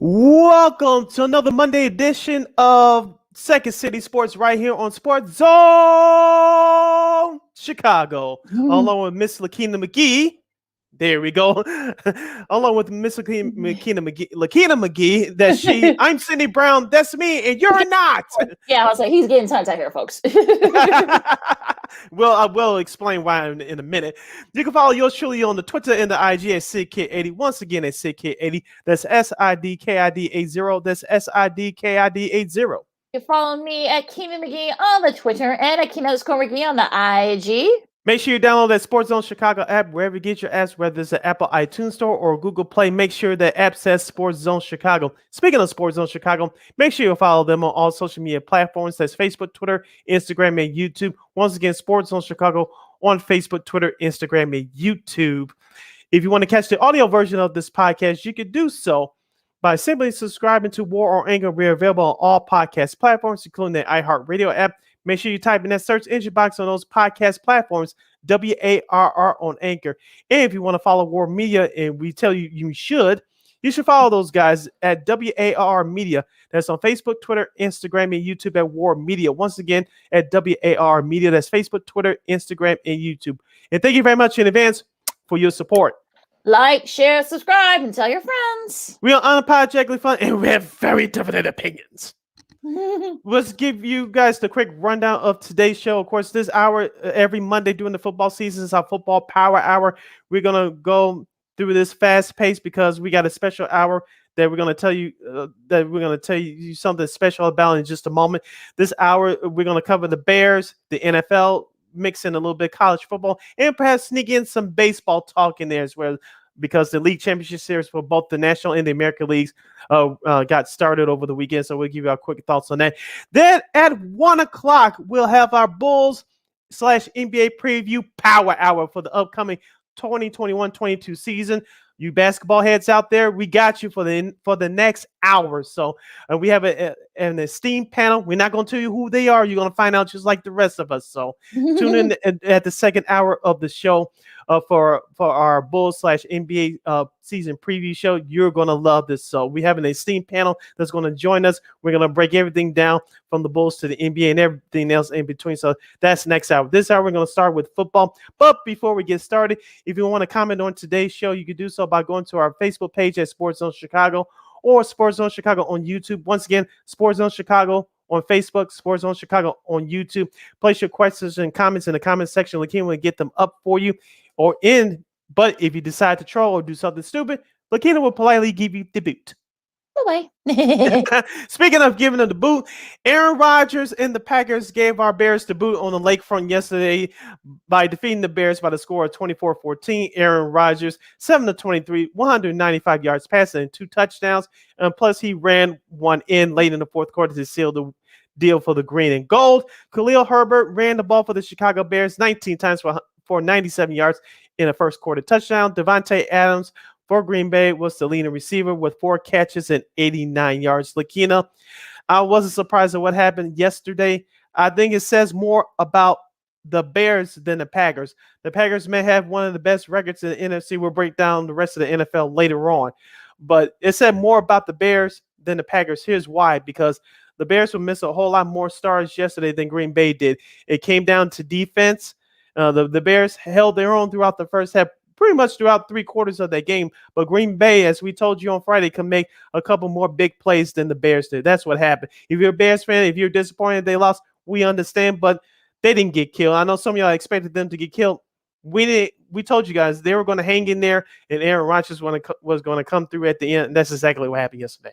Welcome to another Monday edition of Second City Sports right here on Sports Zone Chicago, along with Miss Lakeena McGee. There we go. Along with Miss Lakeena McGee, I'm Cindy Brown, that's me, and you're not. Yeah, I was like, he's getting tongue tied here, folks. Well, I will explain why in a minute. You can follow yours truly on the Twitter and the IG at SidKid80. Once again, at SidKid80. That's SIDKID80. That's SIDKID80. You can follow me at Keena McGee on the Twitter and at Keena_McGee on the IG. Make sure you download that Sports Zone Chicago app wherever you get your apps, whether it's an Apple iTunes Store or Google Play. Make sure that app says Sports Zone Chicago. Speaking of Sports Zone Chicago, make sure you follow them on all social media platforms. That's Facebook, Twitter, Instagram, and YouTube. Once again, Sports Zone Chicago on Facebook, Twitter, Instagram, and YouTube. If you want to catch the audio version of this podcast, you can do so by simply subscribing to War or Anchor. We're available on all podcast platforms, including the iHeartRadio app. Make sure you type in that search engine box on those podcast platforms, WARR on Anchor. And if you want to follow War Media, and we tell you you should follow those guys at WARR Media. That's on Facebook, Twitter, Instagram, and YouTube at War Media. Once again, at WARR Media. That's Facebook, Twitter, Instagram, and YouTube. And thank you very much in advance for your support. Like, share, subscribe, and tell your friends. We are unapologetically fun, and we have very different opinions. Let's give you guys the quick rundown of today's show. Of course, this hour every Monday during the football season is our football power hour. We're gonna go through this fast pace because we got a special hour that we're gonna tell you something special about in just a moment. This hour we're gonna cover the Bears, the NFL, mix in a little bit of college football, and perhaps sneak in some baseball talk in there as well, because the league championship series for both the National and the American leagues got started over the weekend. So we'll give you our quick thoughts on that. Then at 1 o'clock, we'll have our Bulls/NBA preview power hour for the upcoming 2021-22 season. You basketball heads out there, we got you for the next hour. So we have an esteemed panel. We're not going to tell you who they are. You're going to find out just like the rest of us. So tune in at the second hour of the show for our Bulls/NBA season preview show. You're going to love this. So we have an esteemed panel that's going to join us. We're going to break everything down from the Bulls to the NBA and everything else in between. So that's next hour. This hour, we're going to start with football. But before we get started, if you want to comment on today's show, you can do so by going to our Facebook page at Sports Zone Chicago or Sports Zone Chicago on YouTube. Once again, Sports Zone Chicago on Facebook, Sports Zone Chicago on YouTube. Place your questions and comments in the comment section. Lakeena will get them up for you. But if you decide to troll or do something stupid, Lakeena will politely give you the boot. Bye. Speaking of giving them the boot, Aaron Rodgers and the Packers gave our Bears the boot on the lakefront yesterday by defeating the Bears by the score of 24-14. Aaron Rodgers, 7-23, 195 yards passing and 2 touchdowns. And plus, he ran one in late in the fourth quarter to seal the deal for the green and gold. Khalil Herbert ran the ball for the Chicago Bears 19 times for 97 yards in a first quarter touchdown. Devontae Adams for Green Bay was the leading receiver with 4 catches and 89 yards. Lakeena, I wasn't surprised at what happened yesterday. I think it says more about the Bears than the Packers. The Packers may have one of the best records in the NFC. We'll break down the rest of the NFL later on. But it said more about the Bears than the Packers. Here's why. Because the Bears will miss a whole lot more stars yesterday than Green Bay did. It came down to defense. The Bears held their own throughout the first half, pretty much throughout 3 quarters of that game. But Green Bay, as we told you on Friday, can make a couple more big plays than the Bears did. That's what happened. If you're a Bears fan, if you're disappointed they lost, we understand, but they didn't get killed. I know some of y'all expected them to get killed. We didn't. We told you guys they were going to hang in there, and Aaron Rodgers was going to come through at the end. And that's exactly what happened yesterday.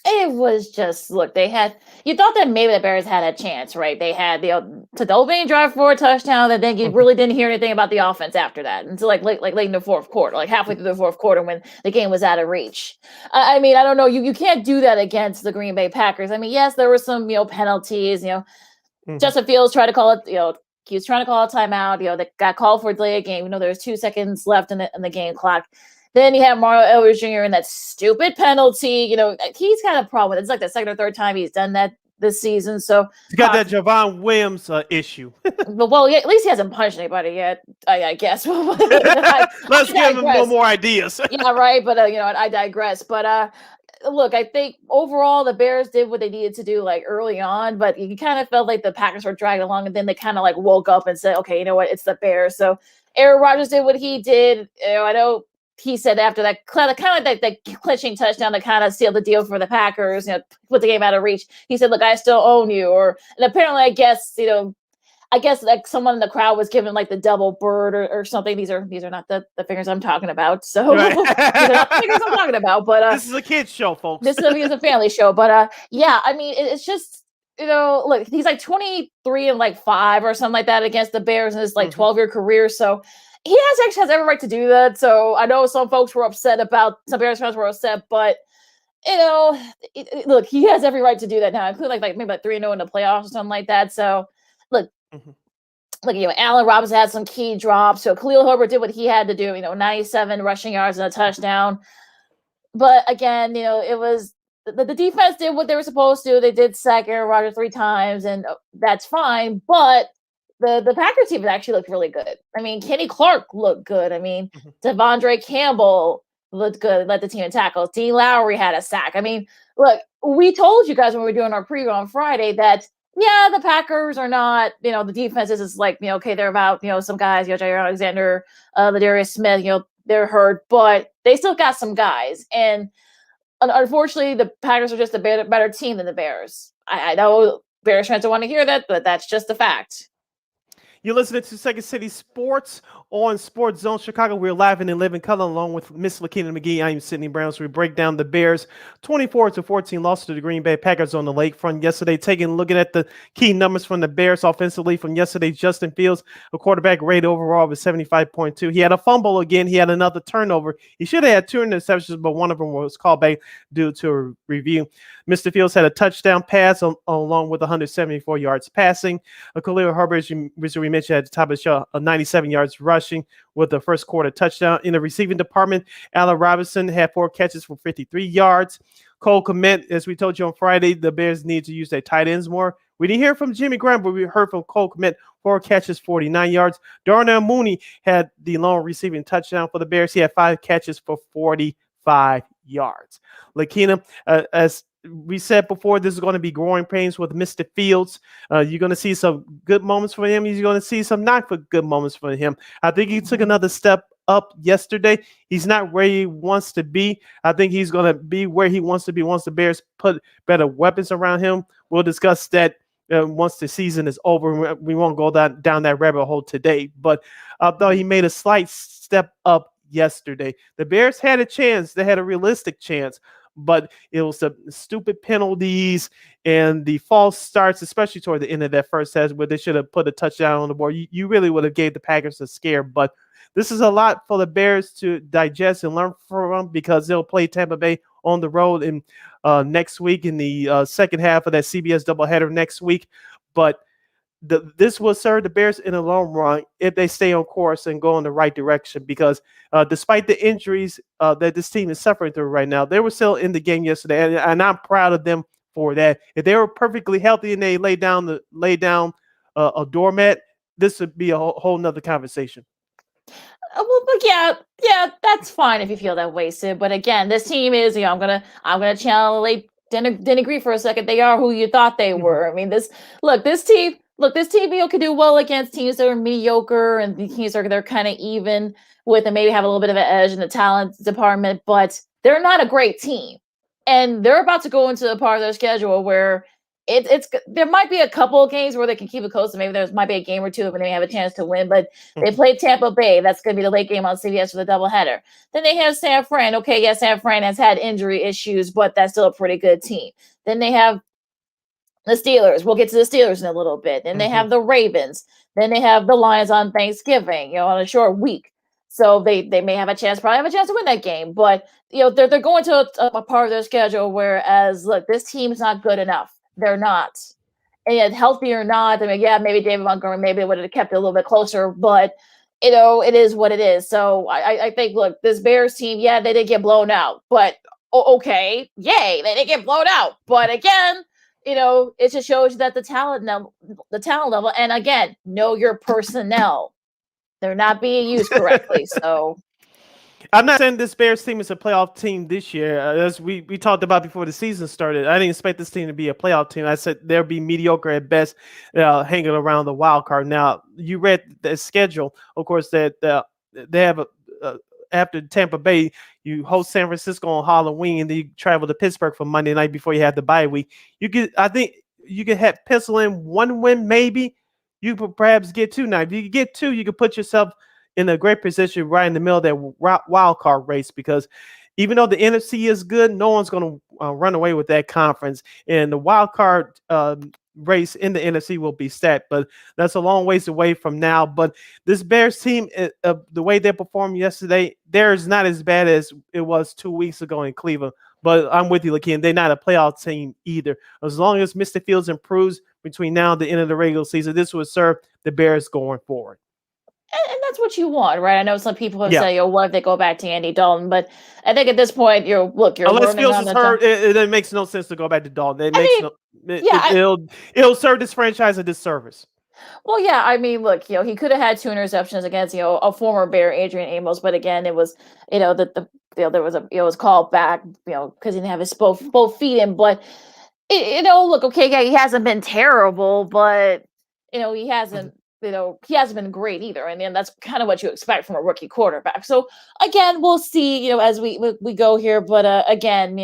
It was just, look, you thought that maybe the Bears had a chance, right? They had the opening drive for a touchdown, and then you really didn't hear anything about the offense after that until late in the fourth quarter, like halfway through the fourth quarter when the game was out of reach. I mean, I don't know. You can't do that against the Green Bay Packers. I mean, yes, there were some, penalties, Justin Fields tried to call it, he was trying to call a timeout, that got called for a delay of game. There was 2 seconds left in the game clock. Then you have Mario Edwards Jr. and that stupid penalty. He's got a problem with it. It's like the second or third time he's done that this season. So he's got that Javon Williams issue. Well, yeah, at least he hasn't punched anybody yet, I guess. Let's give him more ideas. Yeah, right. But I digress. But look, I think overall the Bears did what they needed to do like early on, but you kind of felt like the Packers were dragging along, and then they kind of like woke up and said, okay, you know what, it's the Bears. So Aaron Rodgers did what he did. I know he said after that kind of like that clinching touchdown to kind of seal the deal for the Packers, put the game out of reach. He said, look, I still own you. And apparently, I guess like someone in the crowd was given like the double bird or something. These are not the fingers I'm talking about. So Right. these are not the fingers I'm talking about. But this is a kids show, folks. this is a family show. But yeah, I mean it's just look, he's like 23 and like 5 or something like that against the Bears in his like 12-year career. So he has every right to do that. So I know some folks were upset about some Bears fans were upset, but look, he has every right to do that now, including like maybe like 3-0 in the playoffs or something like that. So look. Look, Allen Robinson had some key drops. So Khalil Herbert did what he had to do, 97 rushing yards and a touchdown. But again, it was the defense did what they were supposed to. They did sack Aaron Rodgers 3 times, and that's fine. But the Packers team actually looked really good. I mean, Kenny Clark looked good. I mean, Devondre Campbell looked good, led the team in tackles. Dean Lowry had a sack. I mean, look, we told you guys when we were doing our preview on Friday that yeah, the Packers are not, the defense is like, okay, they're about, some guys, Jair Alexander, Ladarius Smith, they're hurt, but they still got some guys. And unfortunately, the Packers are just a better team than the Bears. I know Bears fans don't want to hear that, but that's just the fact. You're listening to Second City Sports on Sports Zone Chicago. We're live and in living color along with Miss Lakeena McGee. I'm Sydney Brown. So we break down the Bears 24-14 loss to the Green Bay Packers on the lakefront yesterday. Looking at the key numbers from the Bears offensively from yesterday. Justin Fields, a quarterback rate overall of 75.2. He had a fumble again. He had another turnover. He should have had 2 interceptions, but one of them was called back due to a review. Mr. Fields had a touchdown pass along with 174 yards passing. Khalil Herbert, as we mentioned at the top of the show, 97 yards rushing with the first quarter touchdown. In the receiving department, Allen Robinson had 4 catches for 53 yards. Cole Kmet, as we told you on Friday, the Bears need to use their tight ends more. We didn't hear from Jimmy Graham, but we heard from Cole Kmet, 4 catches, 49 yards. Darnell Mooney had the lone receiving touchdown for the Bears. He had 5 catches for 45 yards. Lakeena, as we said before, this is going to be growing pains with Mr. Fields. You're going to see some good moments for him. You're going to see some not good moments for him. I think he took another step up yesterday. He's not where he wants to be. I think he's going to be where he wants to be once the Bears put better weapons around him. We'll discuss that once the season is over. We won't go down that rabbit hole today. But though he made a slight step up yesterday, the Bears had a chance. They had a realistic chance. But it was the stupid penalties and the false starts, especially toward the end of that first half, where they should have put a touchdown on the board. You really would have gave the Packers a scare. But this is a lot for the Bears to digest and learn from because they'll play Tampa Bay on the road in next week in the second half of that CBS doubleheader next week. But this will serve the Bears in the long run if they stay on course and go in the right direction because despite the injuries that this team is suffering through right now, they were still in the game yesterday, and I'm proud of them for that. If they were perfectly healthy and they lay down a doormat, this would be a whole nother conversation. Well, yeah, that's fine if you feel that way, Sid. But again, this team is, I'm gonna channel didn't agree for a second. They are who you thought they were. I mean, this team can do well against teams that are mediocre and the teams they're kind of even with and maybe have a little bit of an edge in the talent department, but they're not a great team. And they're about to go into a part of their schedule where there might be a couple of games where they can keep it close, and maybe there might be a game or two when they have a chance to win. But they play Tampa Bay. That's going to be the late game on CBS for the doubleheader. Then they have San Fran. Okay, yes, San Fran has had injury issues, but that's still a pretty good team. Then they have the Steelers. We'll get to the Steelers in a little bit. Then they have the Ravens. Then they have the Lions on Thanksgiving, on a short week. So they may have a chance, probably have a chance to win that game. But they're going to a part of their schedule whereas look, this team's not good enough. They're not. And yet, healthy or not, I mean, yeah, maybe David Montgomery, maybe they would have kept it a little bit closer, but it is what it is. So I think, look, this Bears team, yeah, they did get blown out, but okay, yay, they didn't get blown out. But again, it just shows you that the talent level, and again, know your personnel. They're not being used correctly. So I'm not saying this Bears team is a playoff team this year. As we talked about before the season started, I didn't expect this team to be a playoff team. I said they'll be mediocre at best, hanging around the wild card. Now, you read the schedule, of course, that they have uh, after Tampa Bay, you host San Francisco on Halloween, and then you travel to Pittsburgh for Monday night before you have the bye week. I think you could have pencil in one win, maybe. You could perhaps get two. Now, if you get two, you could put yourself in a great position right in the middle of that wild card race, because even though the NFC is good, no one's going to run away with that conference, and the wild card race in the NFC will be set. But that's a long ways away from now. But this Bears team, the way they performed yesterday, theirs not as bad as it was 2 weeks ago in Cleveland. But I'm with you, Lakeena. They're not a playoff team either. As long as Mr. Fields improves between now and the end of the regular season, this will serve the Bears going forward. And that's what you want, right? I know some people have Yeah. said, what if they go back to Andy Dalton? But I think at this point, you're Unless running Fields on is the hurt, it makes no sense to go back to Dalton. It I makes mean, it'll serve this franchise a disservice. Well, yeah, I mean, look, he could have had two interceptions against, a former Bear, Adrian Amos, but again, it was, there was it was called back, because he didn't have his both feet in. But look, okay, yeah, he hasn't been terrible, but he hasn't. He hasn't been great either, and then that's kind of what you expect from a rookie quarterback. So again, we'll see, as we go here. But again,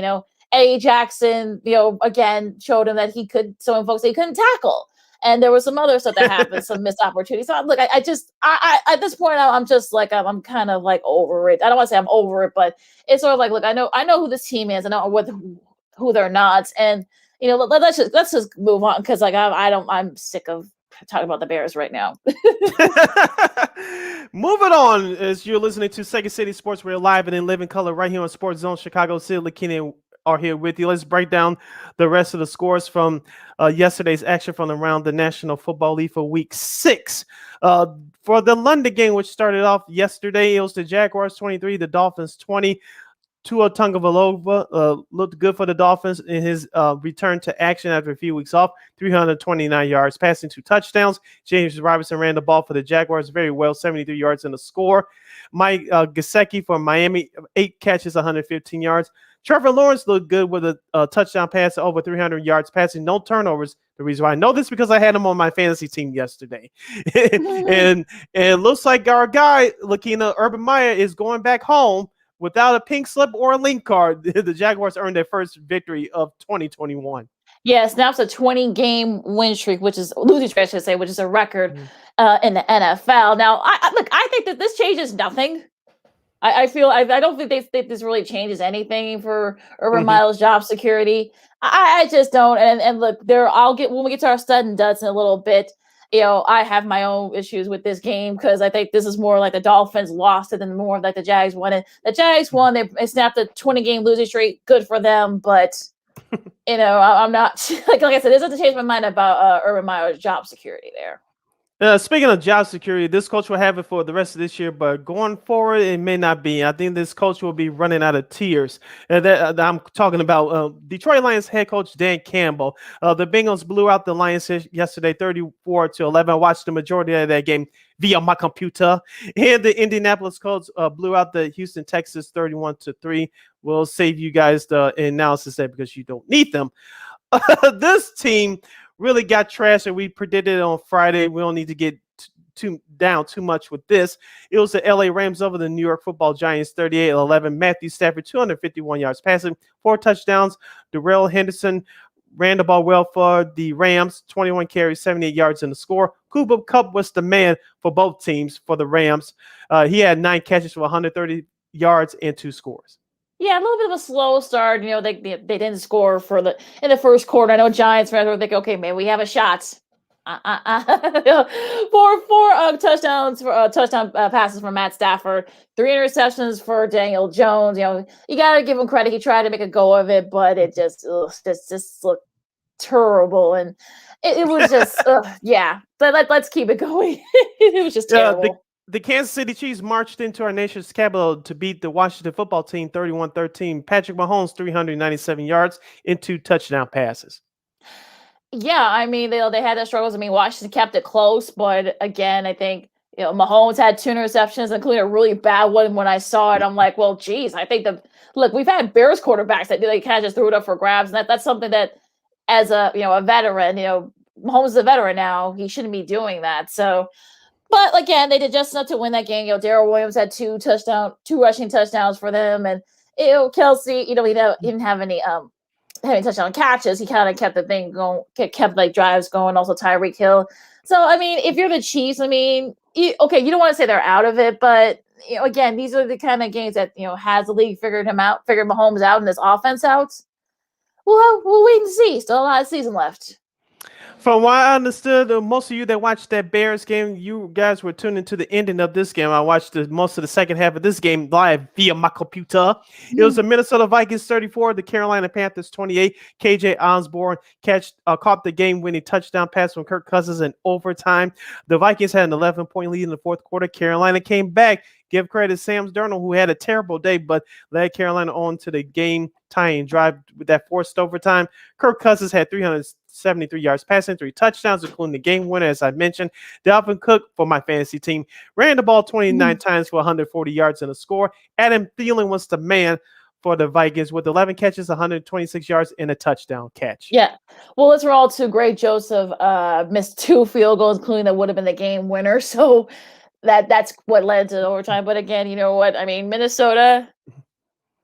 Eddie Jackson, again showed him that he could. So folks, he couldn't tackle. And there was some other stuff that happened, some missed opportunities. So look, I just at this point, I'm just like I'm kind of like over it. I don't want to say I'm over it, but it's sort of like, look, I know who this team is, I know who they're not, and let's just move on, because like I'm sick of talking about the Bears right now. Moving on, as you're listening to Second City Sports, we're live and in living color right here on Sports Zone Chicago. Sid and Lakeena are here with you. Let's break down the rest of the scores from yesterday's action from around the National Football League for Week 6. For the London game, which started off yesterday, it was the Jaguars 23, the Dolphins 20. Tua Tagovailoa looked good for the Dolphins in his return to action after a few weeks off. 329 yards, passing 2 touchdowns. James Robinson ran the ball for the Jaguars very well, 73 yards in the score. Mike Gesicki for Miami, 8 catches, 115 yards. Trevor Lawrence looked good with a touchdown pass over 300 yards, passing, no turnovers. The reason why I know this is because I had him on my fantasy team yesterday. and it looks like our guy, Lakeena, Urban Meyer, is going back home without a pink slip or a link card. The Jaguars earned their first victory of 2021. Yes, now it's a 20-game win streak, which is losing streak, I should say, which is a record in the NFL. Now, I think that this changes nothing. I don't think this really changes anything for Urban Meyer's job security. I just don't. And look, when we get to our stud and duds in a little bit. I have my own issues with this game, because I think this is more like the Dolphins lost it than more like the Jags won it. The Jags won, they snapped a 20-game losing streak. Good for them, but I'm not like I said, this doesn't change my mind about Urban Meyer's job security there. Speaking of job security, this coach will have it for the rest of this year, but going forward, it may not be. I think this coach will be running out of tears. I'm talking about Detroit Lions head coach Dan Campbell. The Bengals blew out the Lions yesterday, 34-11. I watched the majority of that game via my computer. And the Indianapolis Colts blew out the Houston Texans 31-3. We'll save you guys the analysis there because you don't need them. This team really got trashed, and we predicted it on Friday. We don't need to get down too much with this. It was the LA Rams over the New York Football Giants 38-11. Matthew Stafford 251 yards passing, 4 touchdowns. Darrell Henderson ran the ball well for the Rams, 21 carries, 78 yards in the score. Cooper Kupp was the man for both teams for the Rams. He had 9 catches for 130 yards and 2 scores. Yeah, a little bit of a slow start. They didn't score in the first quarter. I know Giants fans were thinking, okay, man, we have a shot. 4 touchdowns for touchdown passes from Matt Stafford, 3 interceptions for Daniel Jones. You got to give him credit. He tried to make a go of it, but it just looked terrible, and it was just yeah. But let's keep it going. It was just terrible. The Kansas City Chiefs marched into our nation's capital to beat the Washington football team 31-13. Patrick Mahomes, 397 yards and 2 touchdown passes. Yeah, I mean, they had their struggles. I mean, Washington kept it close, but again, I think Mahomes had 2 interceptions, including a really bad one. When I saw it, I'm like, well, geez, I think look, we've had Bears quarterbacks that they kind of just threw it up for grabs. And that's something that as a veteran, Mahomes is a veteran now. He shouldn't be doing that. So, but again, they did just enough to win that game. Darrell Williams had 2 rushing touchdowns for them. And, Kelsey, he didn't have any touchdown catches. He kind of kept the thing going, kept like drives going. Also Tyreek Hill. So I mean, if you're the Chiefs, I mean, you don't want to say they're out of it, but again, these are the kind of games that has the league figured Mahomes out and this offense out. We'll wait and see. Still a lot of season left. From what I understood, most of you that watched that Bears game, you guys were tuning to the ending of this game. I watched most of the second half of this game live via my computer. It was the Minnesota Vikings 34, the Carolina Panthers 28. KJ Osborne caught the game-winning touchdown pass from Kirk Cousins in overtime. The Vikings had an 11-point lead in the fourth quarter. Carolina came back. Give credit to Sam Darnold, who had a terrible day, but led Carolina on to the game-tying drive with that forced overtime. Kirk Cousins had 373 yards passing, 3 touchdowns, including the game winner, as I mentioned. Dalvin Cook, for my fantasy team, ran the ball 29 times for 140 yards and a score. Adam Thielen was the man for the Vikings with 11 catches, 126 yards, and a touchdown catch. Yeah. Well, let's roll to Greg Joseph missed 2 field goals, including that would have been the game winner. So that's what led to overtime. But again, you know what? I mean, Minnesota,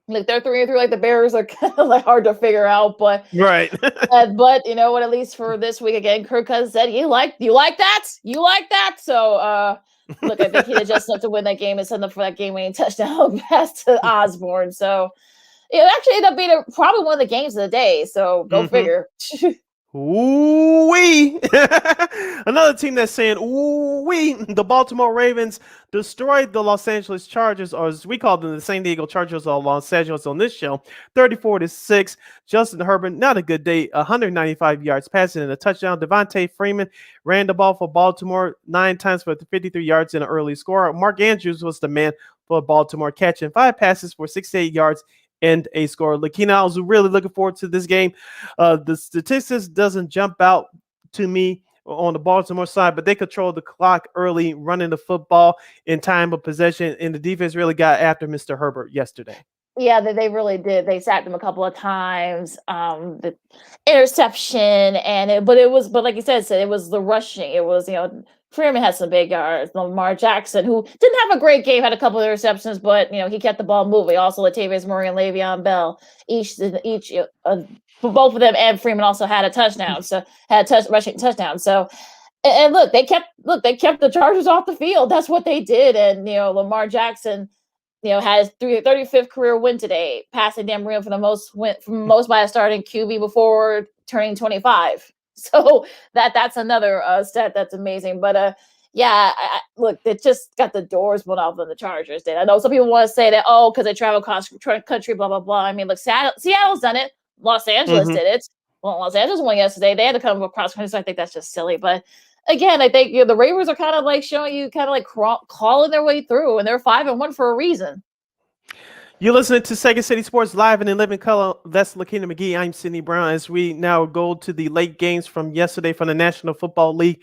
like they're 3-3, like the Bears are kind of like hard to figure out. But right. but you know what? At least for this week, again, Kirk Cousins said, "You like that? You like that?" So look, I think he did just enough to win that game and send them for that game-winning touchdown pass to Osborne. So it actually ended up being probably one of the games of the day. So go figure. Ooh-wee. Another team that's saying ooh-wee. The Baltimore Ravens destroyed the Los Angeles Chargers, or as we call them, the San Diego Chargers of Los Angeles on this show, 34-6. Justin Herbert, not a good day, 195 yards passing and a touchdown. Devontae Freeman ran the ball for Baltimore 9 times for 53 yards in an early score. Mark Andrews was the man for Baltimore, catching 5 passes for 68 yards and a score. Lakeena, I was really looking forward to this game. The statistics doesn't jump out to me on the Baltimore side, but they controlled the clock early, running the football in time of possession, and the defense really got after Mr. Herbert yesterday. Yeah, they really did. They sacked him a couple of times. The interception, but like you said, it was the rushing. It was, Freeman had some big yards. Lamar Jackson, who didn't have a great game, had a couple of interceptions, but he kept the ball moving. Also, Latavius Murray and Le'Veon Bell, each both of them, and Freeman also had a touchdown. So had a rushing touchdown. So, and look, they kept the Chargers off the field. That's what they did. And Lamar Jackson, had his 35th career win today, passing Dan Marino for the most by a starting QB before turning 25. So that's another stat that's amazing. But look, they just got the doors blown off when the Chargers did. I know some people want to say that, because they travel across country, blah blah blah. I mean, look, Seattle's done it. Los Angeles did it. Well, Los Angeles won yesterday. They had to come across country, so I think that's just silly. But again, I think the Ravens are kind of like showing you, kind of like crawling their way through, and they're 5-1 for a reason. You're listening to Second City Sports live and in living color. That's Lakeena McGee. I'm Sidney Brown. As we now go to the late games from yesterday from the National Football League,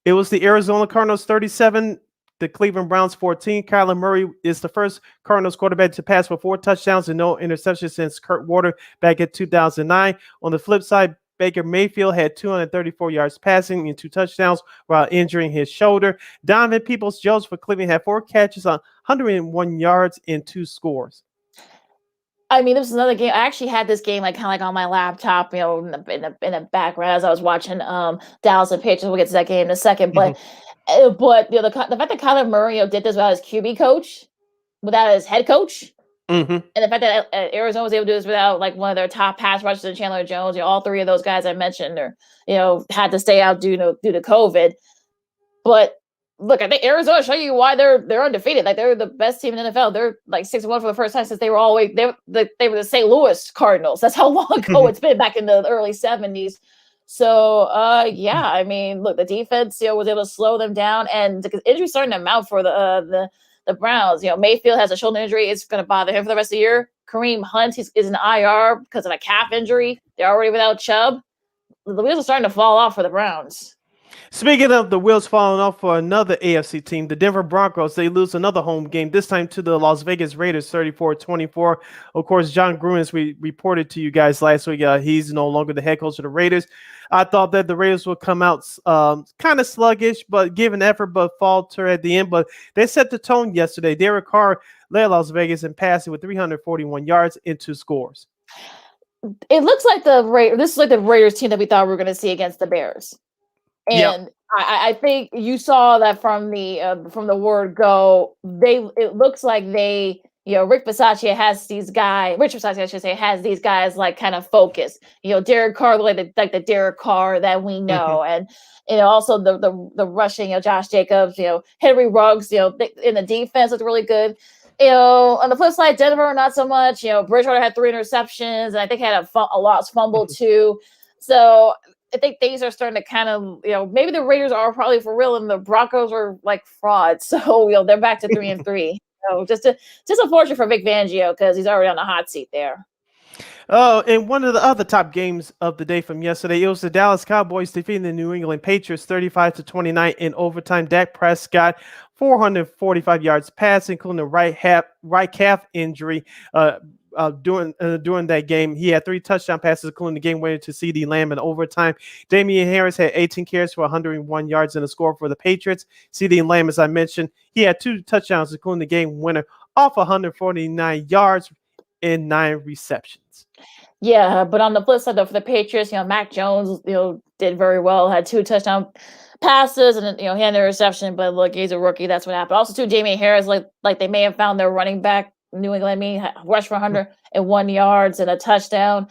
it was the Arizona Cardinals 37, the Cleveland Browns 14. Kyler Murray is the first Cardinals quarterback to pass for 4 touchdowns and no interceptions since Kurt Warner back in 2009. On the flip side, Baker Mayfield had 234 yards passing and 2 touchdowns while injuring his shoulder. Donovan Peoples-Jones for Cleveland had 4 catches on 101 yards and 2 scores. I mean, this is another game. I actually had this game kind of on my laptop, in the background as I was watching Dallas and Patriots. We'll get to that game in a second, but the fact that Kyler Murray did this without his QB coach, without his head coach. And the fact that Arizona was able to do this without one of their top pass rushers in Chandler Jones, all 3 of those guys I mentioned, had to stay out due to COVID. But look, I think Arizona show you why they're undefeated. They're the best team in the NFL. They're 6-1 for the first time since they were they were the St. Louis Cardinals. That's how long ago it's been, back in the early 70s. So I mean, look, the defense was able to slow them down, and the injury starting to mount for the Browns. Mayfield has a shoulder injury. It's going to bother him for the rest of the year. Kareem Hunt is in IR because of a calf injury. They're already without Chubb. The wheels are starting to fall off for the Browns. Speaking of the wheels falling off for another AFC team, the Denver Broncos, they lose another home game, this time to the Las Vegas Raiders 34-24. Of course, John Gruden, as we reported to you guys last week, he's no longer the head coach of the Raiders. I thought that the Raiders would come out kind of sluggish, but give an effort, but falter at the end. But they set the tone yesterday. Derek Carr led Las Vegas in passing with 341 yards and 2 scores. It looks like this is like the Raiders team that we thought we were going to see against the Bears. And I think you saw that from the word go. It looks like Rich Bisaccia, I should say, has these guys like kind of focused. Derek Carr, like the Derek Carr that we know, and also the rushing, Josh Jacobs, Henry Ruggs, in the defense looked really good. On the flip side, Denver not so much. Bridgewater had 3 interceptions, and I think had a lost fumble too. So I think things are starting to kind of, maybe the Raiders are probably for real, and the Broncos are like frauds. So they're back to 3-3. So just unfortunate for Vic Fangio because he's already on the hot seat there. Oh, and one of the other top games of the day from yesterday, it was the Dallas Cowboys defeating the New England Patriots 35-29 in overtime. Dak Prescott 445 yards passing, including a right calf injury. During that game, he had 3 touchdown passes, including the game winner to CD Lamb in overtime. Damian Harris had 18 carries for 101 yards and a score for the Patriots. CD Lamb, as I mentioned, he had 2 touchdowns, including the game winner off 149 yards and 9 receptions. Yeah, but on the flip side, though, for the Patriots, Mac Jones, did very well, had 2 touchdown passes, and he had an interception. But look, he's a rookie. That's what happened. Also, too, Damian Harris, like they may have found their running back. New England, rushed for 101 yards and a touchdown.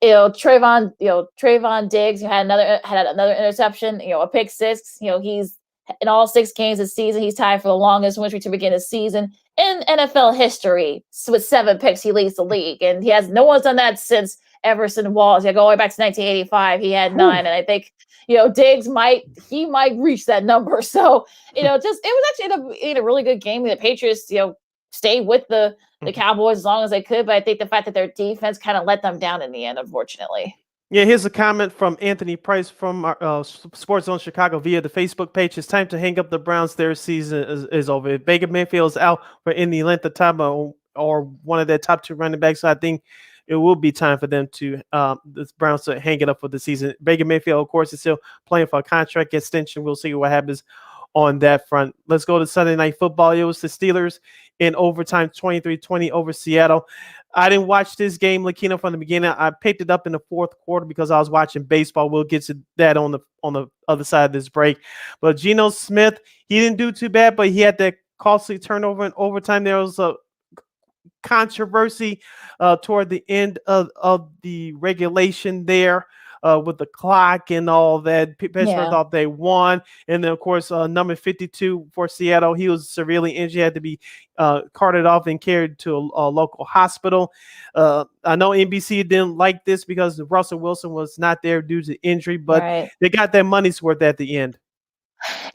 Trayvon Diggs, had another interception. A pick 6. He's in all 6 games this season. He's tied for the longest win streak to begin the season in NFL history with 7 picks. He leads the league, and no one's done that since Everson Walls. Go all the way back to 1985. He had 9, and I think Diggs might reach that number. So it was actually a really good game. The Patriots stayed with the Cowboys as long as they could, but I think the fact that their defense kind of let them down in the end, unfortunately. Yeah, here's a comment from Anthony Price from our, Sports Zone Chicago via the Facebook page. It's time to hang up the Browns. Their season is over. If Baker Mayfield is out for any length of time or one of their top 2 running backs, so I think it will be time for them to the Browns to hang it up for the season. Baker Mayfield, of course, is still playing for a contract extension. We'll see what happens on that front. Let's go to Sunday Night Football. It was the Steelers in overtime, 23-20 over Seattle. I didn't watch this game, Lakeena, from the beginning. I picked it up in the 4th quarter because I was watching baseball. We'll get to that on the other side of this break. But Geno Smith, he didn't do too bad, but he had that costly turnover in overtime. There was a controversy toward the end of the regulation there. With the clock and all that. Pittsburgh thought they won. And then, of course, number 52 for Seattle, he was severely injured. He had to be carted off and carried to a local hospital. I know NBC didn't like this because Russell Wilson was not there due to injury, but they got their money's worth at the end.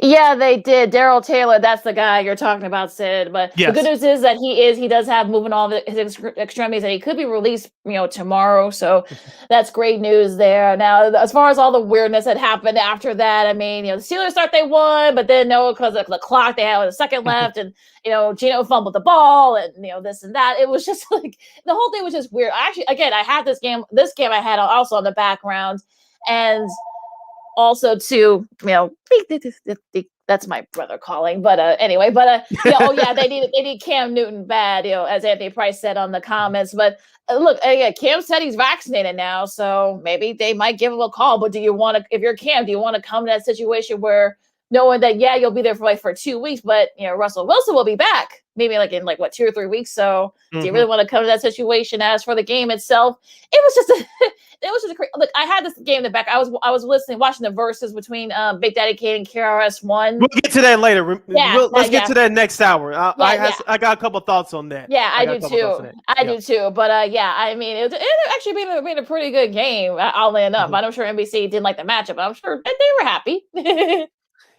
Yeah, they did. Darryl Taylor, that's the guy you're talking about, Sid. But the good news is that he does have moving all his extremities, and he could be released, tomorrow. So that's great news there. Now, as far as all the weirdness that happened after that, I mean, the Steelers thought they won, but then no, because of the clock, they had a second left, and Geno fumbled the ball, and this and that. It was just like the whole thing was just weird. I had this game. This game I had also on the background, and also to that's my brother calling, but anyway, but they need Cam Newton bad, as Anthony Price said on the comments. But look, Cam said he's vaccinated now, so maybe they might give him a call. But if you're Cam, do you want to come to that situation where knowing that you'll be there for 2 weeks, but Russell Wilson will be back maybe in 2 or 3 weeks. So do you really want to come to that situation? As for the game itself, it was just a crazy. Look, I had this game in the back. I was watching the verses between Big Daddy Kane and KRS-One. We'll get to that later. Let's get to that next hour. I got a couple thoughts on that. Yeah, I do too. I do too. But I mean, it actually been a pretty good game. Oddly enough, I'm sure NBC didn't like the matchup, but I'm sure they were happy.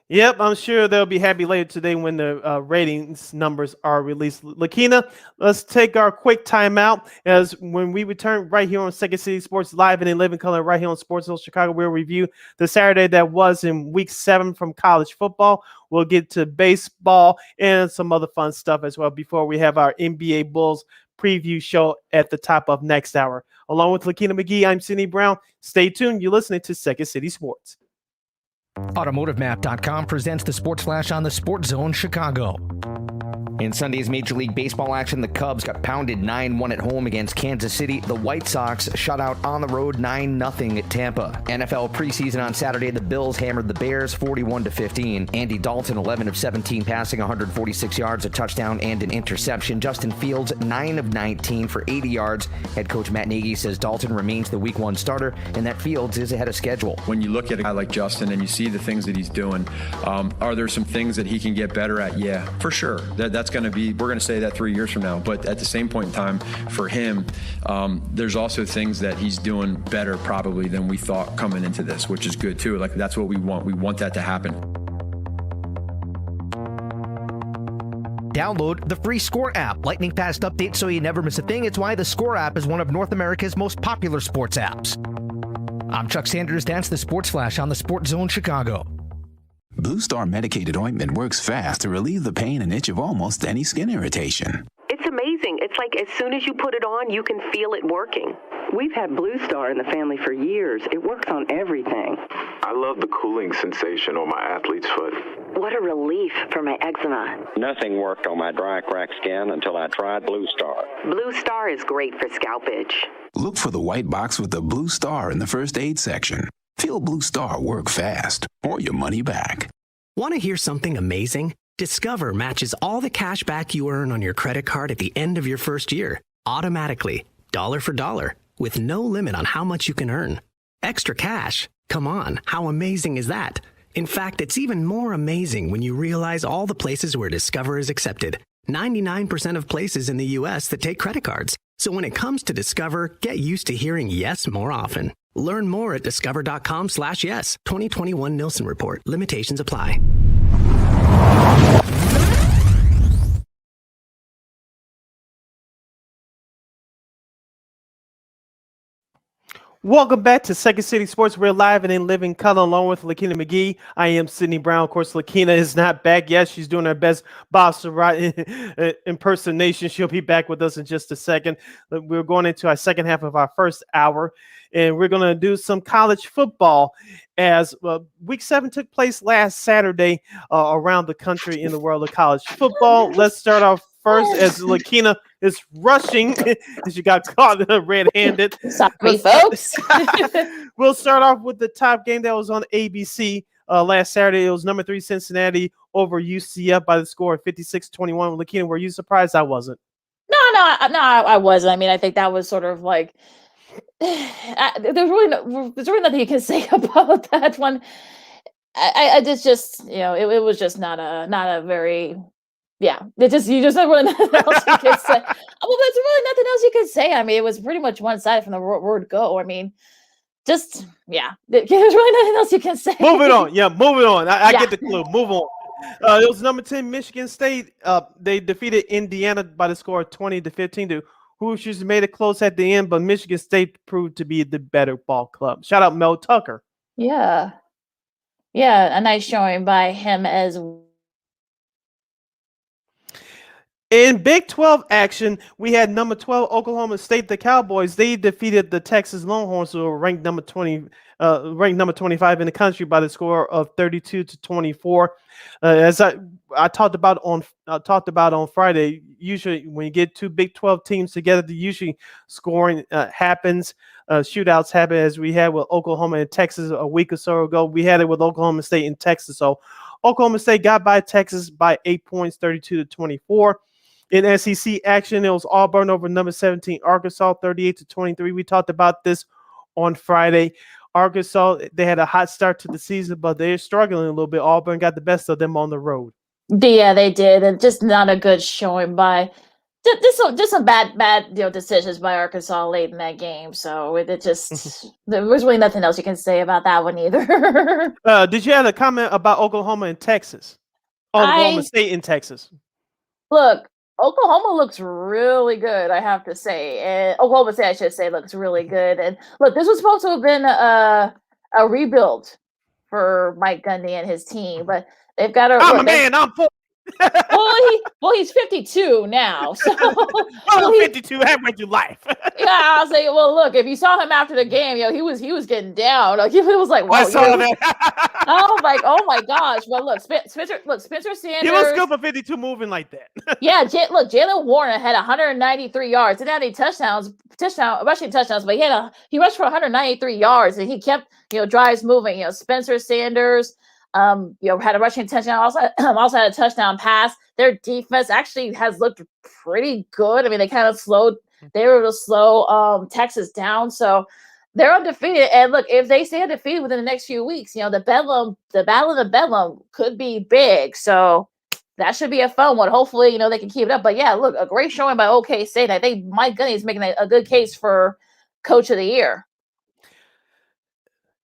Yep, I'm sure they'll be happy later today when the ratings numbers are released. Lakeena, let's take our quick timeout as when we return right here on Second City Sports Live and in living color right here on Sports Hill Chicago, we'll review the Saturday that was in week 7 from college football. We'll get to baseball and some other fun stuff as well before we have our NBA Bulls preview show at the top of next hour. Along with Lakeena McGee, I'm Sidney Brown. Stay tuned. You're listening to Second City Sports. AutomotiveMap.com presents the Sports Flash on the Sports Zone Chicago. In Sunday's Major League Baseball action, the Cubs got pounded 9-1 at home against Kansas City. The White Sox shut out on the road 9-0 at Tampa. NFL preseason on Saturday, the Bills hammered the Bears 41-15. Andy Dalton, 11 of 17, passing 146 yards, a touchdown, and an interception. Justin Fields, 9 of 19 for 80 yards. Head coach Matt Nagy says Dalton remains the Week 1 starter and that Fields is ahead of schedule. When you look at a guy like Justin and you see the things that he's doing, are there some things that he can get better at? Yeah, for sure. That's going to be, we're going to say that 3 years from now. But at the same point in time, for him, there's also things that he's doing better probably than we thought coming into this, which is good too. Like, that's what we want. We want that to happen. Download the free Score app. Lightning fast updates so you never miss a thing. It's why the Score app is one of North America's most popular sports apps. I'm Chuck Sanders. That's the Sports Flash on the Sports Zone Chicago. Blue Star medicated ointment works fast to relieve the pain and itch of almost any skin irritation. It's amazing. It's like as soon as you put it on, you can feel it working. We've had Blue Star in the family for years. It works on everything. I love the cooling sensation on my athlete's foot. What a relief for my eczema. Nothing worked on my dry, cracked skin until I tried Blue Star. Blue Star is great for scalp itch. Look for the white box with the Blue Star in the first aid section. Feel Blue Star work fast or your money back. Want to hear something amazing? Discover matches all the cash back you earn on your credit card at the end of your first year, automatically, dollar for dollar, with no limit on how much you can earn. Extra cash? Come on, how amazing is that? In fact, it's even more amazing when you realize all the places where Discover is accepted. 99% of places in the U.S. that take credit cards. So when it comes to Discover, get used to hearing yes more often. Learn more at discover.com/yes. 2021 Nielsen Report. Limitations apply. Welcome back to Second City Sports. We're live and in living color along with Lakeena McGee. I am Sidney Brown. Of course, Lakeena is not back yet. She's doing her best Bob Surratt impersonation. She'll be back with us in just a second. We're going into our second half of our first hour, and we're going to do some college football as Week 7 took place last Saturday around the country in the world of college football. Let's start off first as Lakeena is rushing. She got caught red-handed. Sorry, folks. We'll start off with the top game that was on ABC last Saturday. It was number 3 Cincinnati over UCF by the score of 56-21. Lakeena, were you surprised? I wasn't. No, I wasn't. I mean, I think that was sort of like there's really nothing you can say about that one. I just it was just not a very. Yeah, you just not really nothing else you could say. Well, there's really nothing else you could say. I mean, it was pretty much one-sided from the word go. I mean, there's really nothing else you can say. Moving on. Yeah, moving on. I get the clue. Move on. It was number 10 Michigan State. They defeated Indiana by the score of 20-15. The Hoosiers made it close at the end, but Michigan State proved to be the better ball club. Shout out Mel Tucker. Yeah, a nice showing by him as well. In Big 12 action, we had number 12 Oklahoma State, the Cowboys. They defeated the Texas Longhorns, who were ranked number 25 in the country by the score of 32-24. As I talked about on Friday, usually when you get two Big 12 teams together, usually scoring happens. Shootouts happen, as we had with Oklahoma and Texas a week or so ago. We had it with Oklahoma State and Texas. So Oklahoma State got by Texas by 8 points, 32-24. In SEC action, it was Auburn over number 17 Arkansas, 38-23. We talked about this on Friday. Arkansas, they had a hot start to the season, but they're struggling a little bit. Auburn got the best of them on the road. Yeah, they did, and just not a good showing by just some bad decisions by Arkansas late in that game. So it just there was really nothing else you can say about that one either. Did you have a comment about Oklahoma and Texas? Oklahoma State in Texas. Look, Oklahoma looks really good, I have to say. And Oklahoma State, I should say, looks really good. And look, this was supposed to have been a rebuild for Mike Gundy and his team, but they've got to. I'm a man. I'm 40. He's 52 now. So 52 halfway through life. Yeah, I'll say. Well, look, if you saw him after the game, he was getting down. Like, it was like, wow, I saw that. Oh my gosh! But look, Spencer Sanders. He looks good for 52 moving like that. Yeah, look, Jalen Warner had 193 yards. Didn't have any rushing touchdowns, but he rushed for 193 yards, and he kept drives moving. Spencer Sanders. Had a rushing touchdown. Also had a touchdown pass. Their defense actually has looked pretty good. I mean, they were able to slow Texas down. So they're undefeated. And look, if they stay undefeated within the next few weeks, the battle of the Bedlam could be big. So that should be a fun one. Hopefully, they can keep it up. But yeah, look, a great showing by OK State. I think Mike Gundy is making a good case for Coach of the Year.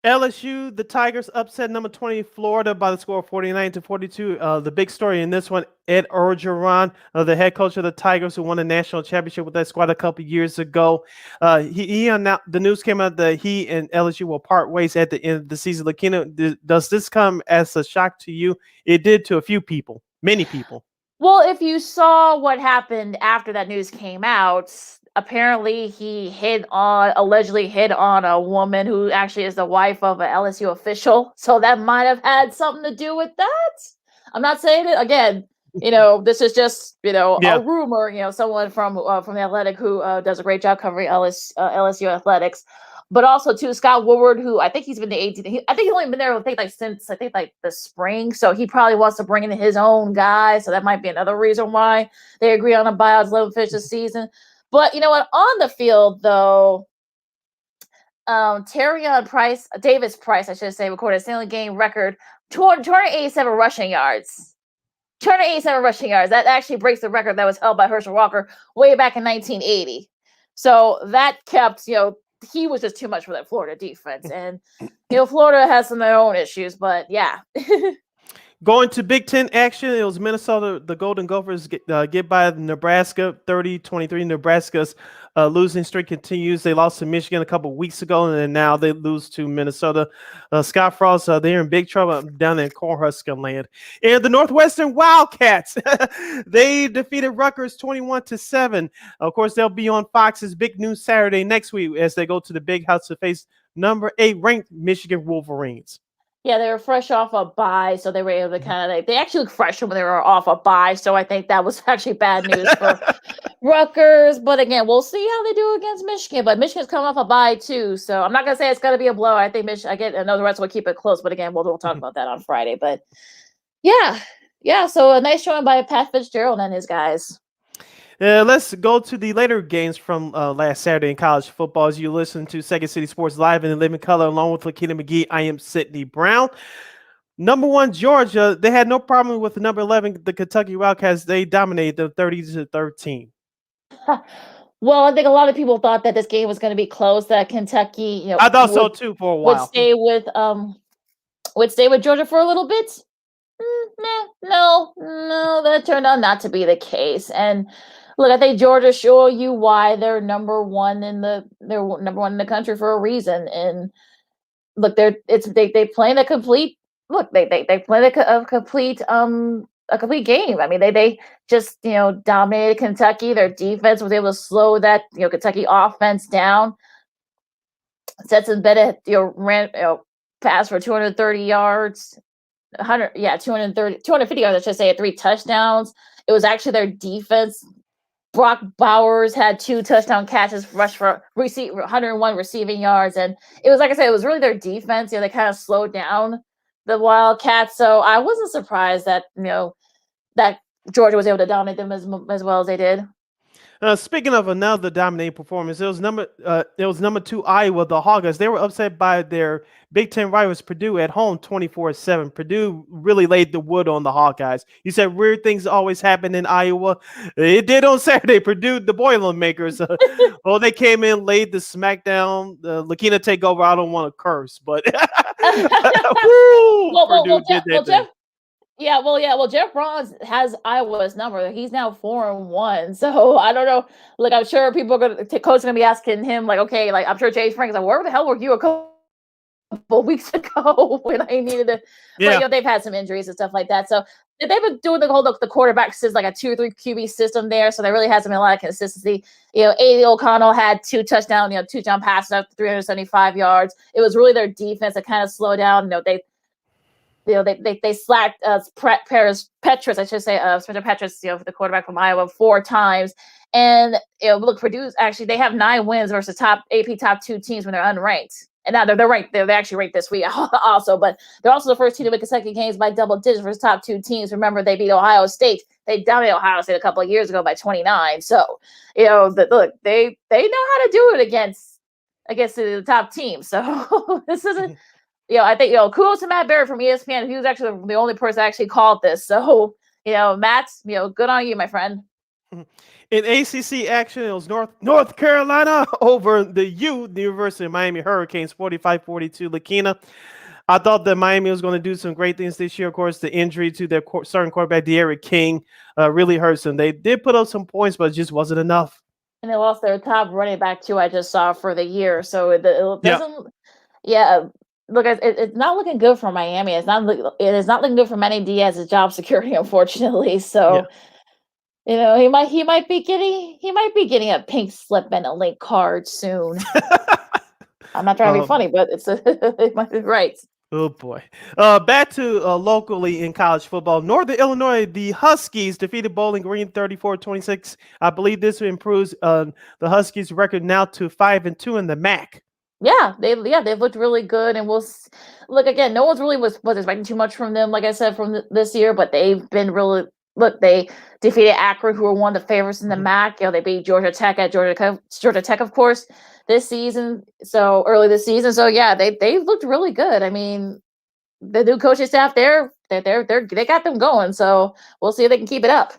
LSU, the Tigers upset number 20 Florida by the score of 49-42. The big story in this one, Ed Orgeron, the head coach of the Tigers, who won the national championship with that squad a couple years ago. He announced, the news came out that he and LSU will part ways at the end of the season. Lakeena, does this come as a shock to you? It did to a few people, many people. Well, if you saw what happened after that news came out, apparently he allegedly hit on a woman who actually is the wife of an LSU official. So that might have had something to do with that. I'm not saying it again. This is just a rumor. Someone from the Athletic who does a great job covering LSU athletics. But also too, Scott Woodward, who I think he's been the 18. I think he's only been there since the spring. So he probably wants to bring in his own guy. So that might be another reason why they agree on a buyout 11 fish this season. But you know what? On the field, though, Davis Price, I should say, recorded a single game record, 287 rushing yards. 287 rushing yards. That actually breaks the record that was held by Herschel Walker way back in 1980. So that kept, he was just too much for that Florida defense. And, Florida has some of their own issues, but yeah. Going to Big Ten action, it was Minnesota. The Golden Gophers get by Nebraska 30-23. Nebraska's losing streak continues. They lost to Michigan a couple weeks ago, and then now they lose to Minnesota. Scott Frost, they're in big trouble down in Cornhusker land. And the Northwestern Wildcats, they defeated Rutgers 21-7. Of course, they'll be on Fox's Big News Saturday next week as they go to the Big House to face number 8 ranked Michigan Wolverines. Yeah, they were fresh off a bye, so they were able to they actually looked fresh when they were off a bye, so I think that was actually bad news for Rutgers. But again, we'll see how they do against Michigan. But Michigan's coming off a bye too, so I'm not going to say it's going to be a blow. I think I know the rest will keep it close, but again, we'll talk about that on Friday. But yeah, so a nice showing by Pat Fitzgerald and his guys. Let's go to the later games from last Saturday in college football. As you listen to Second City Sports Live in the living color, along with Lakeena McGee, I am Sydney Brown. Number 1, Georgia. They had no problem with the number 11, the Kentucky Wildcats. They dominated them 30-13. Well, I think a lot of people thought that this game was going to be close. That Kentucky, I thought so too for a while. Would stay with Georgia for a little bit. No, that turned out not to be the case. And look, I think Georgia show you why they're number one in the country for a reason. And look, they play a complete. Look, they play a complete game. I mean, they just dominated Kentucky. Their defense was able to slow that Kentucky offense down. Stetson Bennett ran pass for 230 yards. 250 yards, I should say, at 3 touchdowns. It was actually their defense. Brock Bowers had 2 touchdown catches, rushed for 101 receiving yards. And it was, like I said, it was really their defense. They kind of slowed down the Wildcats. So I wasn't surprised that, that Georgia was able to dominate them as well as they did. Speaking of another dominating performance, it was number 2 Iowa, the Hawkeyes. They were upset by their Big Ten rivals Purdue at home 24-7. Purdue really laid the wood on the Hawkeyes. You said weird things always happen in Iowa. It did on Saturday. Purdue, the Boilermakers, well, they came in, laid the smackdown. Lakeena takeover. I don't want to curse, but woo, Purdue did that thing. Jeff Bronze has Iowa's number. He's now 4-1. So I don't know. Look, I'm sure people are gonna be asking him, like, okay, like I'm sure Jay Frank's like, where the hell were you a couple weeks ago when I needed to? Yeah. But, they've had some injuries and stuff like that. So they've been doing the quarterback system, like a 2 or 3 QB system there. So there really hasn't been a lot of consistency. A.D. O'Connell had 2 touchdowns, 2 jump passes up to 375 yards. It was really their defense that kind of slowed down. They slacked Petrus, I should say, Spencer Petrus, the quarterback from Iowa, 4 times. And look, Purdue's actually, they have 9 wins versus AP top 2 teams when they're unranked. And now they're ranked. They're actually ranked this week also, but they're also the first team to win consecutive games by double digits versus top 2 teams. Remember, they beat Ohio State. They dominated Ohio State a couple of years ago by 29. So, look, they know how to do it against the top team. So this isn't. I think, kudos to Matt Barrett from ESPN. He was actually the only person that actually called this. So, Matt, good on you, my friend. In ACC action, it was North Carolina over the University of Miami Hurricanes, 45-42. Lakeena, I thought that Miami was going to do some great things this year. Of course, the injury to their starting quarterback, De'Aaron King, really hurts them. They did put up some points, but it just wasn't enough. And they lost their top running back, too, I just saw for the year. So it doesn't look, it's not looking good for Miami. It is not looking good for Manny Diaz's job security, unfortunately. So, he might be getting a pink slip and a link card soon. I'm not trying to be funny, but it might be right. Oh boy. Back to locally in college football. Northern Illinois, the Huskies defeated Bowling Green 34-26. I believe this improves the Huskies' record now to 5-2 in the MAC. Yeah, they've looked really good, and we'll look again. No one's really was expecting too much from them, like I said, from this year, but they've been really They defeated Akron, who were one of the favorites in the MAC. They beat Georgia Tech at Georgia Tech, of course, this season. So early this season. So yeah, they looked really good. I mean, the new coaching staff they got them going. So we'll see if they can keep it up.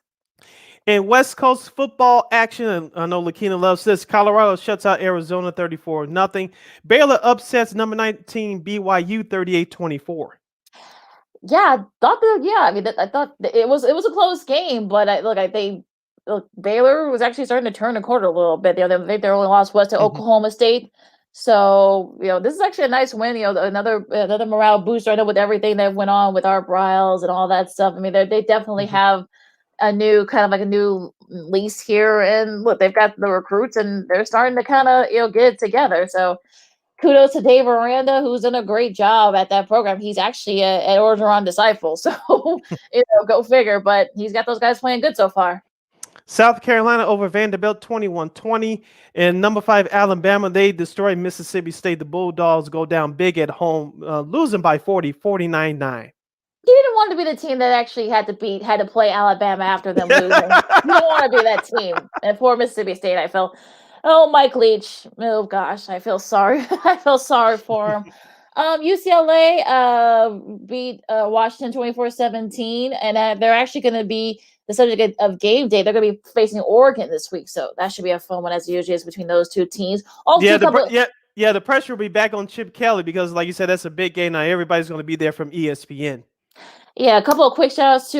In West Coast football action, and I know Lakeena loves this, Colorado shuts out Arizona 34-0. Baylor upsets number 19 BYU 38-24. Yeah, I thought it was a close game, but Baylor was actually starting to turn the corner a little bit. They only lost to Oklahoma State. So, this is actually a nice win. Another morale booster. I know with everything that went on with Art Briles and all that stuff. I mean, they definitely have a new lease here, and look, they've got the recruits and they're starting to kind of get it together. So kudos to Dave Aranda, who's done a great job at that program. He's actually an Orgeron disciple, so go figure. But he's got those guys playing good so far. South Carolina over Vanderbilt 21-20, and number 5 Alabama, they destroyed Mississippi State. The Bulldogs go down big at home, losing by 49-9. You didn't want to be the team that actually had to play Alabama after them losing. You don't want to be that team. And for Mississippi State, I felt, Mike Leach. Oh gosh, I feel sorry. I feel sorry for him. UCLA beat Washington 24-17, and they're actually going to be the subject of game day. They're going to be facing Oregon this week, so that should be a fun one, as usually is between those two teams. Also, the pressure will be back on Chip Kelly because, like you said, that's a big game now. Everybody's going to be there from ESPN. Yeah, a couple of quick shout outs to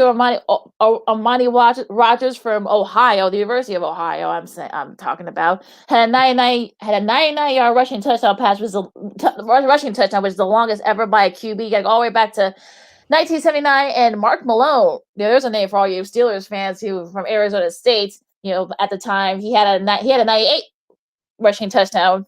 Armani Rogers from Ohio, the University of Ohio. I'm talking about had a 99-yard rushing touchdown pass, which is the longest ever by a QB. You got to go all the way back to 1979. And Mark Malone, there's a name for all you Steelers fans who from Arizona State. At the time he had a 98 rushing touchdown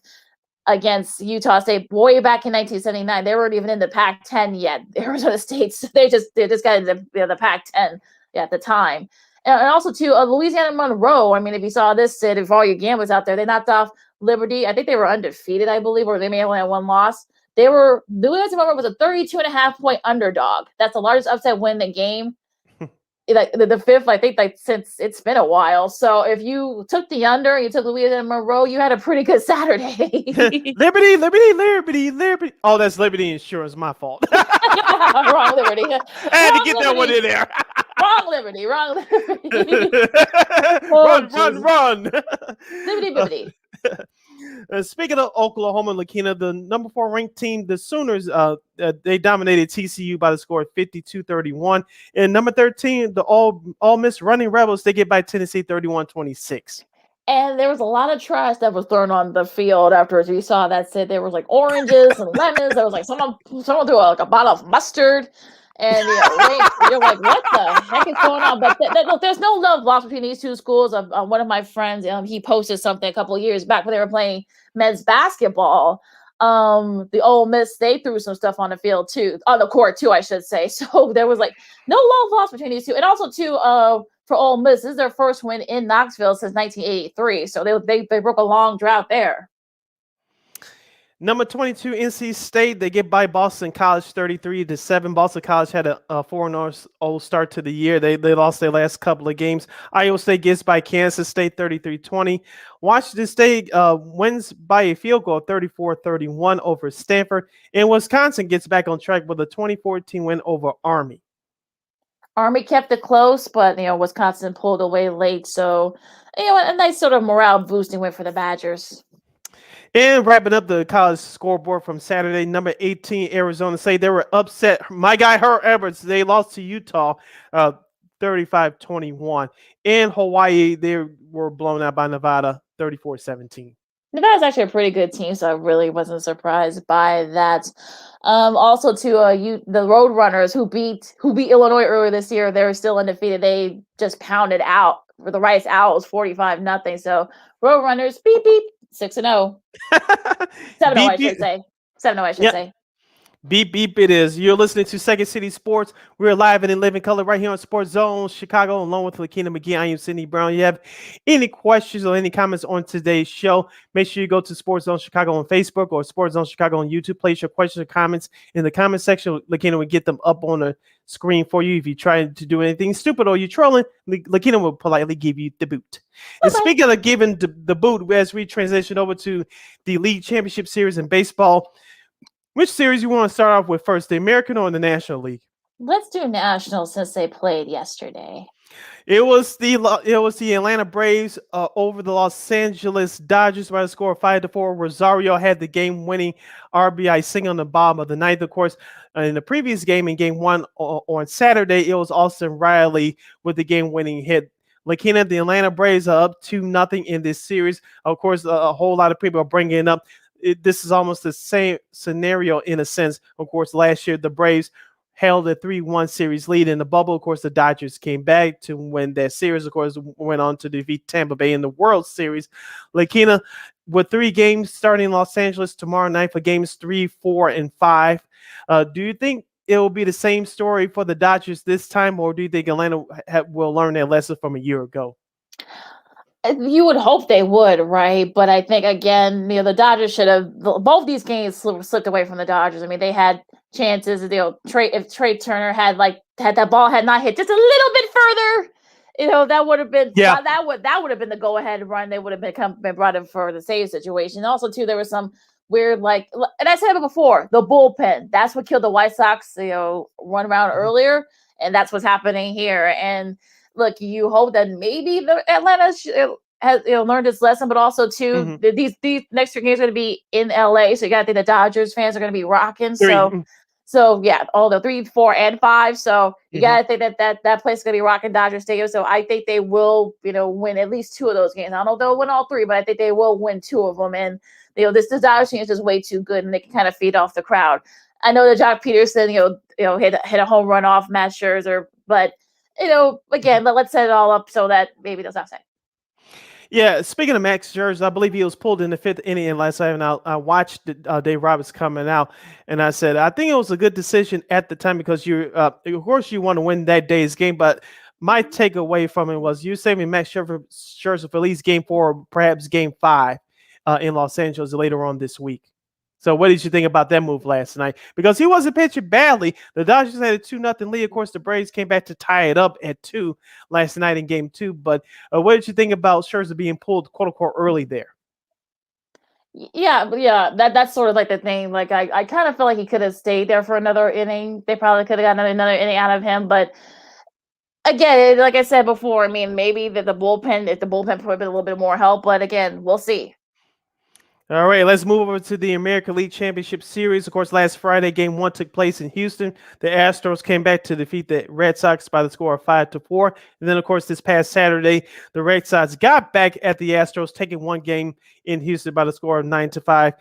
against Utah State way back in 1979. They weren't even in the Pac-10 yet. Arizona State, they just got into the Pac-10 at the time. And also too, Louisiana Monroe. I mean, if you saw this, Sid, if all your gamblers out there, they knocked off Liberty. I think they were undefeated, I believe, or they may have only had one loss. Louisiana Monroe was a 32.5 point underdog. That's the largest upset win in the game. like the fifth, I think, like since it's been a while. So if you took the under, you took Louisiana Monroe, you had a pretty good Saturday. Liberty. Oh, that's Liberty Insurance. My fault. Wrong Liberty. I had to get that one in there. Wrong Liberty. Run. Liberty Bibbity. Speaking of Oklahoma, Lakeena, the number 4 ranked team, the Sooners, they dominated TCU by the score of 52-31. And number 13, the All Miss Running Rebels, they get by Tennessee 31-26. And there was a lot of trash that was thrown on the field afterwards. We saw that said there was like oranges and lemons. There was like someone threw like a bottle of mustard. And you're like, what the heck is going on? But look, there's no love lost between these two schools. One of my friends, he posted something a couple of years back when they were playing men's basketball. The Ole Miss, they threw some stuff on the field too, on the court too, I should say. So there was like no love lost between these two. And also too, for Ole Miss, this is their first win in Knoxville since 1983. So they broke a long drought there. Number 22, NC State, they get by Boston College 33-7. Boston College had a 4-0 start to the year. They lost their last couple of games. Iowa State gets by Kansas State 33-20. Washington State wins by a field goal 34-31 over Stanford. And Wisconsin gets back on track with a 2014 win over Army. Army kept it close, but Wisconsin pulled away late. So a nice sort of morale boosting win for the Badgers. And wrapping up the college scoreboard from Saturday, number 18, Arizona State, they were upset. My guy, Herb Edwards, they lost to Utah 35-21. In Hawaii, they were blown out by Nevada 34-17. Nevada's actually a pretty good team, so I really wasn't surprised by that. Also, to the Roadrunners who beat Illinois earlier this year, they're still undefeated. They just pounded out for the Rice Owls 45-0. So Roadrunners, beep beep. 6-0. 7-0, I should say. 7-0, I should say. Beep, beep, it is. You're listening to Second City Sports. We're live and in living color right here on Sports Zone Chicago, along with Lakeena McGee. I am Sydney Brown. You have any questions or any comments on today's show, make sure you go to Sports Zone Chicago on Facebook or Sports Zone Chicago on YouTube. Place your questions or comments in the comment section. Lakeena will get them up on the screen for you. If you try to do anything stupid or you're trolling, Lakeena will politely give you the boot. And speaking of giving the boot, as we transition over to the League Championship Series in baseball, which series you want to start off with first, the American or the National League? Let's do National since they played yesterday. It was the Atlanta Braves over the Los Angeles Dodgers by a score of 5-4. Rosario had the game-winning RBI single on the bottom of the ninth. Of course, in the previous game, in Game 1 on Saturday, it was Austin Riley with the game-winning hit. Lakeena, the Atlanta Braves are up 2-0 in this series. Of course, a whole lot of people are bringing it up. This is almost the same scenario in a sense. Of course, last year the Braves held a 3-1 series lead in the bubble. Of course, the Dodgers came back to win that series. Of course, went on to defeat Tampa Bay in the World Series. Lakeena, with 3 games starting in Los Angeles tomorrow night for games 3, 4, and 5. Do you think it will be the same story for the Dodgers this time, or do you think Atlanta will learn their lesson from a year ago? You would hope they would, right? But I think, again, the Dodgers should have both these games slipped away from the Dodgers. I mean, they had chances. If Trey Turner had that ball had not hit just a little bit further, that would have been that would have been the go ahead run. They would have been brought in for the save situation. Also, too, there was some weird and I said it before, the bullpen. That's what killed the White Sox. Run around earlier, and that's what's happening here. And look, you hope that maybe the Atlanta has learned its lesson, but also too these next 3 games are going to be in LA, so you got to think the Dodgers fans are going to be rocking. So yeah, all the 3, 4, and 5. So you got to think that place is going to be rocking Dodger Stadium. So I think they will win at least 2 of those games. I don't know if they'll win all 3, but I think they will win 2 of them. And this Dodgers team is just way too good, and they can kind of feed off the crowd. I know that Jock Peterson hit a home run off Matt Scherzer, but again, let's set it all up so that maybe they'll stop saying. Yeah, speaking of Max Scherzer, I believe he was pulled in the 5th inning last night, and I watched Dave Roberts coming out, and I said, I think it was a good decision at the time because of course, you want to win that day's game, but my takeaway from it was you're saving Max Scherzer for at least Game 4 or perhaps Game 5 in Los Angeles later on this week. So what did you think about that move last night? Because he wasn't pitching badly. The Dodgers had a 2-0 lead. Of course, the Braves came back to tie it up at 2 last night in Game 2. But what did you think about Scherzer being pulled, quote unquote, early there? Yeah, that's sort of like the thing. Like I kind of feel like he could have stayed there for another inning. They probably could have gotten another inning out of him, but again, like I said before, I mean, maybe if the bullpen put a little bit more help, but again, we'll see. All right, let's move over to the American League Championship Series. Of course, last Friday, Game 1 took place in Houston. The Astros came back to defeat the Red Sox by the score of 5-4. And then, of course, this past Saturday, the Red Sox got back at the Astros, taking one game in Houston by the score of 9-5.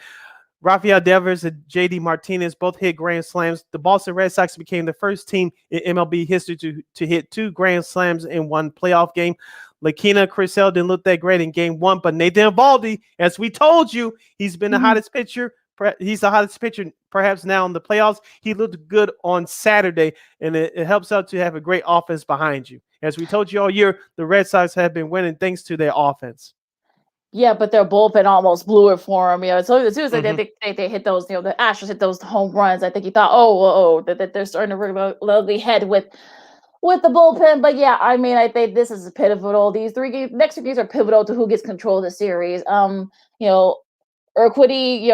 Rafael Devers and J.D. Martinez both hit grand slams. The Boston Red Sox became the first team in MLB history to hit 2 grand slams in one playoff game. Lakeena, Chris Sale didn't look that great in Game 1, but Nathan Eovaldi, as we told you, he's been the hottest pitcher. He's the hottest pitcher perhaps now in the playoffs. He looked good on Saturday, and it helps out to have a great offense behind you. As we told you all year, the Red Sox have been winning thanks to their offense. Yeah, but their bullpen almost blew it for him. So as soon as they hit those, the Astros hit those home runs, I think he thought, that they're starting to really head with the bullpen. But yeah, I mean, I think this is pivotal. These next 3 games are pivotal to who gets control of the series. Jose Urquidy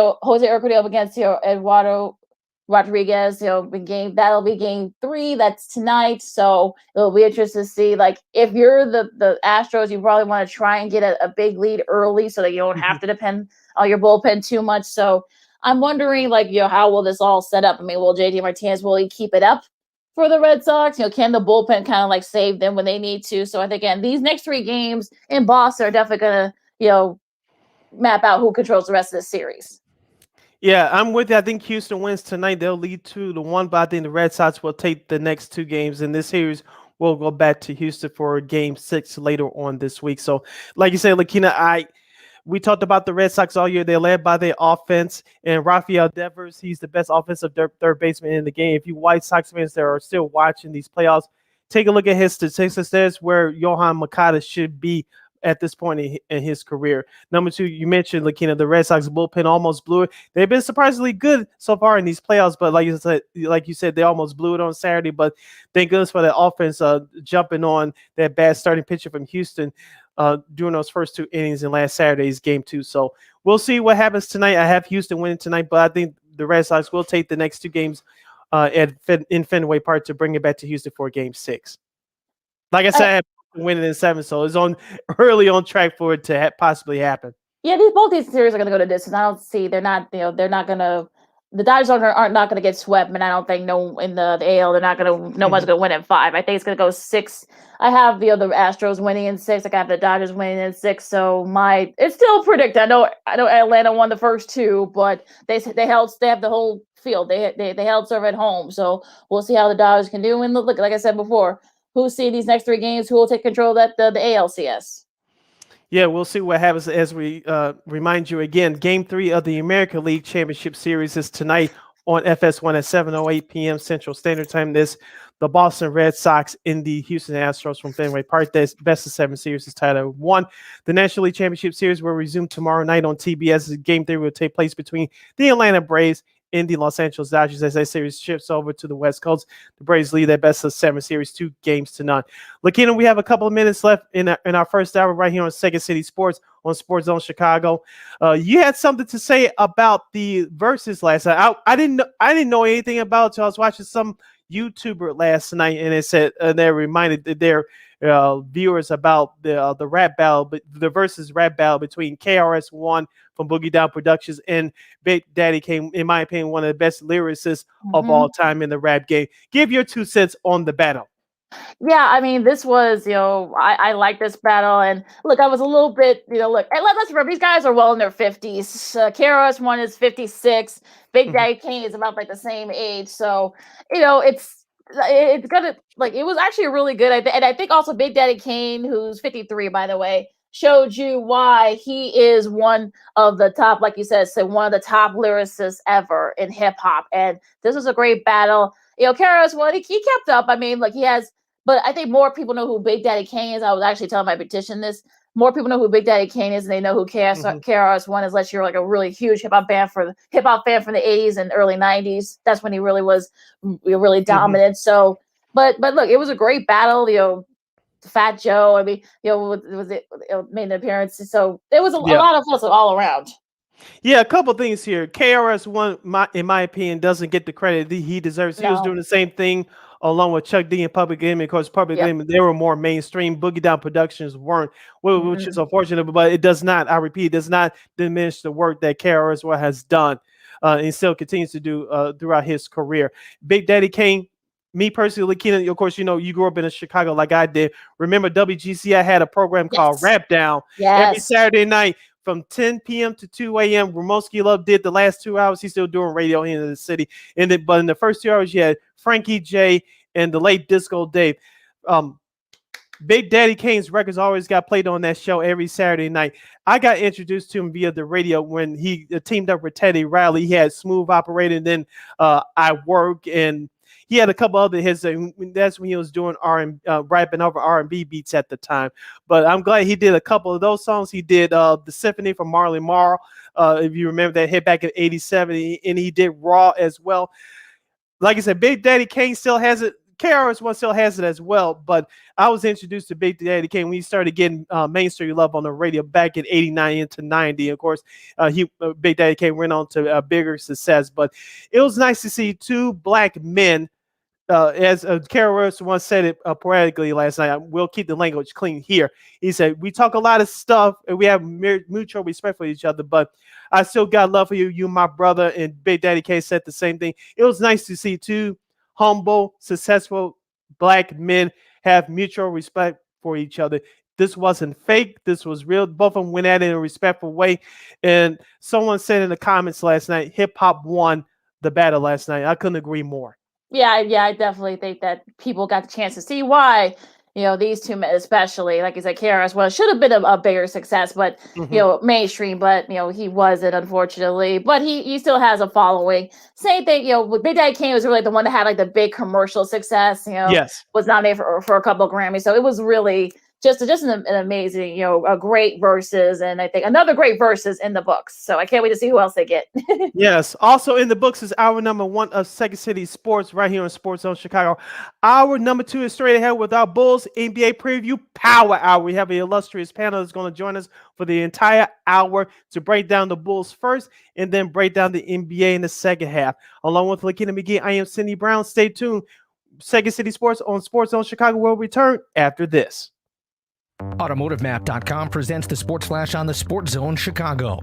up against Eduardo Rodriguez, that'll be game 3. That's tonight. So it'll be interesting to see, like, if you're the Astros, you probably want to try and get a big lead early so that you don't have to depend on your bullpen too much. So I'm wondering, like, how will this all set up? I mean, will JD Martinez, will he keep it up for the Red Sox? Can the bullpen kind of like save them when they need to? So I think, again, these next 3 games in Boston are definitely going to, map out who controls the rest of the series. Yeah, I'm with you. I think Houston wins tonight. They'll lead 2-1, but I think the Red Sox will take the next 2 games in this series. We'll go back to Houston for Game 6 later on this week. So, like you said, Lakeena, we talked about the Red Sox all year. They're led by their offense, and Rafael Devers, he's the best offensive third baseman in the game. If you White Sox fans that are still watching these playoffs, take a look at his statistics. That's where Yohan Moncada should be at this point in his career. Number 2, you mentioned, Lakeena, the Red Sox bullpen almost blew it. They've been surprisingly good so far in these playoffs, but like you said, they almost blew it on Saturday. But thank goodness for the offense jumping on that bad starting pitcher from Houston during those first 2 innings in last Saturday's Game 2. So we'll see what happens tonight. I have Houston winning tonight, but I think the Red Sox will take the next 2 games in Fenway Park to bring it back to Houston for Game 6. Like I said, I have winning in 7, so it's early on track for it to possibly happen. Yeah, both these series are going to go to distance. I don't see they're not going to. The Dodgers aren't not going to get swept, and I don't think in the AL they're not going to. No one's going to win in 5. I think it's going to go 6. I have the Astros winning in 6. I got the Dodgers winning in 6. So it's still predicted. I know Atlanta won the first 2, but they have the whole field. They held serve at home. So we'll see how the Dodgers can do. And look, like I said before, who's seeing these next 3 games? Who will take control of the ALCS? Yeah, we'll see what happens as we remind you again. Game 3 of the American League Championship Series is tonight on FS1 at 7:08 p.m. Central Standard Time. The Boston Red Sox in the Houston Astros from Fenway Park. This best of 7 series is tied at 1. The National League Championship Series will resume tomorrow night on TBS. Game 3 will take place between the Atlanta Braves in the Los Angeles Dodgers as that series shifts over to the West Coast. The Braves lead their best of 7 series 2-0. Lakeena, we have a couple of minutes left in our first hour right here on Second City Sports on Sports Zone Chicago. You had something to say about the verses last night. I didn't know anything about it until I was watching some YouTuber last night, and it said they reminded their viewers about the rap battle, but the versus rap battle between KRS-One from Boogie Down Productions and Big Daddy Kane, in my opinion, one of the best lyricists of all time in the rap game. Give your 2 cents on the battle. Yeah, I mean, this was, I like this battle. And look, I was a little bit, and let's remember, these guys are well in their 50s. KRS-One is 56. Big Daddy Kane is about like the same age. So, it's gonna, like, it was actually really good. And I think also Big Daddy Kane, who's 53, by the way, showed you why he is one of the top, like you said, one of the top lyricists ever in hip hop. And this was a great battle. KRS-One, he kept up. I mean, like, he has. But I think more people know who Big Daddy Kane is. I was actually telling my petition this. more people know who Big Daddy Kane is, and they know who KRS-One is, unless you're like a really huge hip hop fan from the 80s and early 90s. That's when he really was really dominant. So, but look, it was a great battle. Fat Joe, I mean, made an appearance. So there was a lot of hustle all around. Yeah, a couple things here. KRS-One, in my opinion, doesn't get the credit that he deserves. He was doing the same thing along with Chuck D and Public Enemy. Because Public Enemy, they were more mainstream. Boogie Down Productions weren't, which is unfortunate. But it does not, I repeat, it does not diminish the work that KRS-One has done and still continues to do throughout his career. Big Daddy Kane, me personally, Lakeena, of course, you grew up in Chicago like I did. Remember, WGCI had a program called Rap Down every Saturday night from 10 p.m. to 2 a.m. Ramoski Love did the last 2 hours. He's still doing radio in the city. But in the first 2 hours, you had Frankie J and the late Disco Dave. Big Daddy Kane's records always got played on that show every Saturday night. I got introduced to him via the radio when he teamed up with Teddy Riley. He had Smooth Operator, and then I Work, and he had a couple other hits. That's when he was doing rapping over R&B beats at the time. But I'm glad he did a couple of those songs. He did the Symphony from Marley Marl, if you remember that hit back in '87, and he did Raw as well. Like I said, Big Daddy Kane still has it. KRS-One still has it as well, but I was introduced to Big Daddy Kane when he started getting mainstream love on the radio back in '89 into '90. Of course, Big Daddy Kane went on to a bigger success, but it was nice to see two black men. As KRS-One said it poetically last night, we'll keep the language clean here. He said, we talk a lot of stuff and we have mutual respect for each other, but I still got love for you. You my brother. And Big Daddy K said the same thing. It was nice to see two humble, successful black men have mutual respect for each other. This wasn't fake. This was real. Both of them went at it in a respectful way. And someone said in the comments last night, hip hop won the battle last night. I couldn't agree more. Yeah, I definitely think that people got the chance to see why, these two men, especially, like you said, KRS-One should have been a bigger success, but, mainstream, but, he wasn't, unfortunately. But he still has a following. Same thing, with Big Daddy Kane was really the one that had, like, the big commercial success, was nominated for a couple of Grammys. So it was really just an amazing, a great verses, and I think another great verses in the books. So I can't wait to see who else they get. Yes. Also in the books is hour number 1 of Second City Sports right here on Sports Zone Chicago. Hour number 2 is straight ahead with our Bulls NBA preview Power Hour. We have an illustrious panel that's going to join us for the entire hour to break down the Bulls first and then break down the NBA in the second half. Along with Lakeena McGee, I am Cindy Brown. Stay tuned. Second City Sports on Sports Zone Chicago will return after this. AutomotiveMap.com presents the Sports Flash on the Sports Zone Chicago.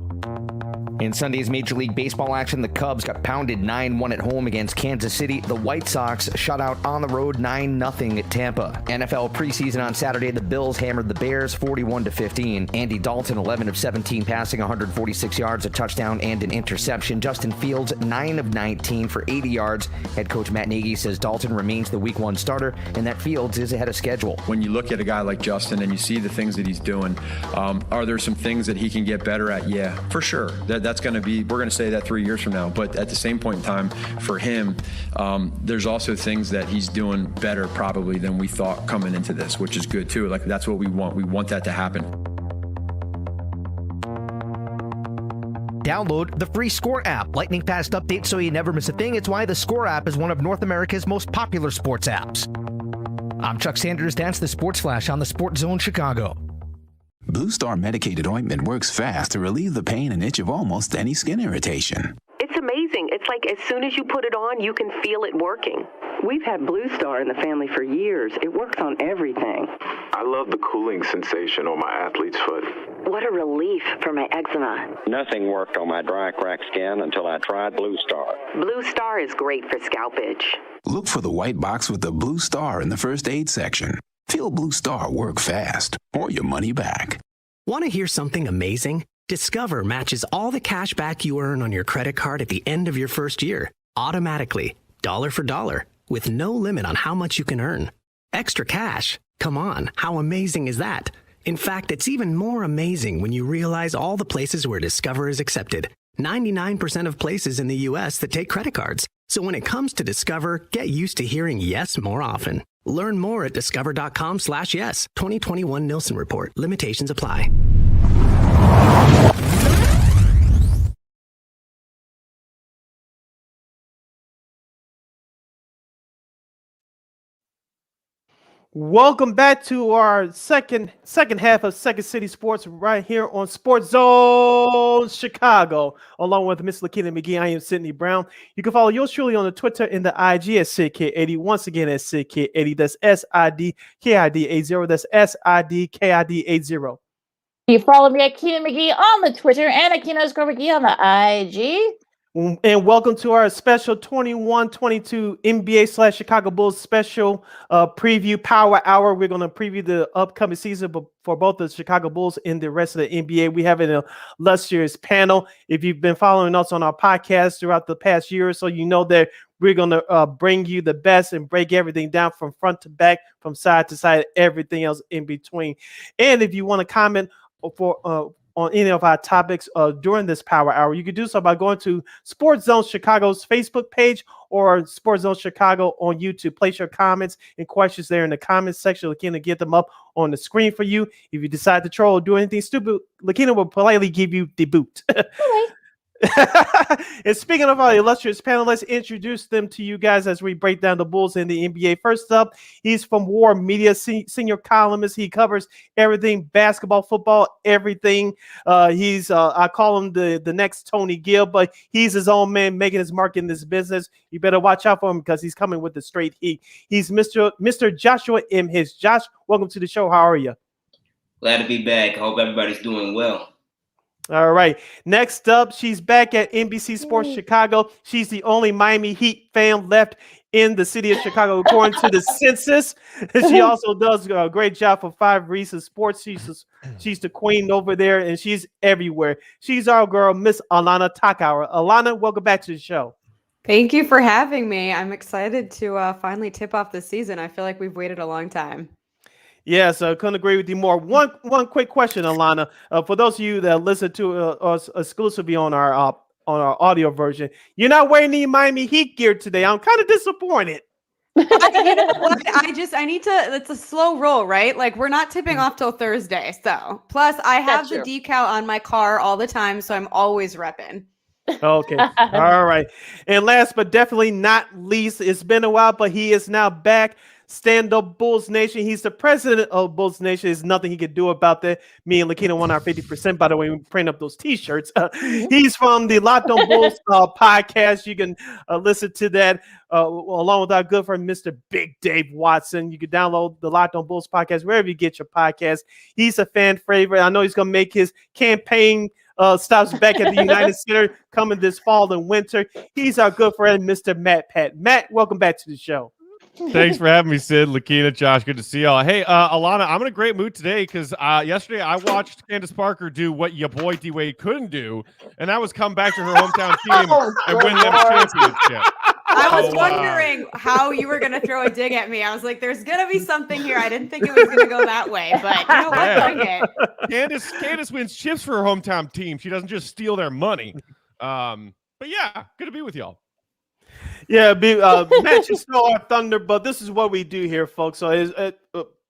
In Sunday's Major League Baseball action, the Cubs got pounded 9-1 at home against Kansas City. The White Sox shut out on the road 9-0 at Tampa. NFL preseason on Saturday, the Bills hammered the Bears 41-15. Andy Dalton, 11 of 17, passing 146 yards, a touchdown, and an interception. Justin Fields, 9 of 19 for 80 yards. Head coach Matt Nagy says Dalton remains the Week 1 starter and that Fields is ahead of schedule. When you look at a guy like Justin and you see the things that he's doing, are there some things that he can get better at? Yeah, for sure. That's going to be, we're going to say that 3 years from now. But at the same point in time, for him, there's also things that he's doing better probably than we thought coming into this, which is good too. Like, that's what we want. We want that to happen. Download the free Score app. Lightning fast updates so you never miss a thing. It's why the Score app is one of North America's most popular sports apps. I'm Chuck Sanders. That's the Sports Flash on the Sports Zone Chicago. Blue Star medicated ointment works fast to relieve the pain and itch of almost any skin irritation. It's amazing. It's like as soon as you put it on, you can feel it working. We've had Blue Star in the family for years. It works on everything. I love the cooling sensation on my athlete's foot. What a relief for my eczema. Nothing worked on my dry, cracked skin until I tried Blue Star. Blue Star is great for scalp itch. Look for the white box with the Blue Star in the first aid section. Feel Blue Star work fast or your money back. Want to hear something amazing? Discover matches all the cash back you earn on your credit card at the end of your first year, automatically, dollar for dollar, with no limit on how much you can earn. Extra cash? Come on, how amazing is that? In fact, it's even more amazing when you realize all the places where Discover is accepted. 99% of places in the U.S. that take credit cards. So when it comes to Discover, get used to hearing yes more often. Learn more at discover.com/yes. 2021 Nielsen Report. Limitations apply. Welcome back to our second half of Second City Sports right here on Sports Zone Chicago. Along with Miss Lakeena McGee, I am Sydney Brown. You can follow yours truly on the Twitter and the IG at SidKid80. Once again, at SidKid80. That's SIDKID80. That's SIDKID80. You follow me at Keena McGee on the Twitter and at Keena_McGee on the IG. And welcome to our special 21-22 NBA/Chicago Bulls special preview power hour. We're going to preview the upcoming season for both the Chicago Bulls and the rest of the NBA. We have an illustrious panel. If you've been following us on our podcast throughout the past year or so, you know that we're going to bring you the best and break everything down from front to back, from side to side, everything else in between. And if you want to comment on any of our topics during this power hour, you can do so by going to Sports Zone Chicago's Facebook page or Sports Zone Chicago on YouTube. Place your comments and questions there in the comments section. Lakeena get them up on the screen for you. If you decide to troll or do anything stupid, Lakeena will politely give you the boot. And speaking of our illustrious panel, let's introduce them to you guys as we break down the Bulls in the NBA. First up, he's from War Media, senior columnist. He covers everything basketball, football, everything. He's I call him the next Tony Gill, but he's his own man making his mark in this business. You better watch out for him because he's coming with the straight heat. He's Mr. Joshua M. His. Josh, welcome to the show. How are you? Glad to be back. I hope everybody's doing well. All right. Next up, she's back at NBC Sports Chicago. She's the only Miami Heat fan left in the city of Chicago, according to the census. She also does a great job for 5 Reasons Sports. She's the queen over there, and she's everywhere. She's our girl, Miss Alana Takauer. Alana, welcome back to the show. Thank you for having me. I'm excited to finally tip off the season. I feel like we've waited a long time. Yes, I couldn't agree with you more. One quick question, Alana. For those of you that listen to us exclusively on our audio version, you're not wearing any Miami Heat gear today. I'm kind of disappointed. You know what? I need to. It's a slow roll, right? Like we're not tipping off till Thursday. So plus, I have the decal on my car all the time, so I'm always repping. Okay. All right. And last but definitely not least, it's been a while, but he is now back. Stand Up Bulls Nation. He's the president of Bulls Nation. There's nothing he could do about that. Me and Lakeena won our 50%, by the way, we print up those t-shirts. He's from the Locked On Bulls podcast. You can listen to that along with our good friend, Mr. Big Dave Watson. You can download the Locked On Bulls podcast wherever you get your podcast. He's a fan favorite. I know he's going to make his campaign stops back at the United Center coming this fall and winter. He's our good friend, Mr. Matt Pat. Matt, welcome back to the show. Thanks for having me, Sid, Lakeena, Josh. Good to see y'all. Hey, Alana, I'm in a great mood today because yesterday I watched Candace Parker do what your boy D-Wade couldn't do, and that was come back to her hometown team and win them a championship. I was wondering how you were going to throw a dig at me. I was like, there's going to be something here. I didn't think it was going to go that way, but you know what? Bring it. Candace wins chips for her hometown team. She doesn't just steal their money. But yeah, good to be with y'all. Yeah, Matt, you stole our thunder, but this is what we do here, folks. So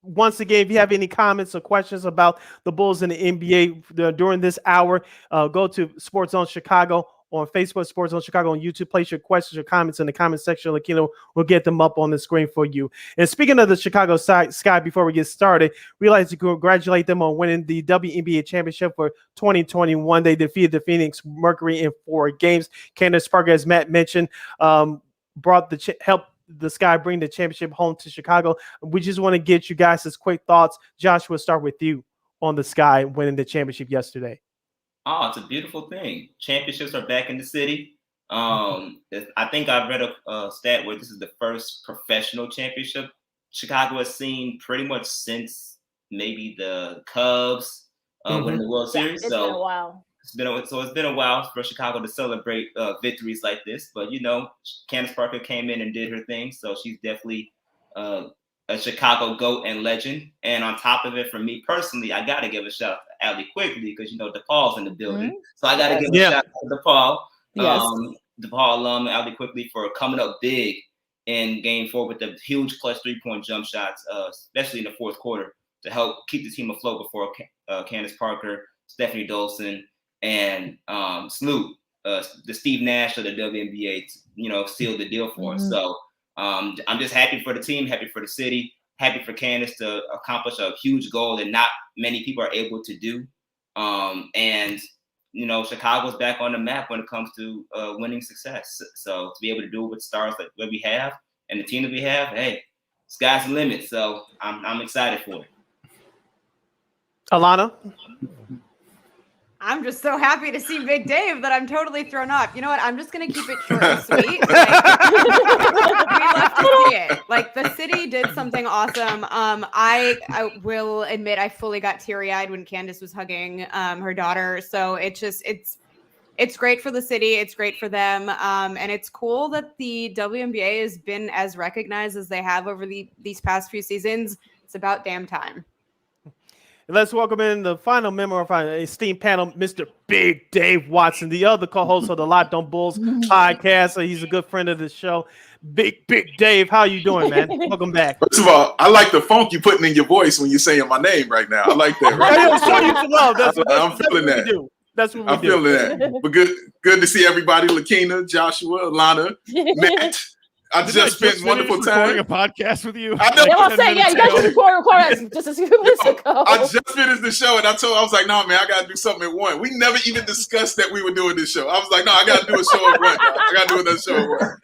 once again, if you have any comments or questions about the Bulls in the NBA during this hour, go to Sports Zone Chicago on Facebook, Sports Zone Chicago on YouTube. Place your questions or comments in the comment section. Lakeena will get them up on the screen for you. And speaking of the Chicago Sky, before we get started, we'd like to congratulate them on winning the WNBA championship for 2021. They defeated the Phoenix Mercury in 4 games. Candace Parker, as Matt mentioned, brought helped the Sky bring the championship home to Chicago. We just want to get you guys' quick thoughts. Josh, we'll start with you on the Sky winning the championship yesterday. Oh, it's a beautiful thing. Championships are back in the city. I think I read a stat where this is the first professional championship Chicago has seen pretty much since maybe the Cubs winning the World Series. It's been a while. It's been a while for Chicago to celebrate victories like this. But, you know, Candace Parker came in and did her thing. So she's definitely a Chicago GOAT and legend. And on top of it, for me personally, I got to give a shout out to Allie quickly because, you know, DePaul's in the building. So I got to give a shout out to DePaul. Yes. DePaul alum Allie quickly for coming up big in Game 4 with the huge clutch 3-point jump shots, especially in the fourth quarter, to help keep the team afloat before Candace Parker, Stephanie Dolson, and Snoop, the Steve Nash of the WNBA, sealed the deal for us. So I'm just happy for the team, happy for the city, happy for Candace to accomplish a huge goal that not many people are able to do. And Chicago's back on the map when it comes to winning success. So to be able to do it with stars that we have and the team that we have, hey, sky's the limit. So I'm excited for it. Alana? I'm just so happy to see Big Dave that I'm totally thrown off. You know what? I'm just going to keep it short and sweet. We love to see it. Like, the city did something awesome. I will admit I fully got teary-eyed when Candace was hugging her daughter. So it's great for the city. It's great for them. And it's cool that the WNBA has been as recognized as they have over these past few seasons. It's about damn time. Let's welcome in the final member of our esteemed panel, Mr. Big Dave Watson, the other co-host of the Locked On Bulls podcast. So he's a good friend of the show. Big Dave, how you doing, man? Welcome back. First of all, I like the funk you're putting in your voice when you're saying my name right now. I like that. Right? Show you some love. I'm feeling that. That's what we do. I'm feeling that. But good to see everybody. Lakeena, Joshua, Alana, Matt. I just spent wonderful time recording a podcast with you. I know. You guys just recorded just a few minutes ago. I just finished the show and I was like, no, man, I got to do something at 1. We never even discussed that we were doing this show. I was like, no, I got to do a show at 1. I got to do another show at 1.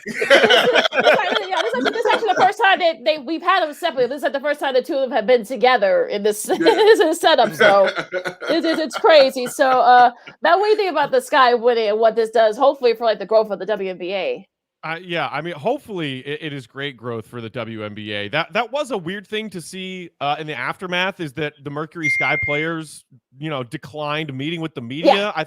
This is actually the first time we've had them separately. This is the first time the two of them have been together in this setup. So it's crazy. So now what do you think about the Sky winning and what this does, hopefully, for like the growth of the WNBA? Yeah, I mean, hopefully it is great growth for the WNBA. That was a weird thing to see in the aftermath, is that the Mercury Sky players, declined meeting with the media. Yeah.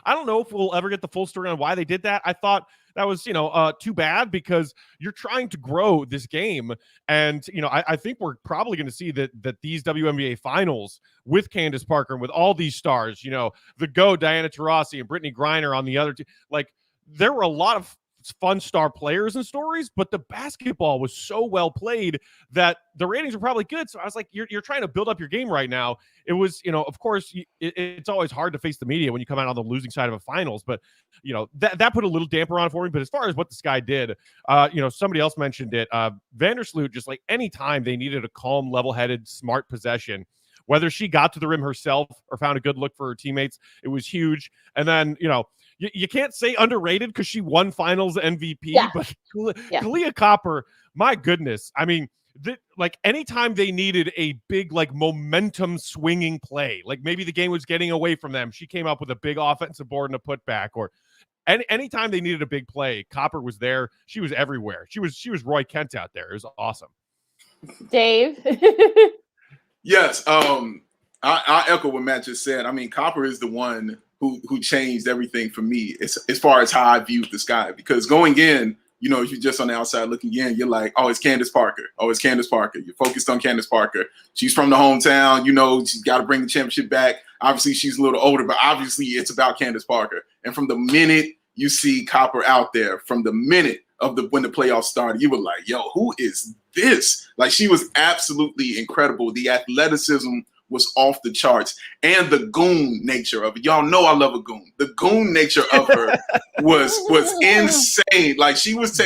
I don't know if we'll ever get the full story on why they did that. I thought that was, too bad, because you're trying to grow this game. And, I think we're probably going to see that these WNBA finals with Candace Parker and with all these stars, the GOAT, Diana Taurasi and Brittany Griner on the other team, like, there were a lot of fun star players and stories, but the basketball was so well played that the ratings were probably good. So I was like, you're trying to build up your game right now. It was, of course, it's always hard to face the media when you come out on the losing side of a finals, but that put a little damper on it for me. But as far as what the Sky did, somebody else mentioned it. Vandersloot, just like any time they needed a calm, level-headed, smart possession, whether she got to the rim herself or found a good look for her teammates, it was huge. And then, you can't say underrated because she won finals MVP, but Kalia Copper, my goodness. I mean, anytime they needed a big, momentum swinging play, like maybe the game was getting away from them, she came up with a big offensive board and a putback, or anytime they needed a big play, Copper was there. She was everywhere. She was Roy Kent out there. It was awesome. Dave? Yes. I echo what Matt just said. I mean, Copper is the one who changed everything for me as far as how I viewed the Sky. Because going in, if you're just on the outside looking in, you're like, oh, it's Candace Parker. Oh, it's Candace Parker. You're focused on Candace Parker. She's from the hometown. She's got to bring the championship back. Obviously, she's a little older, but obviously it's about Candace Parker. And from the minute you see Copper out there, from the minute when the playoffs started, you were like, yo, who is this? Like, she was absolutely incredible. The athleticism was off the charts, and the goon nature of it. Y'all know I love a goon. The goon nature of her was insane. Like,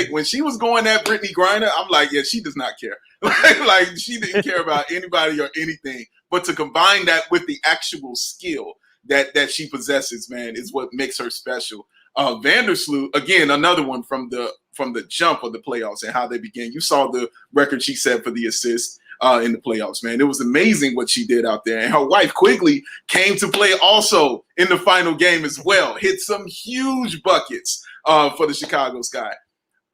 when she was going at Brittany Griner, I'm like, yeah, she does not care. like she didn't care about anybody or anything. But to combine that with the actual skill that she possesses, man, is what makes her special. Vandersloot, again, another one from the jump of the playoffs and how they began. You saw the record she set for the assist in the playoffs, man. It was amazing what she did out there. And her wife Quigley came to play also in the final game as well. Hit some huge buckets for the Chicago Sky.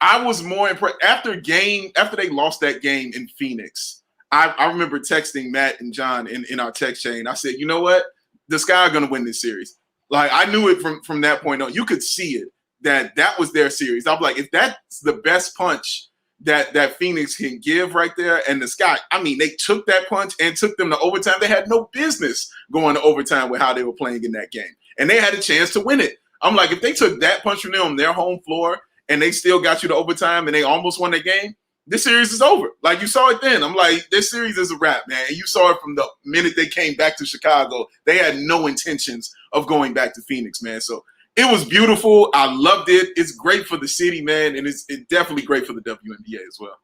I was more impressed after they lost that game in Phoenix. I remember texting Matt and John in our text chain. I said, you know what? The Sky are going to win this series. Like, I knew it from that point on. You could see it, that was their series. I'm like, if that's the best punch that Phoenix can give right there, and the Sky, I mean, they took that punch and took them to overtime. They had no business going to overtime with how they were playing in that game. And they had a chance to win it. I'm like, if they took that punch from them on their home floor and they still got you to overtime and they almost won that game, this series is over. Like, you saw it then. I'm like, this series is a wrap, man. And you saw it from the minute they came back to Chicago. They had no intentions of going back to Phoenix, man. So it was beautiful. I loved it. It's great for the city, man, and it's definitely great for the WNBA as well.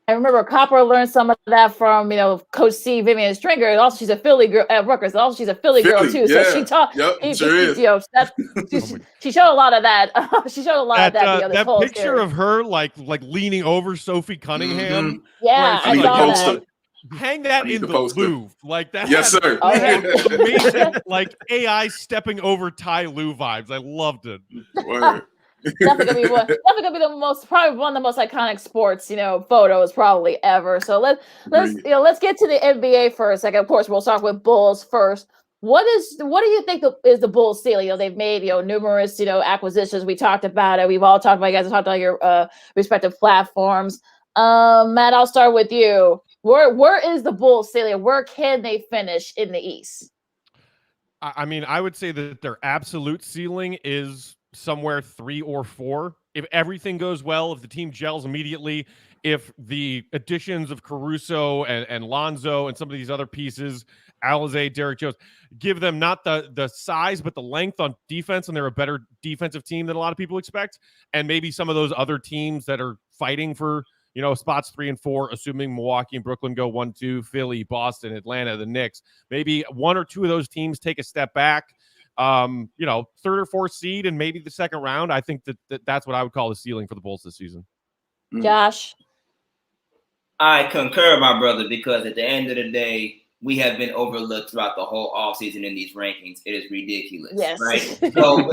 I remember Copper learned some of that from, Coach C, Vivian Stringer. And also, she's a Philly girl at Rutgers. Also, she's a Philly girl too. Yeah. So she taught. Yep, sure is. She showed a lot of that. She showed a lot of that. That picture of her like leaning over Sophie Cunningham. Mm-hmm. Yeah, I saw that. Hang that in the Louvre, like that. Yes, sir. Amazing, like AI stepping over Ty Lue vibes. I loved it. Word. Definitely gonna be probably one of the most iconic sports, photos probably ever. So let's get to the NBA for a second. Of course, we'll start with Bulls first. What do you think is the Bulls' ceiling? They've made numerous acquisitions. We talked about it. We've all talked about it. You guys have talked about your respective platforms. Matt, I'll start with you. Where is the Bulls' ceiling? Where can they finish in the East? I mean, I would say that their absolute ceiling is somewhere 3 or 4. If everything goes well, if the team gels immediately, if the additions of Caruso and Lonzo and some of these other pieces, Alizé, Derrick Jones, give them not the size but the length on defense, and they're a better defensive team than a lot of people expect, and maybe some of those other teams that are fighting for spots 3 and 4, assuming Milwaukee and Brooklyn go 1-2, Philly, Boston, Atlanta, the Knicks, maybe 1 or 2 of those teams take a step back. 3rd or 4th seed and maybe the second round. I think that's what I would call the ceiling for the Bulls this season. Josh, I concur, my brother, because at the end of the day, we have been overlooked throughout the whole offseason in these rankings. It is ridiculous, yes. Right? So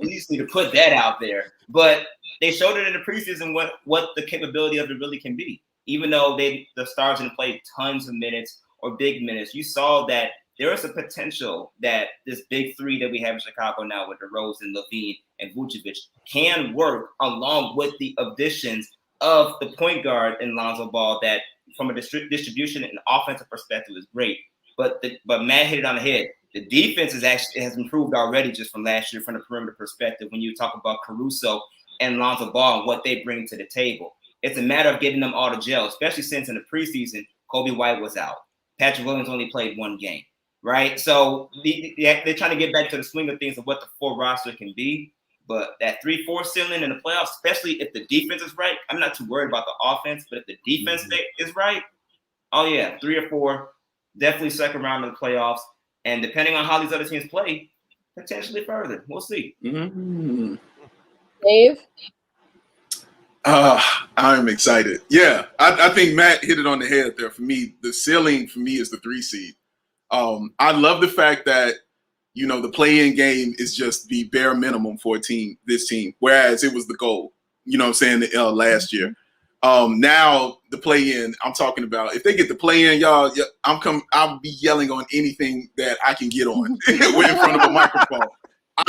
we just need to put that out there. But they showed it in the preseason what the capability of it really can be. Even though the stars didn't play tons of minutes or big minutes, you saw that there is a potential that this big 3 that we have in Chicago now with DeRozan, LaVine, and Vucevic can work along with the additions of the point guard in Lonzo Ball that from a distribution and offensive perspective is great. But Matt hit it on the head. The defense has improved already just from last year from the perimeter perspective when you talk about Caruso and Lonzo Ball and what they bring to the table. It's a matter of getting them all to gel, especially since in the preseason, Kobe White was out. Patrick Williams only played 1 game. Right, so they're trying to get back to the swing of things of what the 4 roster can be, but that 3-4 ceiling in the playoffs, especially if the defense is right, I'm not too worried about the offense, but if the defense is right, oh yeah, 3 or 4, definitely second round of the playoffs, and depending on how these other teams play, potentially further. We'll see. Mm-hmm. Dave? I'm excited. Yeah, I think Matt hit it on the head there. For me, the ceiling for me is the 3 seed. I love the fact that, the play-in game is just the bare minimum for this team, whereas it was the goal, last year. Now the play-in, I'm talking about, if they get the play-in, y'all, I'll be yelling on anything that I can get on in front of a microphone.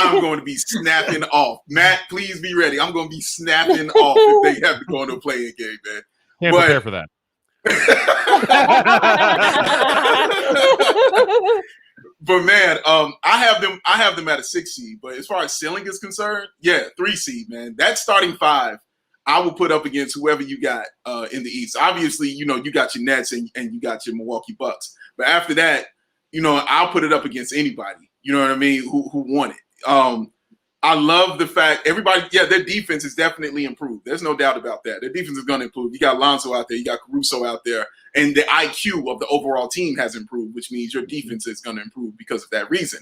I'm going to be snapping off. Matt, please be ready. I'm going to be snapping off if they have to go into a play-in game, man. Can't prepare for that. But man, I have them at a 6 seed. But as far as ceiling is concerned, 3 seed, man. That starting 5, I will put up against whoever you got in the East. Obviously, you got your Nets and you got your Milwaukee Bucks. But after that, I'll put it up against anybody. You know what I mean? Who won it? I love the fact everybody, their defense is definitely improved. There's no doubt about that. Their defense is going to improve. You got Lonzo out there, you got Caruso out there, and the IQ of the overall team has improved, which means your defense is going to improve because of that reason.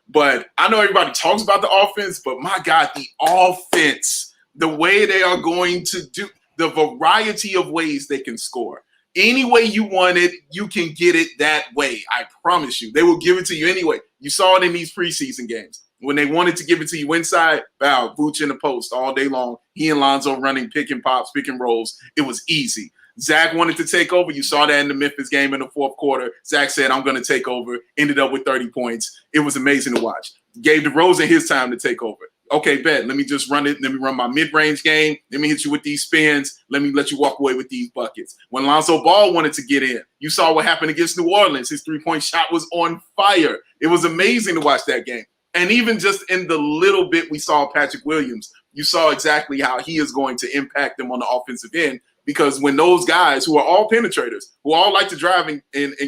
But I know everybody talks about the offense, but my God, the offense, the way they are going to do, the variety of ways they can score. Any way you want it, you can get it that way. I promise you. They will give it to you anyway. You saw it in these preseason games. When they wanted to give it to you inside, Vooch in the post all day long. He and Lonzo running pick and pops, pick and rolls. It was easy. Zach wanted to take over. You saw that in the Memphis game in the 4th quarter. Zach said, I'm going to take over. Ended up with 30 points. It was amazing to watch. Gave DeRozan his time to take over. Okay, bet. Let me just run it. Let me run my mid-range game. Let me hit you with these spins. Let me let you walk away with these buckets. When Lonzo Ball wanted to get in, you saw what happened against New Orleans. His 3-point shot was on fire. It was amazing to watch that game. And even just in the little bit we saw Patrick Williams, you saw exactly how he is going to impact them on the offensive end. Because when those guys who are all penetrators, who all like to drive and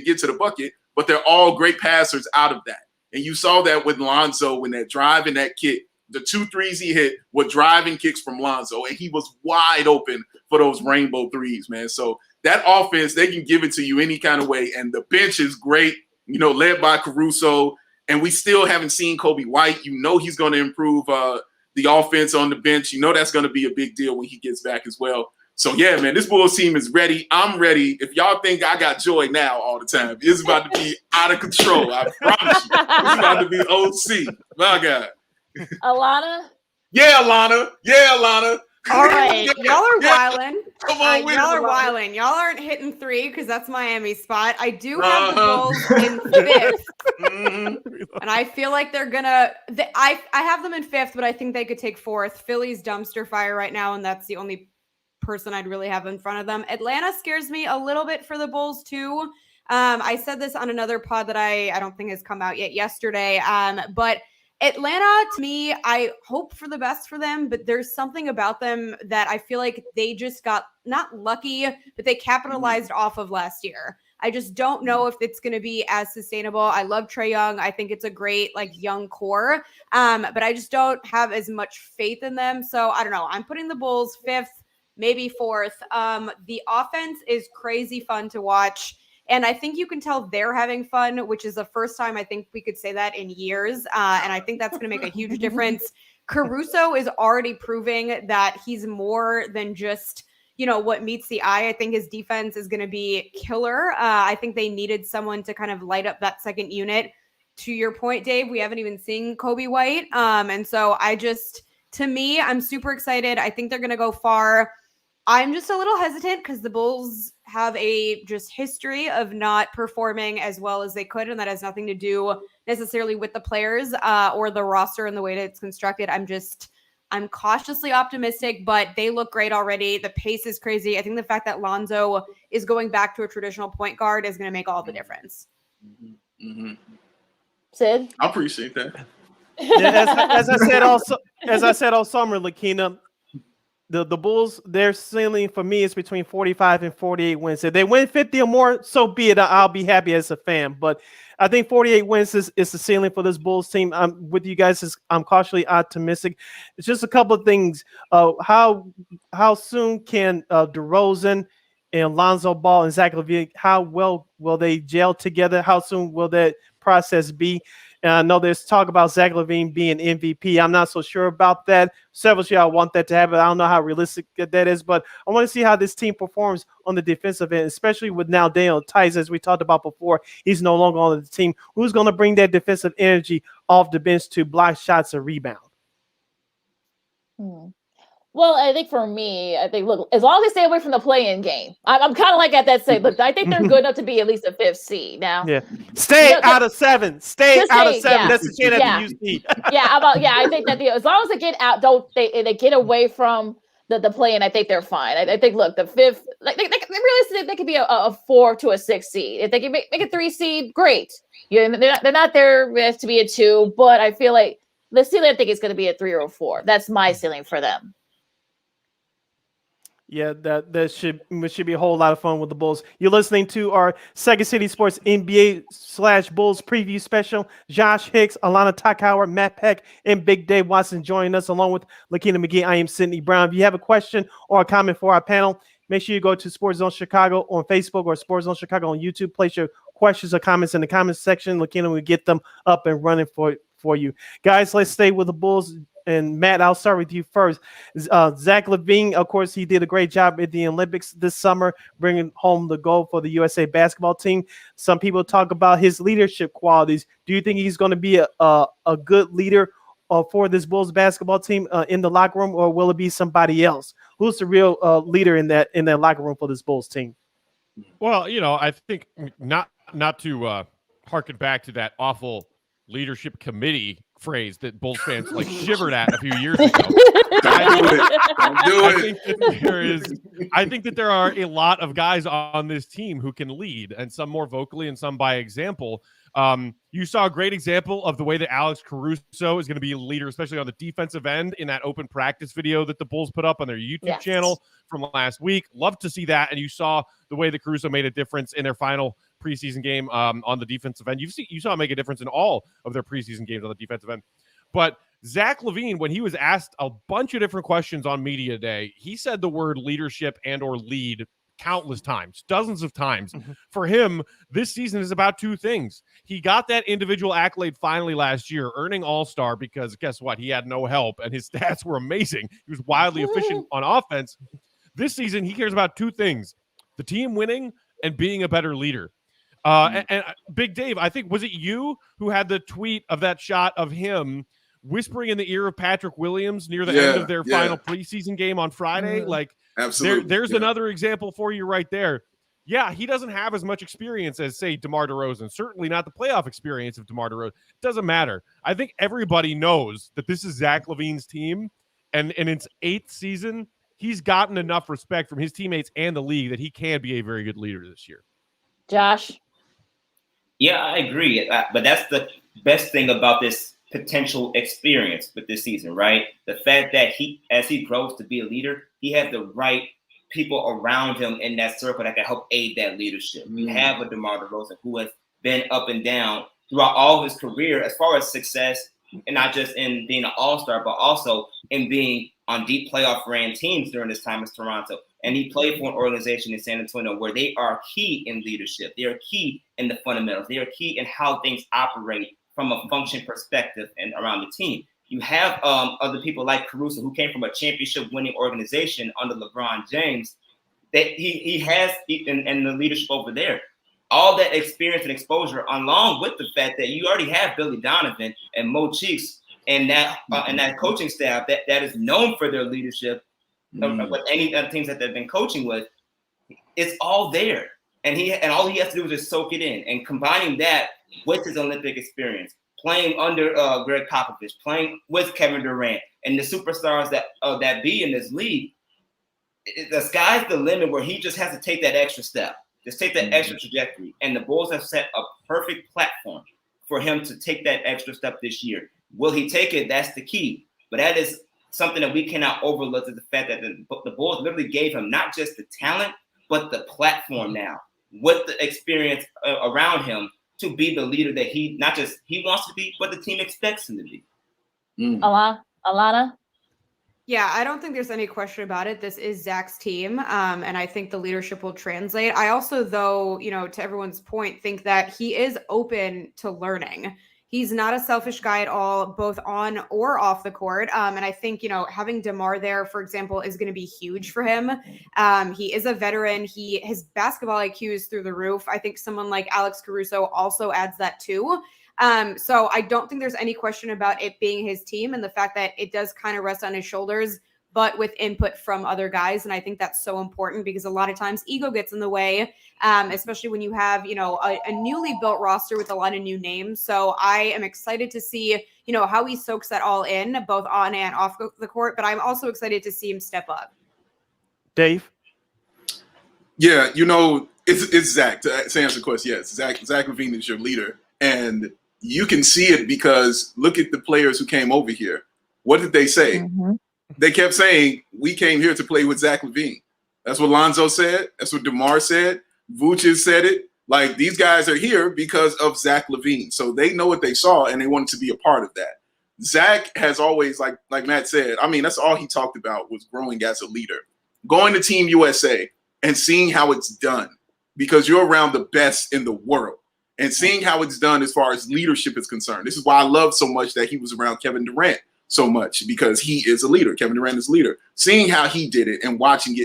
get to the bucket, but they're all great passers out of that. And you saw that with Lonzo when that drive and that kick, the 2 threes he hit were driving kicks from Lonzo, and he was wide open for those rainbow threes, man. So that offense, they can give it to you any kind of way. And the bench is great, led by Caruso. And we still haven't seen Kobe White. He's going to improve the offense on the bench. That's going to be a big deal when he gets back as well. So, yeah, man, this Bulls team is ready. I'm ready. If y'all think I got joy now all the time, it's about to be out of control. I promise you. It's about to be OC. My God. Alana? Yeah, Alana. Yeah, Alana. All right. Y'all are wildin'. Come on, y'all are wildin'. Y'all aren't hitting 3 because that's Miami's spot. I do have the Bulls in 5th. And I feel like they're going to – I have them in 5th, but I think they could take 4th. Philly's dumpster fire right now, and that's the only person I'd really have in front of them. Atlanta scares me a little bit for the Bulls too. I said this on another pod that I don't think has come out yet yesterday. But Atlanta, to me, I hope for the best for them, but there's something about them that I feel like they just got not lucky, but they capitalized off of last year. I just don't know if it's going to be as sustainable. I love Trae Young. I think it's a great young core, but I just don't have as much faith in them. So I don't know. I'm putting the Bulls 5th. Maybe 4th. The offense is crazy fun to watch. And I think you can tell they're having fun, which is the first time I think we could say that in years. And I think that's going to make a huge difference. Caruso is already proving that he's more than just, what meets the eye. I think his defense is going to be killer. I think they needed someone to kind of light up that second unit. To your point, Dave, we haven't even seen Kobe White. And so to me, I'm super excited. I think they're going to go far. I'm just a little hesitant because the Bulls have a just history of not performing as well as they could, and that has nothing to do necessarily with the players or the roster and the way that it's constructed. I'm cautiously optimistic, but they look great already. The pace is crazy. I think the fact that Lonzo is going back to a traditional point guard is going to make all the difference. Sid? I appreciate that. Yeah, as I said all summer, Lakeena, the Bulls, their ceiling for me is between 45 and 48 wins. If they win 50 or more, so be it. I'll be happy as a fan. But I think 48 wins is the ceiling for this Bulls team. I'm with you guys. I'm cautiously optimistic. It's just a couple of things. How soon can DeRozan and Lonzo Ball and Zach LaVine, how well will they gel together? How soon will that process be? And I know there's talk about Zach LaVine being MVP. I'm not so sure about that. Several of y'all want that to happen. I don't know how realistic that is, but I want to see how this team performs on the defensive end, especially with now Daniel Tice, as we talked about before. He's no longer on the team. Who's going to bring that defensive energy off the bench to block shots or rebound? Well, I think for me, look, as long as they stay away from the play-in game, I'm kind of like at that stage. Look, I think they're good enough to be at least a 5th seed now. Yeah, stay out of 7. Stay out of 7. Yeah. That's the kid at the UC. I think that as long as they get out, they get away from the play-in. I think they're fine. I think look, the 5th, realistically, they could be a 4 to a 6 seed. If they can make a 3 seed, great. They're not there to be a 2, but I feel like the ceiling I think is going to be a 3 or a 4. That's my ceiling for them. Yeah, that should be a whole lot of fun with the Bulls. You're listening to our Second City Sports NBA/Bulls preview special. Josh Hicks, Alana Tuckhauer, Matt Peck, and Big Dave Watson joining us along with Lakeena McGee. I am Sydney Brown. If you have a question or a comment for our panel, make sure you go to Sports Zone Chicago on Facebook or Sports Zone Chicago on YouTube. Place your questions or comments in the comments section. Lakeena will get them up and running for you. Guys, let's stay with the Bulls. And Matt, I'll start with you first. Zach LaVine, of course, he did a great job at the Olympics this summer, bringing home the gold for the USA basketball team. Some people talk about his leadership qualities. Do you think he's going to be a good leader for this Bulls basketball team in the locker room, or will it be somebody else? Who's the real leader in that locker room for this Bulls team? Well, I think not to harken back to that awful leadership committee phrase that Bulls fans shivered at a few years ago. I think that there are a lot of guys on this team who can lead, and some more vocally and some by example. You saw a great example of the way that Alex Caruso is going to be a leader, especially on the defensive end, in that open practice video that the Bulls put up on their YouTube channel from last week. Love to see that. And you saw the way that Caruso made a difference in their final preseason game on the defensive end. You saw him make a difference in all of their preseason games on the defensive end. But Zach LaVine, when he was asked a bunch of different questions on Media Day, he said the word leadership and or lead countless times, dozens of times. For him, this season is about two things. He got that individual accolade finally last year, earning All-Star, because guess what? He had no help, and his stats were amazing. He was wildly efficient on offense. This season, he cares about two things: the team winning and being a better leader. And Big Dave, I think, was it you who had the tweet of that shot of him whispering in the ear of Patrick Williams near the end of their final preseason game on Friday? Like, absolutely. There's another example for you right there. Yeah, he doesn't have as much experience as, say, DeMar DeRozan. Certainly not the playoff experience of DeMar DeRozan. Doesn't matter. I think everybody knows that this is Zach LaVine's team, and in its 8th season, he's gotten enough respect from his teammates and the league that he can be a very good leader this year. Josh? Yeah, I agree. But that's the best thing about this potential experience with this season, right? The fact that as he grows to be a leader, he has the right people around him in that circle that can help aid that leadership. You have a DeMar DeRozan who has been up and down throughout all his career as far as success, and not just in being an all-star, but also in being on deep playoff ran teams during this time as Toronto. And he played for an organization in San Antonio where they are key in leadership. They are key in the fundamentals. They are key in how things operate from a function perspective and around the team. You have other people like Caruso, who came from a championship-winning organization under LeBron James, that he has in the leadership over there. All that experience and exposure, along with the fact that you already have Billy Donovan and Mo Cheeks and that coaching staff that is known for their leadership with any other teams that they've been coaching with, it's all there. And all he has to do is just soak it in. And combining that with his Olympic experience, playing under Greg Popovich, playing with Kevin Durant, and the superstars that be in this league, the sky's the limit where he just has to take that extra step, just take that extra trajectory. And the Bulls have set a perfect platform for him to take that extra step this year. Will he take it? That's the key. But that is something that we cannot overlook, is the fact that the Bulls literally gave him not just the talent, but the platform now with the experience around him to be the leader that he wants to be, but the team expects him to be. Alana? Yeah, I don't think there's any question about it. This is Zach's team, and I think the leadership will translate. I also, though, to everyone's point, think that he is open to learning. He's not a selfish guy at all, both on or off the court. And I think, having DeMar there, for example, is going to be huge for him. He is a veteran. His basketball IQ is through the roof. I think someone like Alex Caruso also adds that too. So I don't think there's any question about it being his team and the fact that it does kind of rest on his shoulders, but with input from other guys. And I think that's so important because a lot of times ego gets in the way, especially when you have, a newly built roster with a lot of new names. So I am excited to see, how he soaks that all in, both on and off the court. But I'm also excited to see him step up. Dave? Yeah, it's Zach. To answer the question, yes, Zach LaVine is your leader. And you can see it because look at the players who came over here. What did they say? They kept saying, we came here to play with Zach LaVine. That's what Lonzo said. That's what DeMar said. Vooch said it. Like, these guys are here because of Zach LaVine. So they know what they saw, and they wanted to be a part of that. Zach has always, like Matt said, that's all he talked about was growing as a leader. Going to Team USA and seeing how it's done, because you're around the best in the world. And seeing how it's done as far as leadership is concerned. This is why I love so much that he was around Kevin Durant so much, because he is a leader. Kevin Durant is a leader. Seeing how he did it and watching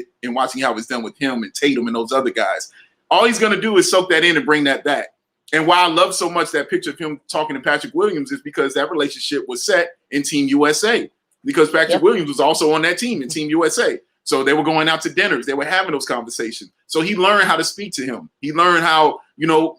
how it's done with him and Tatum and those other guys, all he's going to do is soak that in and bring that back. And why I love so much that picture of him talking to Patrick Williams is because that relationship was set in Team USA, because Patrick Williams was also on that team in Team USA. So they were going out to dinners. They were having those conversations. So he learned how to speak to him. He learned how,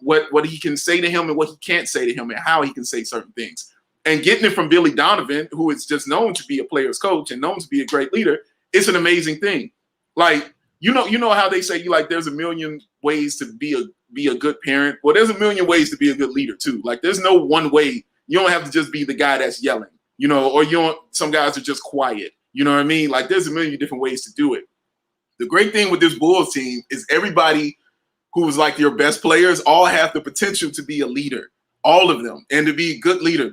what he can say to him and what he can't say to him and how he can say certain things. And getting it from Billy Donovan, who is just known to be a player's coach and known to be a great leader, it's an amazing thing. Like, you know how they say there's a million ways to be be a good parent. Well, there's a million ways to be a good leader too. Like there's no one way. You don't have to just be the guy that's yelling, or you don't. Some guys are just quiet. You know what I mean? Like there's a million different ways to do it. The great thing with this Bulls team is everybody who was like your best players all have the potential to be a leader, all of them, and to be a good leader.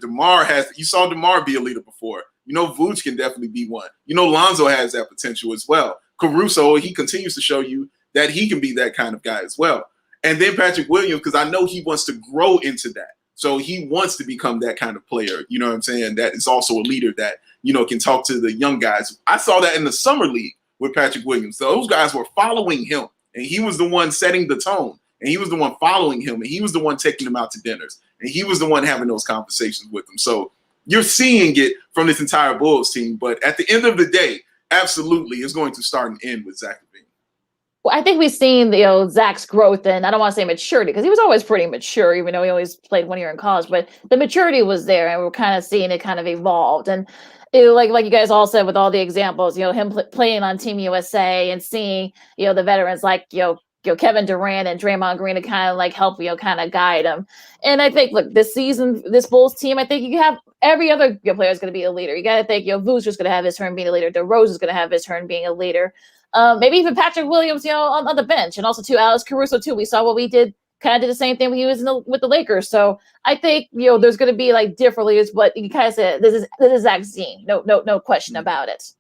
You saw DeMar be a leader before. Vooch can definitely be one. Lonzo has that potential as well. Caruso, he continues to show you that he can be that kind of guy as well. And then Patrick Williams, because I know he wants to grow into that. So he wants to become that kind of player, you know what I'm saying, that is also a leader that, can talk to the young guys. I saw that in the summer league with Patrick Williams. So those guys were following him, and he was the one setting the tone, and he was the one following him, and he was the one taking them out to dinners, and he was the one having those conversations with them. So you're seeing it from this entire Bulls team, but at the end of the day, absolutely, it's going to start and end with Zach LaVine. Well, I think we've seen Zach's growth, and I don't want to say maturity because he was always pretty mature, even though he always played 1 year in college. But the maturity was there, and we're kind of seeing it kind of evolved. And like you guys all said, with all the examples, him playing on Team USA and seeing the veterans like Kevin Durant and Draymond Green to kind of like help kind of guide him. And I think this season, this Bulls team, I think you have every other player is going to be a leader. You got to think Vooch is going to have his turn being a leader. DeRozan is going to have his turn being a leader. Maybe even Patrick Williams, on the bench, and also Alex Caruso too. We saw what we did, kind of did the same thing when he was with the Lakers. So I think there's going to be like different leaders, but you kind of said this is Zach's team, no question about it.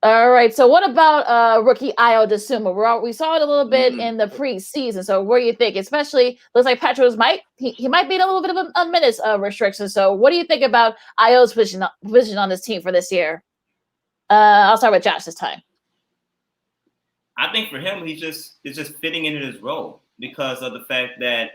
All right, so what about rookie Ayo Dosunmu? We saw it a little bit in the preseason. So what do you think? Especially looks like Patrick might be in a little bit of a minutes restriction. So what do you think about Ayo's position on this team for this year? I'll start with Josh this time. I think for him, it's just fitting into his role because of the fact that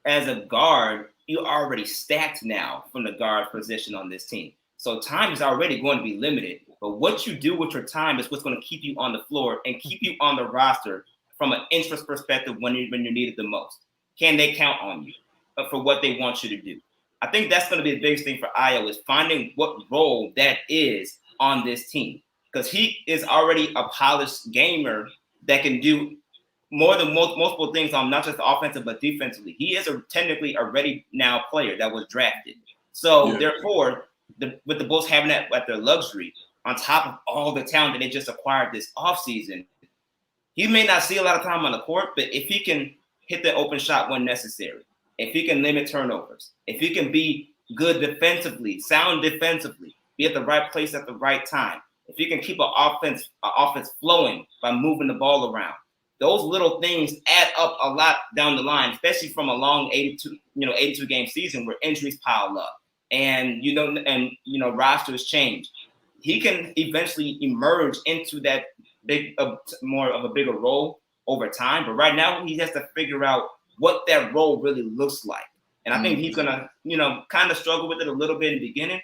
as a guard, you're already stacked now from the guard position on this team. So time is already going to be limited. But what you do with your time is what's going to keep you on the floor and keep you on the roster from an interest perspective when you're needed the most. Can they count on you for what they want you to do? I think that's going to be the biggest thing for Ayo is finding what role that is on this team, because he is already a polished gamer that can do more than multiple things on not just offensive but defensively. He is technically a ready now player that was drafted. So therefore, with the Bulls having that at their luxury, on top of all the talent that they just acquired this offseason, he may not see a lot of time on the court, but if he can hit the open shot when necessary, if he can limit turnovers, if he can be good defensively, sound defensively, be at the right place at the right time, if you can keep an offense flowing by moving the ball around, those little things add up a lot down the line, especially from a long 82 game season where injuries pile up and rosters change. He can eventually emerge into that more of a bigger role over time. But right now, he has to figure out what that role really looks like. And I think he's gonna, kind of struggle with it a little bit in the beginning.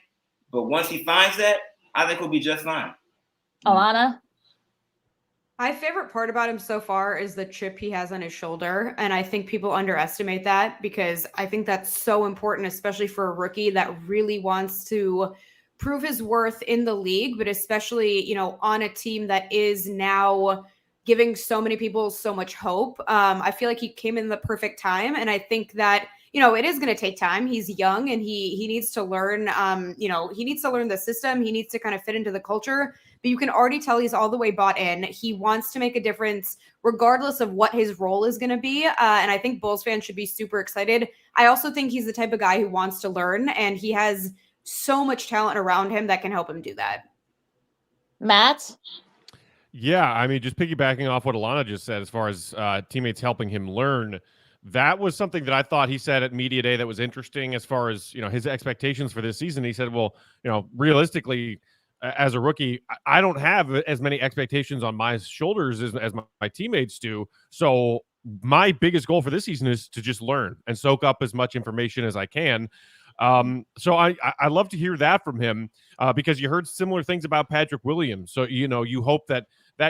But once he finds that, I think he'll be just fine. Alana? My favorite part about him so far is the chip he has on his shoulder. And I think people underestimate that because I think that's so important, especially for a rookie that really wants to prove his worth in the league, but especially, on a team that is now giving so many people so much hope. I feel like he came in the perfect time. And I think that, it is going to take time. He's young and he needs to learn, he needs to learn the system. He needs to kind of fit into the culture, but you can already tell he's all the way bought in. He wants to make a difference regardless of what his role is going to be. And I think Bulls fans should be super excited. I also think he's the type of guy who wants to learn, and he has so much talent around him that can help him do that. Matt? Yeah, I mean, just piggybacking off what Alana just said, as far as teammates helping him learn, that was something that I thought he said at Media Day that was interesting as far as, his expectations for this season. He said, well, realistically, as a rookie, I don't have as many expectations on my shoulders as my teammates do. So my biggest goal for this season is to just learn and soak up as much information as I can. So I love to hear that from him because you heard similar things about Patrick Williams. So, you hope that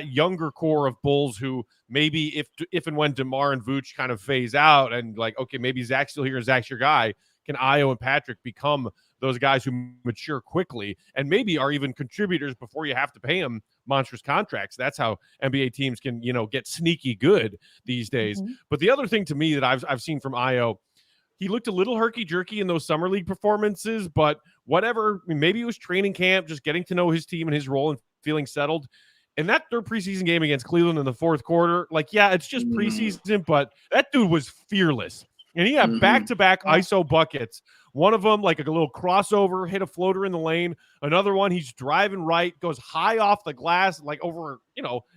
younger core of Bulls who maybe if and when DeMar and Vooch kind of phase out and like, okay, maybe Zach's still here and Zach's your guy, can Ayo and Patrick become those guys who mature quickly and maybe are even contributors before you have to pay them monstrous contracts. That's how NBA teams can, get sneaky good these days. But the other thing to me that I've seen from Ayo, he looked a little herky-jerky in those summer league performances, but whatever, maybe it was training camp, just getting to know his team and his role and feeling settled. In that third preseason game against Cleveland in the fourth quarter, it's just preseason, but that dude was fearless. And he had back-to-back ISO buckets. One of them, like a little crossover, hit a floater in the lane. Another one, he's driving right, goes high off the glass, like over,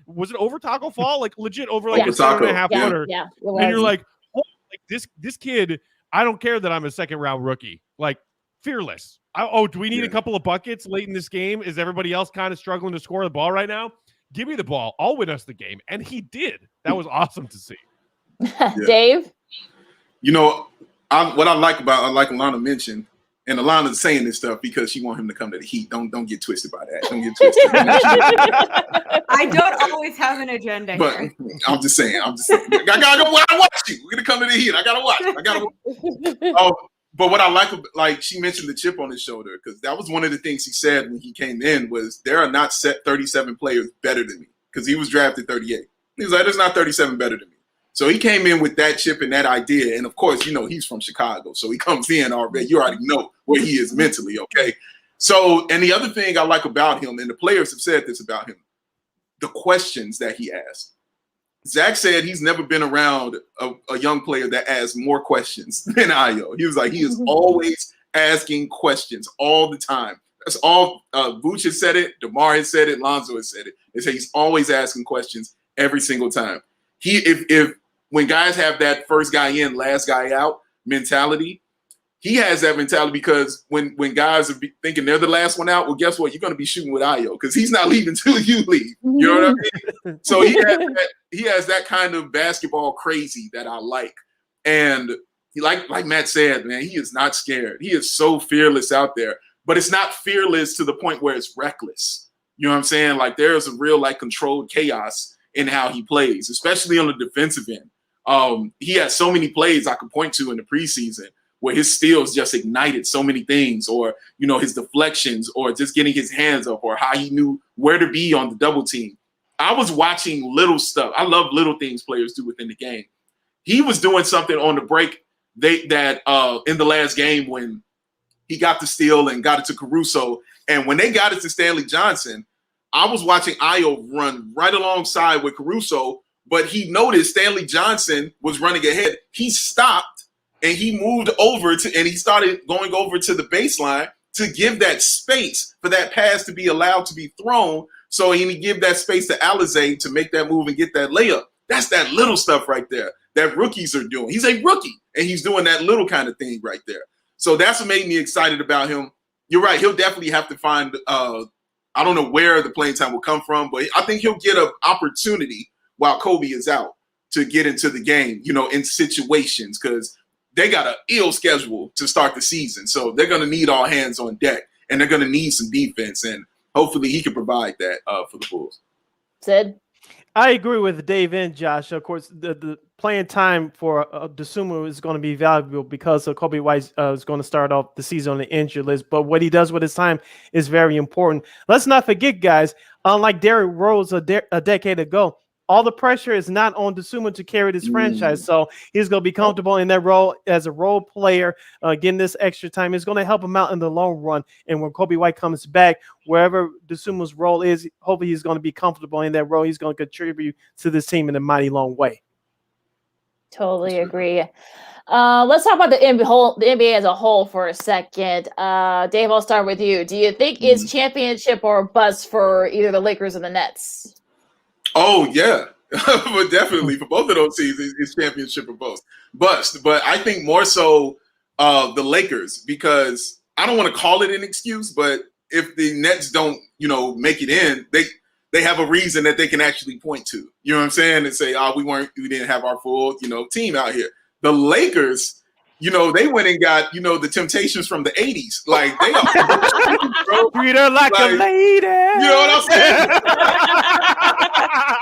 was it over Taco Fall? Like legit over like a 7.5 footer. Yeah, and you're like, oh, like this kid, I don't care that I'm a second-round rookie. Like, fearless. Do we need a couple of buckets late in this game? Is everybody else kind of struggling to score the ball right now? Give me the ball. I'll win us the game. And he did. That was awesome to see. Dave? What I like Alana mentioned, and Alana's saying this stuff because she want him to come to the Heat. Don't get twisted by that. Don't get twisted. I don't always have an agenda but here. I'm just saying. I gotta go watch you. We're gonna come to the Heat. I gotta watch. But what I like she mentioned the chip on his shoulder, because that was one of the things he said when he came in was there are not 37 players better than me, because he was drafted 38. He was like, there's not 37 better than me. So he came in with that chip and that idea. And of course, he's from Chicago. So he comes in already. You already know where he is mentally. Okay. So, and the other thing I like about him, and the players have said this about him, the questions that he asks. Zach said he's never been around a young player that asks more questions than Ayo. He was like, he is always asking questions all the time. That's all. Vooch has said it. DeMar has said it. Lonzo has said it. They say he's always asking questions every single time. If when guys have that first guy in, last guy out mentality, he has that mentality because when guys are thinking they're the last one out, well, guess what? You're going to be shooting with Ayo because he's not leaving until you leave. You know what I mean? So he has that kind of basketball crazy that I like. And he, like Matt said, man, he is not scared. He is so fearless out there, but it's not fearless to the point where it's reckless. You know what I'm saying? Like there's a real controlled chaos in how he plays, especially on the defensive end. He had so many plays I could point to in the preseason where his steals just ignited so many things, or, his deflections, or just getting his hands up, or how he knew where to be on the double team. I was watching little stuff. I love little things players do within the game. He was doing something on the break that in the last game when he got the steal and got it to Caruso, and when they got it to Stanley Johnson, I was watching Ayo run right alongside with Caruso, but he noticed Stanley Johnson was running ahead. He stopped and he moved over and he started going over to the baseline to give that space for that pass to be allowed to be thrown. So he give that space to Alizé to make that move and get that layup. That's that little stuff right there that rookies are doing. He's a rookie and he's doing that little kind of thing right there. So that's what made me excited about him. You're right. He'll definitely have to find, I don't know where the playing time will come from, but I think he'll get an opportunity while Kobe is out to get into the game, in situations, because they got an ill schedule to start the season. So they're going to need all hands on deck, and they're going to need some defense, and hopefully he can provide that for the Bulls. Sid? I agree with Dave and Josh. Of course, the playing time for Dosunmu is going to be valuable because Kobe White is going to start off the season on the injury list. But what he does with his time is very important. Let's not forget, guys, unlike Derrick Rose a decade ago, all the pressure is not on Dosunmu to carry this franchise. So he's going to be comfortable in that role as a role player, getting this extra time. It's going to help him out in the long run. And when Kobe White comes back, wherever Dosunmu's role is, hopefully he's going to be comfortable in that role. He's going to contribute to this team in a mighty long way. Totally agree. Let's talk about the NBA as a whole for a second. Dave, I'll start with you. Do you think it's championship or bust for either the Lakers or the Nets? Oh, yeah. But definitely for both of those teams, it's championship or bust. But I think more so the Lakers, because I don't want to call it an excuse, but if the Nets don't, make it in, they have a reason that they can actually point to. You know what I'm saying? And say, we didn't have our full, team out here. The Lakers, they went and got, the Temptations from the 80s. Like, they are. Treat her like a lady. You know what I'm saying?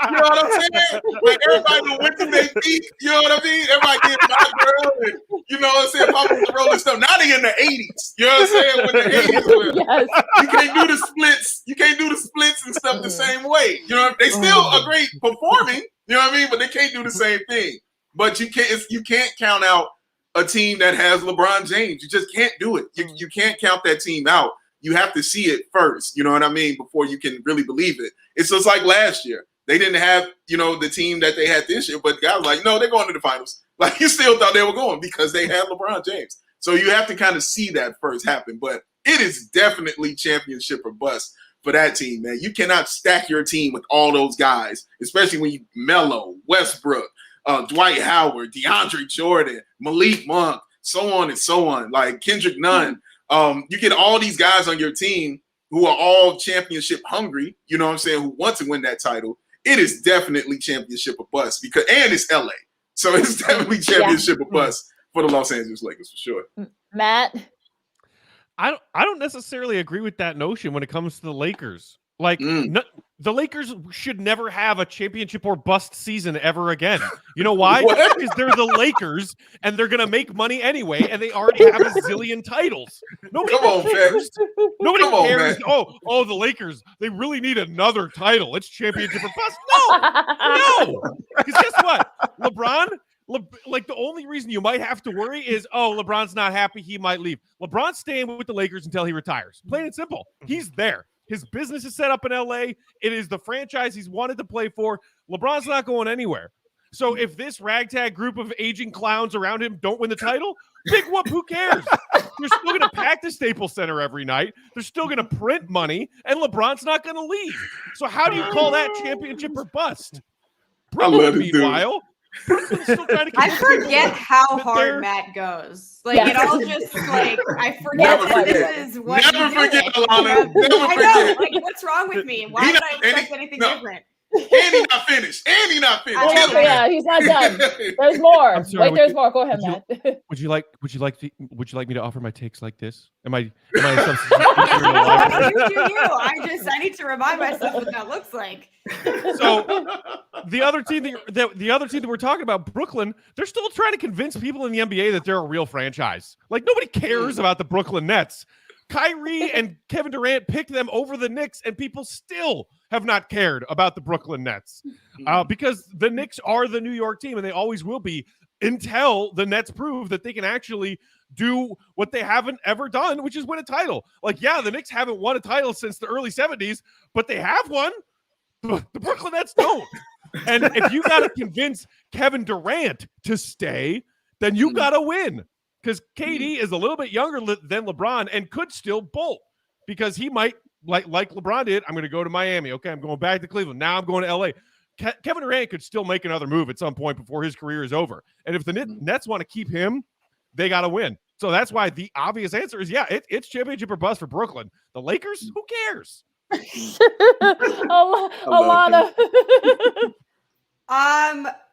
You know what I'm saying? Like, everybody went to their feet. You know what I mean? Everybody did my girl. And You know what I'm saying? Pop with the Rolling Stone. Now they in the 80s. You know what I'm saying? When the 80s were, Yes. you can't do the splits. You can't do the splits and stuff the same way. You know, they still are great performing. You know what I mean? But they can't do the same thing. But you can't count out a team that has LeBron James. You just can't do it. You can't count that team out. You have to see it first. You know what I mean? Before you can really believe it. It's just like last year. They didn't have, the team that they had this year, but guys like, no, they're going to the finals. Like, you still thought they were going because they had LeBron James. So you have to kind of see that first happen. But it is definitely championship or bust for that team, man. You cannot stack your team with all those guys, especially when you Melo, Westbrook, Dwight Howard, DeAndre Jordan, Malik Monk, so on and so on, like Kendrick Nunn. You get all these guys on your team who are all championship hungry, you know what I'm saying, who want to win that title. It is definitely championship or bust and it's LA. So it's definitely championship or bust for the Los Angeles Lakers for sure. Matt? I don't necessarily agree with that notion when it comes to the Lakers. Like, the Lakers should never have a championship or bust season ever again. You know why? Because they're the Lakers, and they're going to make money anyway, and they already have a zillion titles. Nobody cares. Nobody cares. Oh, the Lakers, they really need another title. It's championship or bust. No. Because guess what? LeBron, like, the only reason you might have to worry is, LeBron's not happy, he might leave. LeBron's staying with the Lakers until he retires. Plain and simple. He's there. His business is set up in LA. It is the franchise he's wanted to play for. LeBron's not going anywhere. So if this ragtag group of aging clowns around him don't win the title, big whoop, who cares? They're still going to pack the Staples Center every night. They're still going to print money, and LeBron's not going to leave. So how do you call that championship or bust? Brooklyn, meanwhile, I forget how hard Matt goes. Like, it all just, like, I forget that this is what Never forget, Alana. I know, like, what's wrong with me? Why would I expect anything different? And he's not finished. Yeah, he's not done. There's more. I'm sorry, there's more. Go ahead, Matt. Would you like me to offer my takes like this? Am I a substitute? You do you. I need to remind myself what that looks like. So the other team that we're talking about, Brooklyn, they're still trying to convince people in the NBA that they're a real franchise. Like, nobody cares about the Brooklyn Nets. Kyrie and Kevin Durant picked them over the Knicks, and people still have not cared about the Brooklyn Nets because the Knicks are the New York team, and they always will be until the Nets prove that they can actually do what they haven't ever done, which is win a title. Like, yeah, the Knicks haven't won a title since the early 70s, but they have one. The Brooklyn Nets don't. And if you got to convince Kevin Durant to stay, then you got to win. Because KD is a little bit younger than LeBron and could still bolt because he might, like LeBron did, I'm going to go to Miami. Okay, I'm going back to Cleveland. Now I'm going to LA. Kevin Durant could still make another move at some point before his career is over. And if the Nets want to keep him, they got to win. So that's why the obvious answer is, it's championship or bust for Brooklyn. The Lakers, who cares? Alana.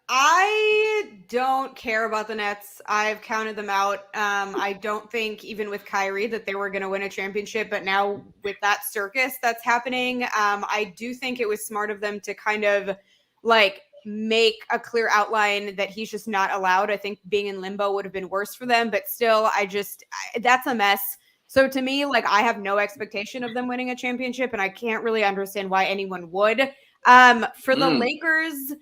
I don't care about the Nets. I've counted them out. I don't think even with Kyrie that they were going to win a championship, but now with that circus that's happening, I do think it was smart of them to kind of like make a clear outline that he's just not allowed. I think being in limbo would have been worse for them, but still, that's a mess. So to me, like, I have no expectation of them winning a championship, and I can't really understand why anyone would. For the Lakers,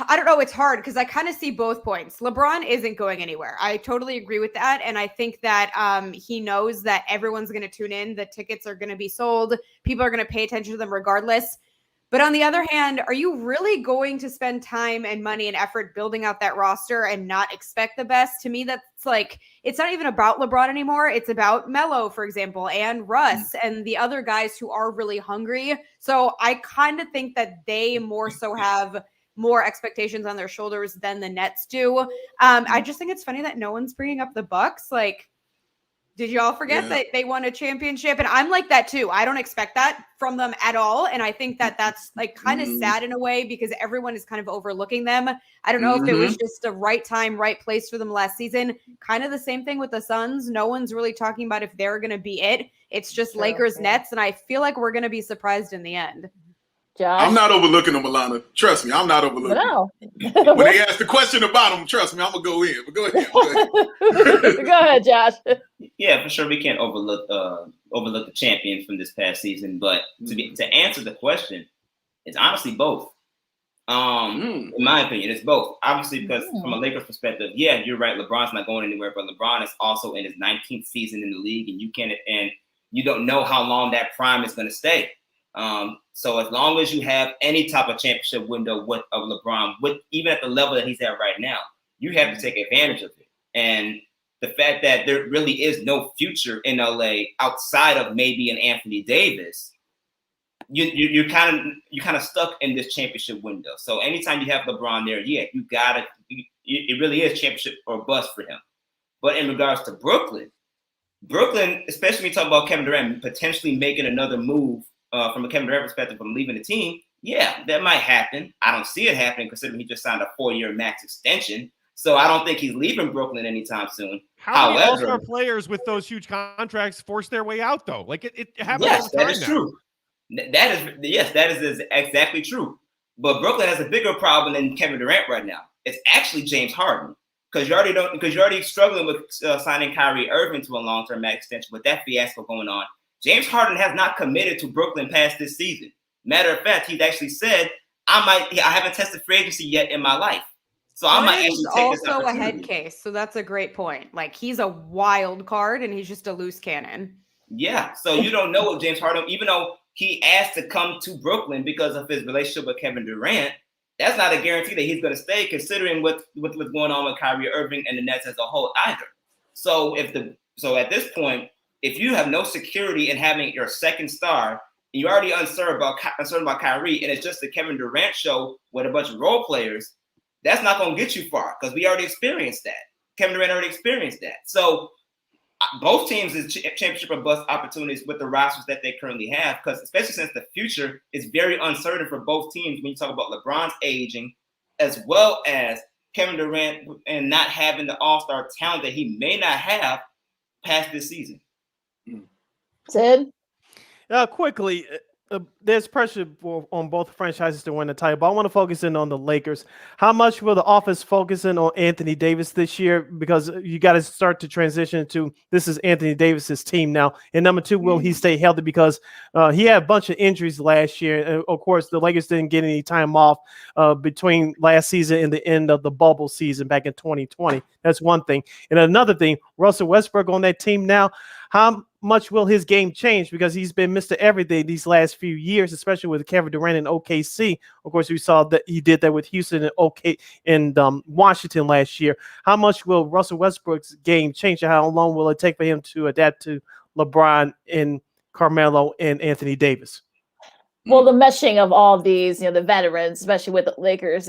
I don't know. It's hard because I kind of see both points. LeBron isn't going anywhere. I totally agree with that. And I think that he knows that everyone's going to tune in. The tickets are going to be sold. People are going to pay attention to them regardless. But on the other hand, are you really going to spend time and money and effort building out that roster and not expect the best? To me, that's like, it's not even about LeBron anymore. It's about Melo, for example, and Russ and the other guys who are really hungry. So I kind of think that they more so have more expectations on their shoulders than the Nets do. I just think it's funny that no one's bringing up the Bucks. Like, did y'all forget that they won a championship? And I'm like that too. I don't expect that from them at all. And I think that that's like kind of sad in a way because everyone is kind of overlooking them. I don't know if it was just the right time, right place for them last season. Kind of the same thing with the Suns. No one's really talking about if they're going to be it. It's just Lakers, Nets. And I feel like we're going to be surprised in the end. Josh? I'm not overlooking them, Alana. Trust me, I'm not overlooking No. them. When they ask the question about them, trust me, I'm going to go in. But go ahead. Go ahead, Josh. Yeah, for sure. We can't overlook the champion from this past season. But to answer the question, it's honestly both. In my opinion, it's both. Obviously, because from a Lakers perspective, yeah, you're right. LeBron's not going anywhere, but LeBron is also in his 19th season in the league, and you don't know how long that prime is going to stay. So as long as you have any type of championship window of LeBron, even at the level that he's at right now, you have to take advantage of it. And the fact that there really is no future in LA outside of maybe an Anthony Davis, you're kind of stuck in this championship window. So anytime you have LeBron there, yeah, it really is championship or bust for him. But in regards to Brooklyn, especially when you talk about Kevin Durant potentially making another move from a Kevin Durant perspective from leaving the team, yeah, that might happen. I don't see it happening considering he just signed a 4-year max extension. So I don't think he's leaving Brooklyn anytime soon. How many all-star players with those huge contracts force their way out, though? Like it happens all the time. That is true. That is exactly true. But Brooklyn has a bigger problem than Kevin Durant right now. It's actually James Harden, because you're already struggling with signing Kyrie Irving to a long-term max extension with that fiasco going on. James Harden has not committed to Brooklyn past this season. Matter of fact, he's actually said, I haven't tested free agency yet in my life. So I might actually take this opportunity. Also a head case, so that's a great point. Like, he's a wild card and he's just a loose cannon. Yeah, so you don't know what James Harden, even though he asked to come to Brooklyn because of his relationship with Kevin Durant, that's not a guarantee that he's going to stay, considering what's going on with Kyrie Irving and the Nets as a whole either. So at this point, if you have no security in having your second star, and you're already uncertain about Kyrie, and it's just the Kevin Durant show with a bunch of role players, that's not going to get you far, because we already experienced that. Kevin Durant already experienced that. So both teams is championship or bust opportunities with the rosters that they currently have, because especially since the future is very uncertain for both teams when you talk about LeBron's aging, as well as Kevin Durant and not having the all-star talent that he may not have past this season. Sid? Quickly, there's pressure on both franchises to win the title, but I want to focus in on the Lakers. How much will the offense focus in on Anthony Davis this year? Because you got to start to transition to this is Anthony Davis's team now. And number two, will he stay healthy? Because he had a bunch of injuries last year. And of course, the Lakers didn't get any time off between last season and the end of the bubble season back in 2020. That's one thing. And another thing, Russell Westbrook on that team now, how much will his game change? Because he's been Mr. Everything these last few years, especially with Kevin Durant and OKC. Of course, we saw that he did that with Houston and Washington last year. How much will Russell Westbrook's game change? And how long will it take for him to adapt to LeBron and Carmelo and Anthony Davis? Well, the meshing of all of these, the veterans, especially with the Lakers,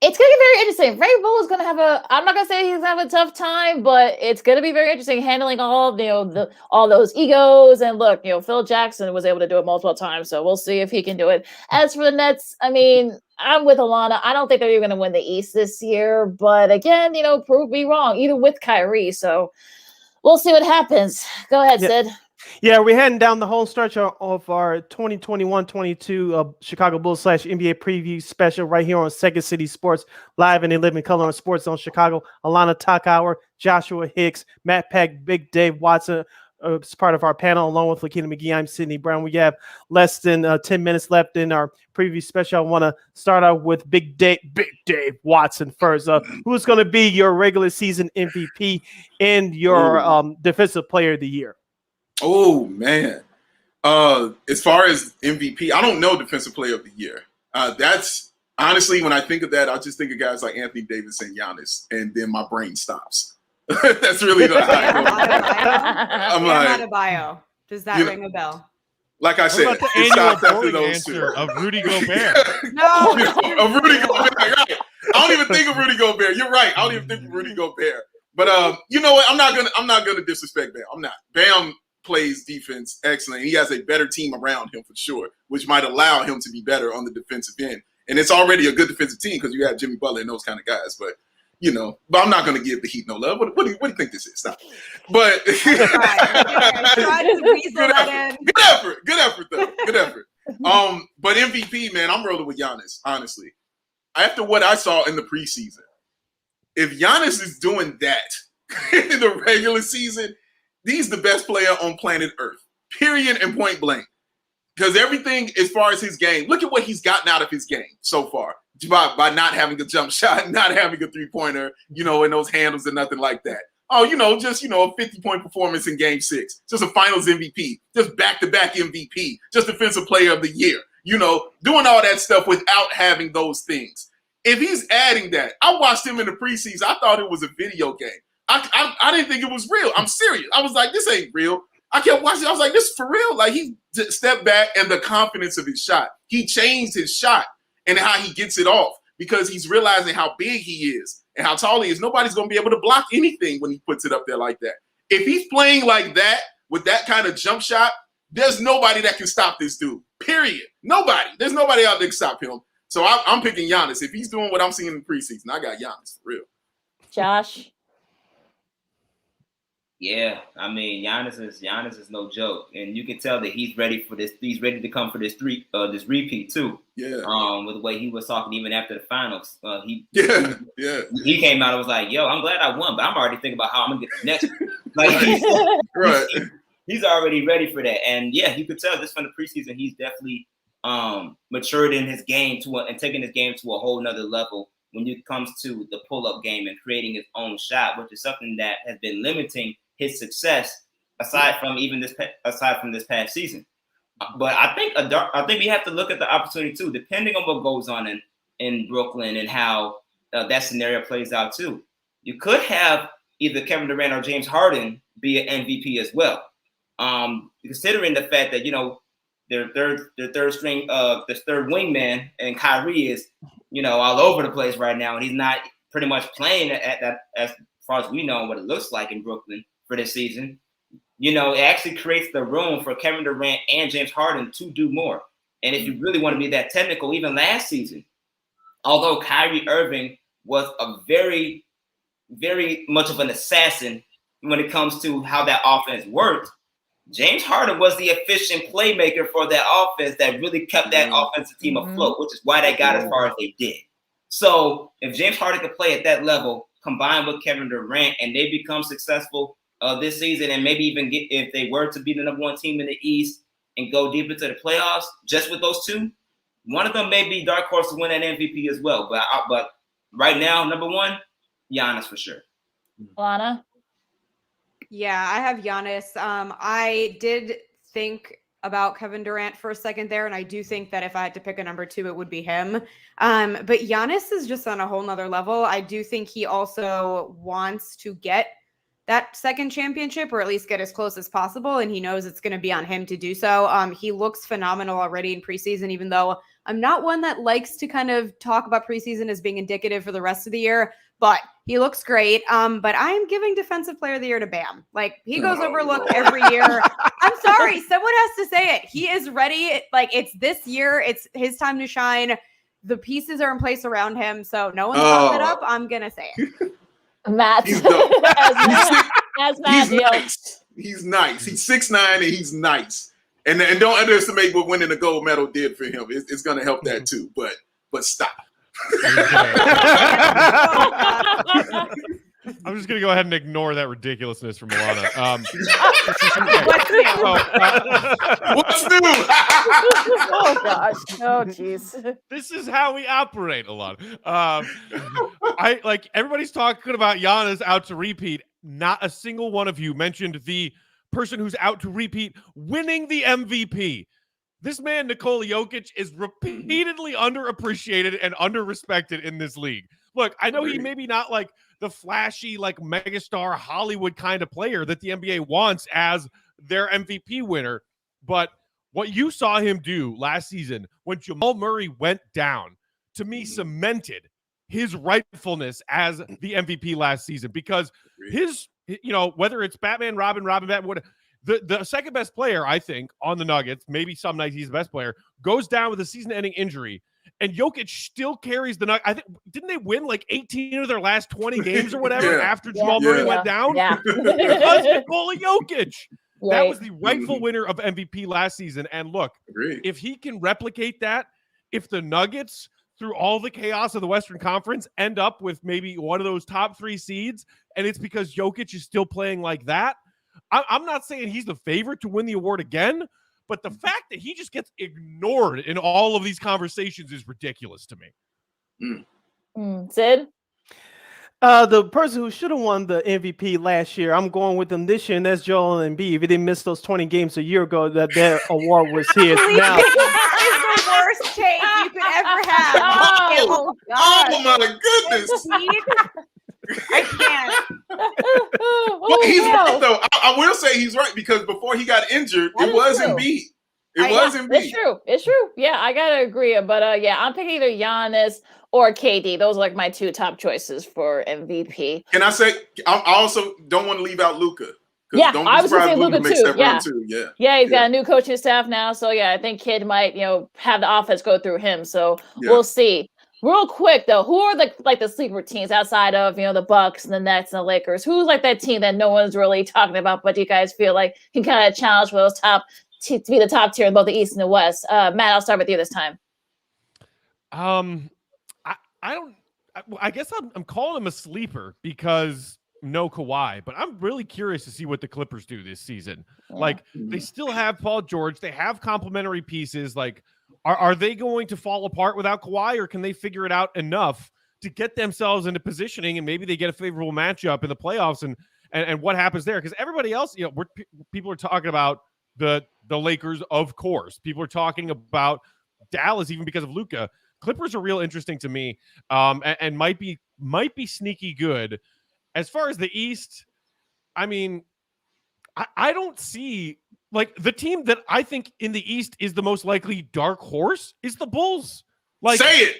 it's going to get very interesting. Ray Bull is going to have I'm not going to say he's going to have a tough time, but it's going to be very interesting handling all, all those egos. And look, Phil Jackson was able to do it multiple times, so we'll see if he can do it. As for the Nets, I'm with Alana. I don't think they're even going to win the East this year, but again, prove me wrong, even with Kyrie. So we'll see what happens. Go ahead, Sid. Yeah, we're heading down the whole stretch of our 2021-22 Chicago Bulls / NBA preview special right here on Second City Sports, live and in living color on Sports Zone Chicago. Alana Takauer, Joshua Hicks, Matt Peck, Big Dave Watson is part of our panel, along with Lakeena McGee. I'm Sydney Brown. We have less than 10 minutes left in our preview special. I want to start out with Big Dave Watson first. Who's going to be your regular season MVP and your defensive player of the year? Oh, man. As far as MVP, I don't know defensive player of the year. That's honestly, when I think of that, I just think of guys like Anthony Davis and Giannis, and then my brain stops. That's really the high. I'm like, Adebayo. Does that ring a bell? Like I said, it stops after those two. Of Rudy Gobert. No. Of Rudy Gobert. Right. I don't even think of Rudy Gobert. You're right. I don't even think of Rudy Gobert. But you know what? I'm not gonna disrespect Bam. I'm not. Bam plays defense excellent. He has a better team around him for sure, which might allow him to be better on the defensive end. And it's already a good defensive team because you have Jimmy Butler and those kind of guys. But but I'm not going to give the Heat no love. What do you think this is? Stop. But good effort though. Good effort. But MVP, man, I'm rolling with Giannis, honestly. After what I saw in the preseason, if Giannis is doing that in the regular season, he's the best player on planet Earth, period and point blank. Because everything as far as his game, look at what he's gotten out of his game so far by not having a jump shot, not having a three-pointer, and those handles and nothing like that. Oh, just, a 50-point performance in game 6, just a finals MVP, just back-to-back MVP, just defensive player of the year, doing all that stuff without having those things. If he's adding that, I watched him in the preseason. I thought it was a video game. I didn't think it was real. I'm serious. I was like, this ain't real. I kept watching. I was like, this is for real. Like, he stepped back and the confidence of his shot. He changed his shot and how he gets it off because he's realizing how big he is and how tall he is. Nobody's going to be able to block anything when he puts it up there like that. If he's playing like that with that kind of jump shot, there's nobody that can stop this dude, period. Nobody. There's nobody out there to stop him. So I'm picking Giannis. If he's doing what I'm seeing in the preseason, I got Giannis for real. Josh? Yeah, I mean, Giannis is no joke, and you can tell that he's ready for this. He's ready to come for this repeat too. Yeah. With the way he was talking even after the finals, he came out and was like, "Yo, I'm glad I won, but I'm already thinking about how I'm gonna get the next one." Like, he's already ready for that, and yeah, you could tell this from the preseason. He's definitely matured in his game and taking his game to a whole nother level when it comes to the pull-up game and creating his own shot, which is something that has been limiting his success aside from this past season. But I think we have to look at the opportunity too, depending on what goes on in Brooklyn and how that scenario plays out too. You could have either Kevin Durant or James Harden be an MVP as well, considering the fact that their third string, the third wingman, and Kyrie is all over the place right now, and he's not pretty much playing at that as far as we know what it looks like in Brooklyn for this season. It actually creates the room for Kevin Durant and James Harden to do more. And if you really want to be that technical, even last season, although Kyrie Irving was a very, very much of an assassin when it comes to how that offense worked, James Harden was the efficient playmaker for that offense that really kept that offensive team afloat, which is why they got as far as they did. So if James Harden could play at that level, combined with Kevin Durant, and they become successful this season, and maybe even if they were to be the number one team in the East and go deep into the playoffs, just with those two, one of them may be dark horse to win an MVP as well. But right now, number one, Giannis for sure. Lana? Yeah, I have Giannis. I did think about Kevin Durant for a second there, and I do think that if I had to pick a number 2, it would be him. But Giannis is just on a whole nother level. I do think he also wants to get that second championship, or at least get as close as possible, and he knows it's going to be on him to do so. He looks phenomenal already in preseason, even though I'm not one that likes to kind of talk about preseason as being indicative for the rest of the year, but he looks great. But I am giving Defensive Player of the Year to Bam. Like, he goes overlooked every year. I'm sorry, someone has to say it. He is ready. Like, it's this year. It's his time to shine. The pieces are in place around him, so no one's fucked it up. I'm going to say it. Matt. He's dope. as Matt. He's nice. He's nice. He's 6'9" and he's nice. And don't underestimate what winning the gold medal did for him. It's going to help that too. But stop. I'm just going to go ahead and ignore that ridiculousness from Milana. What's new? Oh, gosh. Oh, jeez. This is how we operate a lot. I like everybody's talking about Giannis out to repeat. Not a single one of you mentioned the person who's out to repeat winning the MVP. This man, Nikola Jokic, is repeatedly underappreciated and underrespected in this league. Look, I know he maybe not like the flashy, like megastar Hollywood kind of player that the NBA wants as their MVP winner, but what you saw him do last season when Jamal Murray went down, to me, cemented his rightfulness as the MVP last season, because his, whether it's Batman, Robin, Batman, whatever, the second best player, I think, on the Nuggets, maybe some nights he's the best player, goes down with a season-ending injury, and Jokic still carries the Nuggets. I think, didn't they win like 18 of their last 20 games or whatever after Jamal Murray went down? Yeah. Because Nikola Jokic. That was the rightful winner of MVP last season. And look, Agreed. if he can replicate that, if the Nuggets, through all the chaos of the Western Conference, end up with maybe one of those top 3 seeds, and it's because Jokic is still playing like that, I'm not saying he's the favorite to win the award again, but the fact that he just gets ignored in all of these conversations is ridiculous to me. Sid? The person who should have won the MVP last year, I'm going with them this year, and that's Joel Embiid. If he didn't miss those 20 games a year ago, that award was his. Now, That is the worst take you could ever have. Oh, my goodness. I can't. But he's right, though. I will say he's right, because before he got injured, it was Embiid. It was Embiid. It's true. Yeah, I gotta agree. But I'm picking either Giannis or KD. Those are like my 2 top choices for MVP. Can I say, I also don't want to leave out Luka. Yeah, don't I was going to say Luka Luka too. Yeah, he's got a new coaching staff now. So I think Kid might, have the offense go through him. So we'll see. Real quick though, who are the sleeper teams outside of the Bucks and the Nets and the Lakers? Who's like that team that no one's really talking about, but you guys feel like can kind of challenge for those top to be the top tier in both the East and the West? Matt, I'll start with you this time. I guess I'm calling him a sleeper because no Kawhi, but I'm really curious to see what the Clippers do this season. Yeah. Like, they still have Paul George. They have complementary pieces. Like, are they going to fall apart without Kawhi, or can they figure it out enough to get themselves into positioning, and maybe they get a favorable matchup in the playoffs, and what happens there? Because everybody else, people are talking about the Lakers, of course. People are talking about Dallas, even because of Luka. Clippers are real interesting to me, and might be sneaky good. As far as the East, I mean, I don't see, like, the team that I think in the East is the most likely dark horse is the Bulls. Like, say it.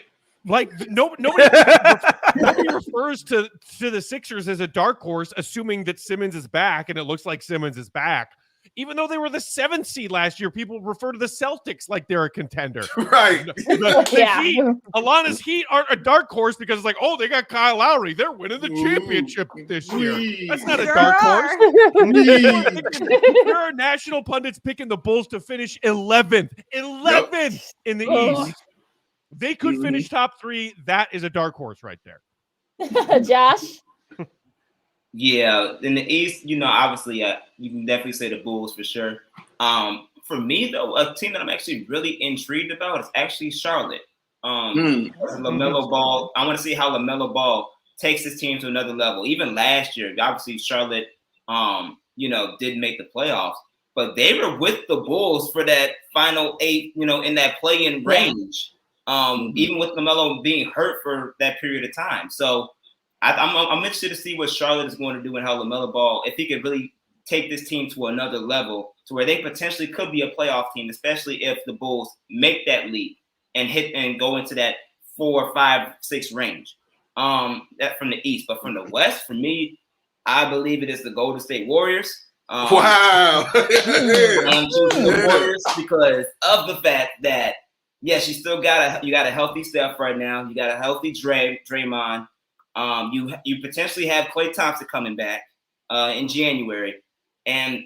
Like, nobody refers to the Sixers as a dark horse, assuming that Simmons is back, and it looks like Simmons is back. Even though they were the 7th seed last year, people refer to the Celtics like they're a contender. Right. Alana's Heat aren't a dark horse because it's like, oh, they got Kyle Lowry. They're winning the championship this year. That's not a dark horse. There are national pundits picking the Bulls to finish 11th in the East. They could finish top 3. That is a dark horse right there. Josh? Yeah, in the East, obviously, you can definitely say the Bulls for sure. For me, though, a team that I'm actually really intrigued about is actually Charlotte. LaMelo Ball. I want to see how LaMelo Ball takes his team to another level. Even last year, obviously, Charlotte, didn't make the playoffs, but they were with the Bulls for that final 8, in that play-in range. Even with LaMelo being hurt for that period of time, so. I'm interested to see what Charlotte is going to do and how LaMelo Ball, if he could really take this team to another level to where they potentially could be a playoff team, especially if the Bulls make that leap and hit and go into that 4, 5, 6 range. That from the East, but from the West, for me, I believe it is the Golden State Warriors. Wow! I'm choosing the Warriors because of the fact that yes, you got a healthy Steph right now. You got a healthy Draymond. You potentially have Klay Thompson coming back in January. And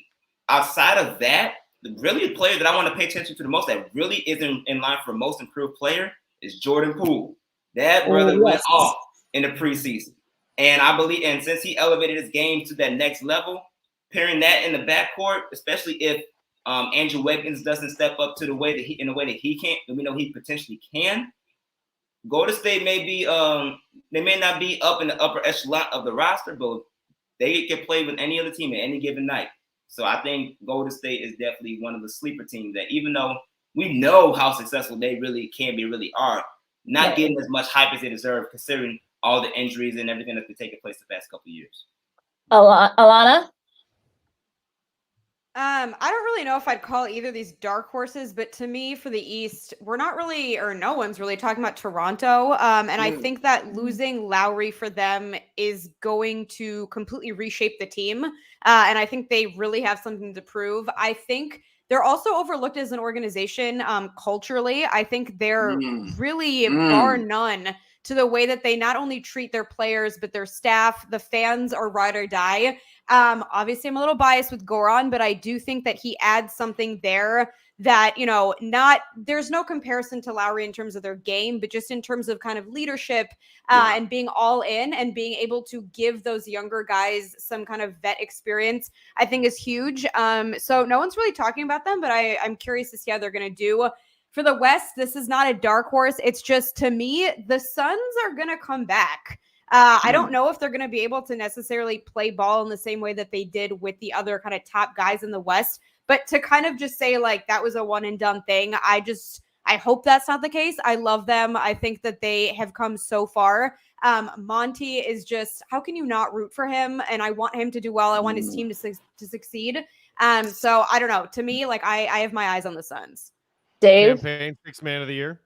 outside of that, really the player that I want to pay attention to the most that really isn't in line for most improved player is Jordan Poole. That brother went off in the preseason. And I believe, and since he elevated his game to that next level, pairing that in the backcourt, especially if Andrew Wiggins doesn't step up to the way that he can, and we know he potentially can. Golden State may be they may not be up in the upper echelon of the roster, but they can play with any other team at any given night. So I think Golden State is definitely one of the sleeper teams that, even though we know how successful they really are, not getting as much hype as they deserve, considering all the injuries and everything that's been taking place the past couple of years. Alana? I don't really know if I'd call either of these dark horses, but to me, for the East, we're not really, or no one's really talking about Toronto. And I think that losing Lowry for them is going to completely reshape the team. And I think they really have something to prove. I think they're also overlooked as an organization culturally. I think they're really, bar none, to the way that they not only treat their players, but their staff. The fans are ride or die. Obviously, I'm a little biased with Goran, but I do think that he adds something there that, there's no comparison to Lowry in terms of their game, but just in terms of kind of leadership and being all in and being able to give those younger guys some kind of vet experience, I think is huge. So no one's really talking about them, but I'm curious to see how they're going to do. For the West, this is not a dark horse. It's just, to me, the Suns are going to come back. I don't know if they're going to be able to necessarily play ball in the same way that they did with the other kind of top guys in the West. But to kind of just say like that was a one and done thing, I hope that's not the case. I love them. I think that they have come so far. Monty is just, how can you not root for him? And I want him to do well. I want his team to succeed. So I don't know. To me, like I have my eyes on the Suns. Dave? Campaign 6th man of the year.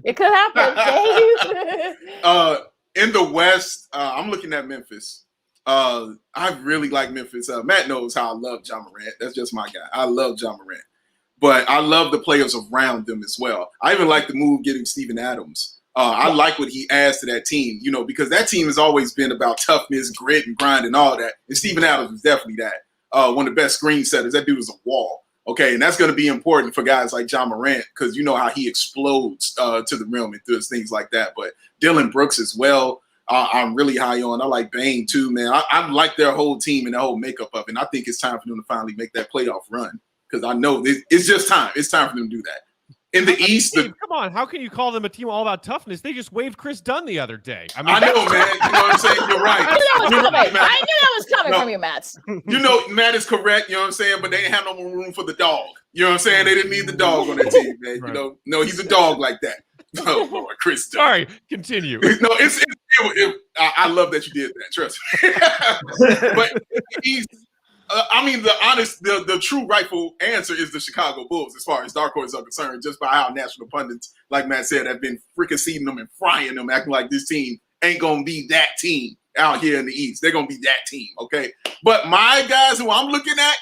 It could happen. In the West, I'm looking at Memphis. I really like Memphis. Matt knows how I love John Morant. That's just my guy. I love John Morant. But I love the players around them as well. I even like the move getting Steven Adams. I like what he adds to that team, because that team has always been about toughness, grit, and grind and all that. And Steven Adams is definitely that. One of the best screen setters. That dude is a wall. Okay, and that's going to be important for guys like John Morant because you know how he explodes to the rim and does things like that. But Dylan Brooks as well, I'm really high on. I like Bane too, man. I like their whole team and the whole makeup of it. And I think it's time for them to finally make that playoff run because I know it's just time. It's time for them to do that. In the East, Steve, come on, how can you call them a team all about toughness? They just waived Chris Dunn the other day. I know, man. You know what I'm saying? You're right. I knew that was coming from you, Matt. Matt is correct. You know what I'm saying? But they didn't have no more room for the dog. You know what I'm saying? They didn't need the dog on their team, man. Right. No, he's a dog like that. Oh, Lord, Chris Dunn. Sorry, continue. No, I love that you did that. Trust me. But he's. The true rightful answer is the Chicago Bulls as far as dark horses are concerned, just by how national pundits, like Matt said, have been fricasseeing them and frying them, acting like this team ain't going to be that team out here in the East. They're going to be that team, okay? But my guys who I'm looking at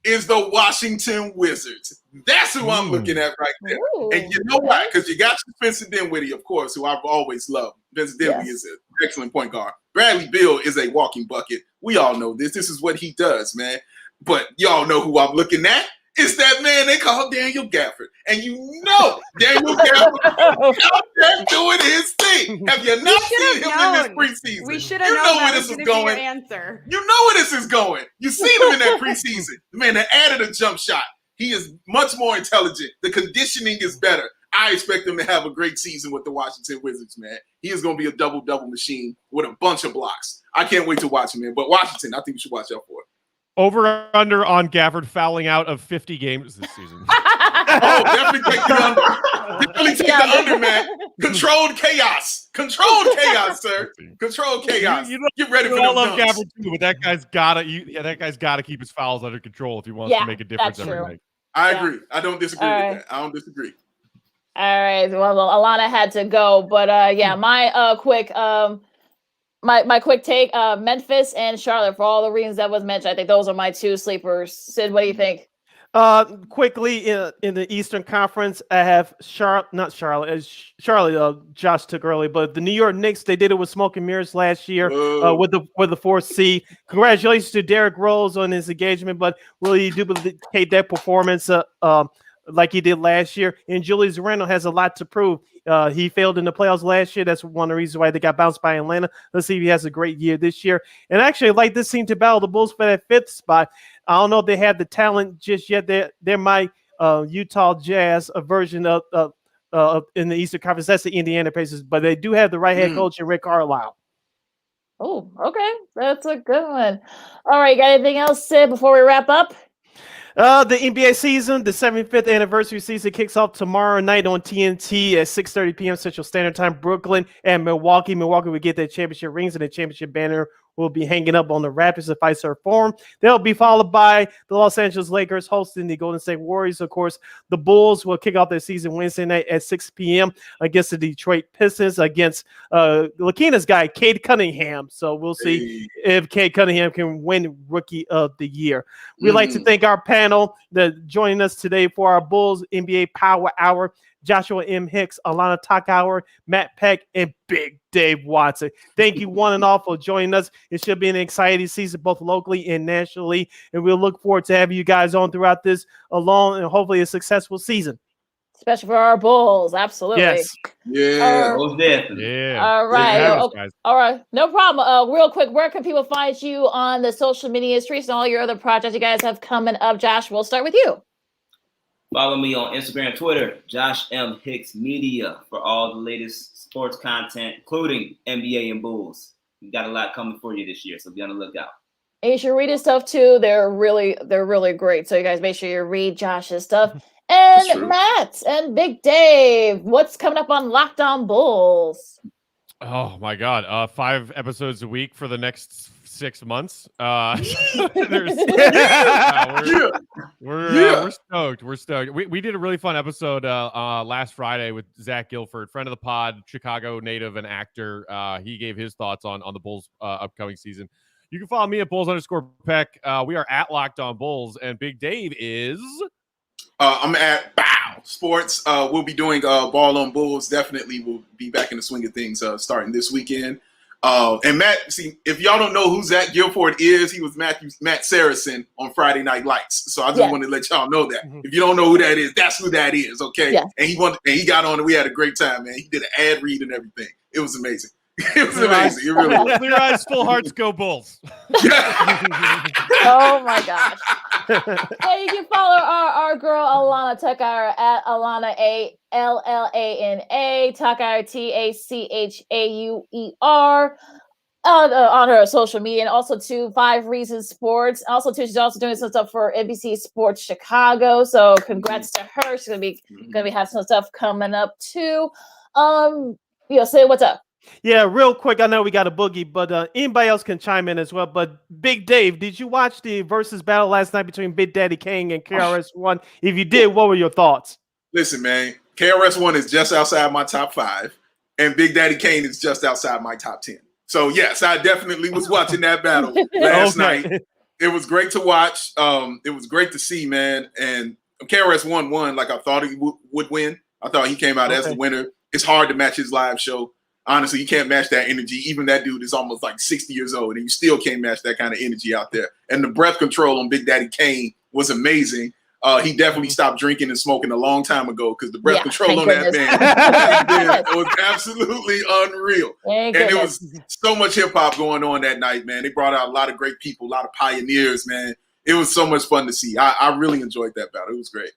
is the Washington Wizards. That's who I'm looking at right there. Ooh. And you know why? Because you got Spencer Dinwiddie, of course, who I've always loved. Spencer Dinwiddie is an excellent point guard. Bradley Beal is a walking bucket. We all know this. This is what he does, man. But y'all know who I'm looking at. It's that man they call Daniel Gafford. And you know Daniel Gafford out there doing his thing. Have you not seen him in this preseason? We should have known where this was going. Answer. You know where this is going. You seen him in that preseason. The man that added a jump shot. He is much more intelligent. The conditioning is better. I expect him to have a great season with the Washington Wizards, man. He is going to be a double-double machine with a bunch of blocks. I can't wait to watch him, man. But Washington, I think we should watch out for it. Over/under on Gafford fouling out of 50 games this season. Oh, definitely take the under. Definitely take the under, man. Controlled chaos. Controlled chaos, sir. Controlled chaos. Get ready for them. I love Gafford too, but that guy's got to keep his fouls under control if he wants to make a difference every night. I agree. I don't disagree with that. I don't disagree. All right. Well, Alana had to go, but my quick my quick take: Memphis and Charlotte for all the reasons that was mentioned. I think those are my two sleepers. Sid, what do you think? Quickly in the Eastern Conference, I have Charlotte. Josh took early, but the New York Knicks. They did it with smoke and mirrors last year with the 4th seed. Congratulations to Derrick Rose on his engagement, but will he duplicate that performance like he did last year? And Julius Randle has a lot to prove. He failed in the playoffs last year. That's one of the reasons why they got bounced by Atlanta. Let's see if he has a great year this year. And actually, like this team to battle the Bulls for that 5th spot. I don't know if they have the talent just yet. They're my Utah Jazz version of in the Eastern Conference. That's the Indiana Pacers, but they do have the right head coach in Rick Carlisle. Oh, okay, that's a good one. All right, got anything else, Sid, before we wrap up? The NBA season, the 75th anniversary season, kicks off tomorrow night on TNT at 6:30 p.m. Central Standard Time. Brooklyn and Milwaukee. Milwaukee will get their championship rings and the championship banner will be hanging up on the Raptors at Fiserv Forum. They'll be followed by the Los Angeles Lakers hosting the Golden State Warriors. Of course, the Bulls will kick off their season Wednesday night at 6 p.m. against the Detroit Pistons against Lakeena's guy, Cade Cunningham. So we'll see if Cade Cunningham can win Rookie of the Year. We'd like to thank our panel that joining us today for our Bulls NBA Power Hour. Joshua M. Hicks, Alana Takauer, Matt Peck, and Big Dave Watson. Thank you one and all for joining us. It should be an exciting season both locally and nationally, and we'll look forward to having you guys on throughout this along and hopefully a successful season. Especially for our Bulls, absolutely. Yes. Yeah. Yeah. All right. Guys. All right. No problem. Real quick, where can people find you on the social media streets and all your other projects you guys have coming up? Josh, we'll start with you. Follow me on Instagram, Twitter, Josh M. Hicks Media for all the latest sports content, including NBA and Bulls. We got a lot coming for you this year, so be on the lookout. And you should read his stuff too. They're really great. So you guys make sure you read Josh's stuff. And Matt and Big Dave, what's coming up on Locked On Bulls? Oh my God. 5 episodes a week for the next 6 months. We're stoked. We're stoked. We did a really fun episode last Friday with Zach Guilford, friend of the pod, Chicago native and actor. He gave his thoughts on the Bulls upcoming season. You can follow me at Bulls_Peck. We are at Locked On Bulls, and Big Dave is. I'm at Bow Sports. We'll be doing Ball on Bulls. Definitely we'll be back in the swing of things starting this weekend. And Matt, see, if y'all don't know who Zach Guilford is, he was Matt Saracen on Friday Night Lights. So I just wanted to let y'all know that. If you don't know who that is, that's who that is, okay? Yeah. And he got on and we had a great time, man. He did an ad read and everything. It was amazing. It was amazing. It really was. Clear eyes, full hearts, go Bulls. Oh my gosh. Hey, you can follow our girl Alana Takauer at Alana ALLANA Takauer TACHAUER on her social media, and also to 5 Reasons Sports. Also too, she's also doing some stuff for NBC Sports Chicago. So congrats to her. She's gonna be have some stuff coming up too. Say what's up. Yeah, real quick. I know we got a boogie, but anybody else can chime in as well. But Big Dave, did you watch the versus battle last night between Big Daddy Kane and KRS-One? If you did, what were your thoughts? Listen, man, KRS-One is just outside my top 5, and Big Daddy Kane is just outside my top 10. So yes, I definitely was watching that battle last night. It was great to watch. It was great to see, man. And KRS-One won like I thought he would win. I thought he came out as the winner. It's hard to match his live show. Honestly, you can't match that energy. Even that dude is almost like 60 years old, and you still can't match that kind of energy out there. And the breath control on Big Daddy Kane was amazing. He definitely stopped drinking and smoking a long time ago because the breath control on that man was absolutely unreal. And it was so much hip hop going on that night, man. They brought out a lot of great people, a lot of pioneers, man. It was so much fun to see. I really enjoyed that battle. It was great.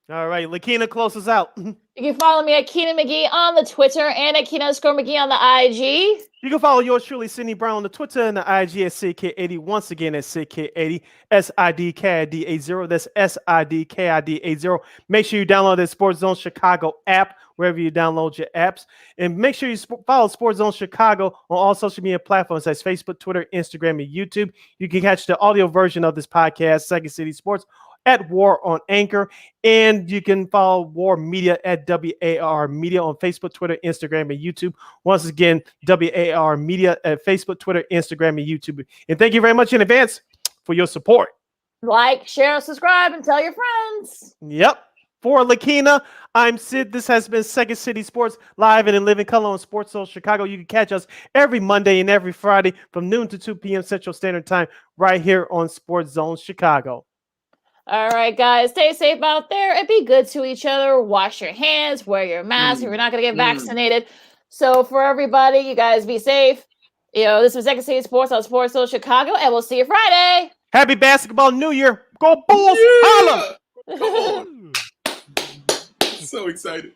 All right, Lakeena, close us out. You can follow me at Keenan McGee on the Twitter and at Keenan_McGee on the IG. You can follow yours truly, Sydney Brown, on the Twitter and the IG at SidK80. Once again, at SidK80, SIDKID80. That's SIDKID80. Make sure you download the Sports Zone Chicago app wherever you download your apps. And make sure you follow Sports Zone Chicago on all social media platforms. That's Facebook, Twitter, Instagram, and YouTube. You can catch the audio version of this podcast, Second City Sports, at War on Anchor, and you can follow War Media at WAR Media on Facebook, Twitter, Instagram, and YouTube. Once again, WAR Media at Facebook, Twitter, Instagram, and YouTube. And thank you very much in advance for your support. Like, share, subscribe, and tell your friends. Yep. For Lakeena, I'm Sid. This has been Second City Sports, live and in living color on Sports Zone Chicago. You can catch us every Monday and every Friday from noon to 2 p.m. Central Standard Time right here on Sports Zone Chicago. All right, guys, stay safe out there and be good to each other. Wash your hands, wear your mask if you're not going to get vaccinated. So for everybody, you guys be safe. This was Second City Sports on Sports Zone Chicago, and we'll see you Friday. Happy Basketball New Year. Go Bulls. Holla. So excited.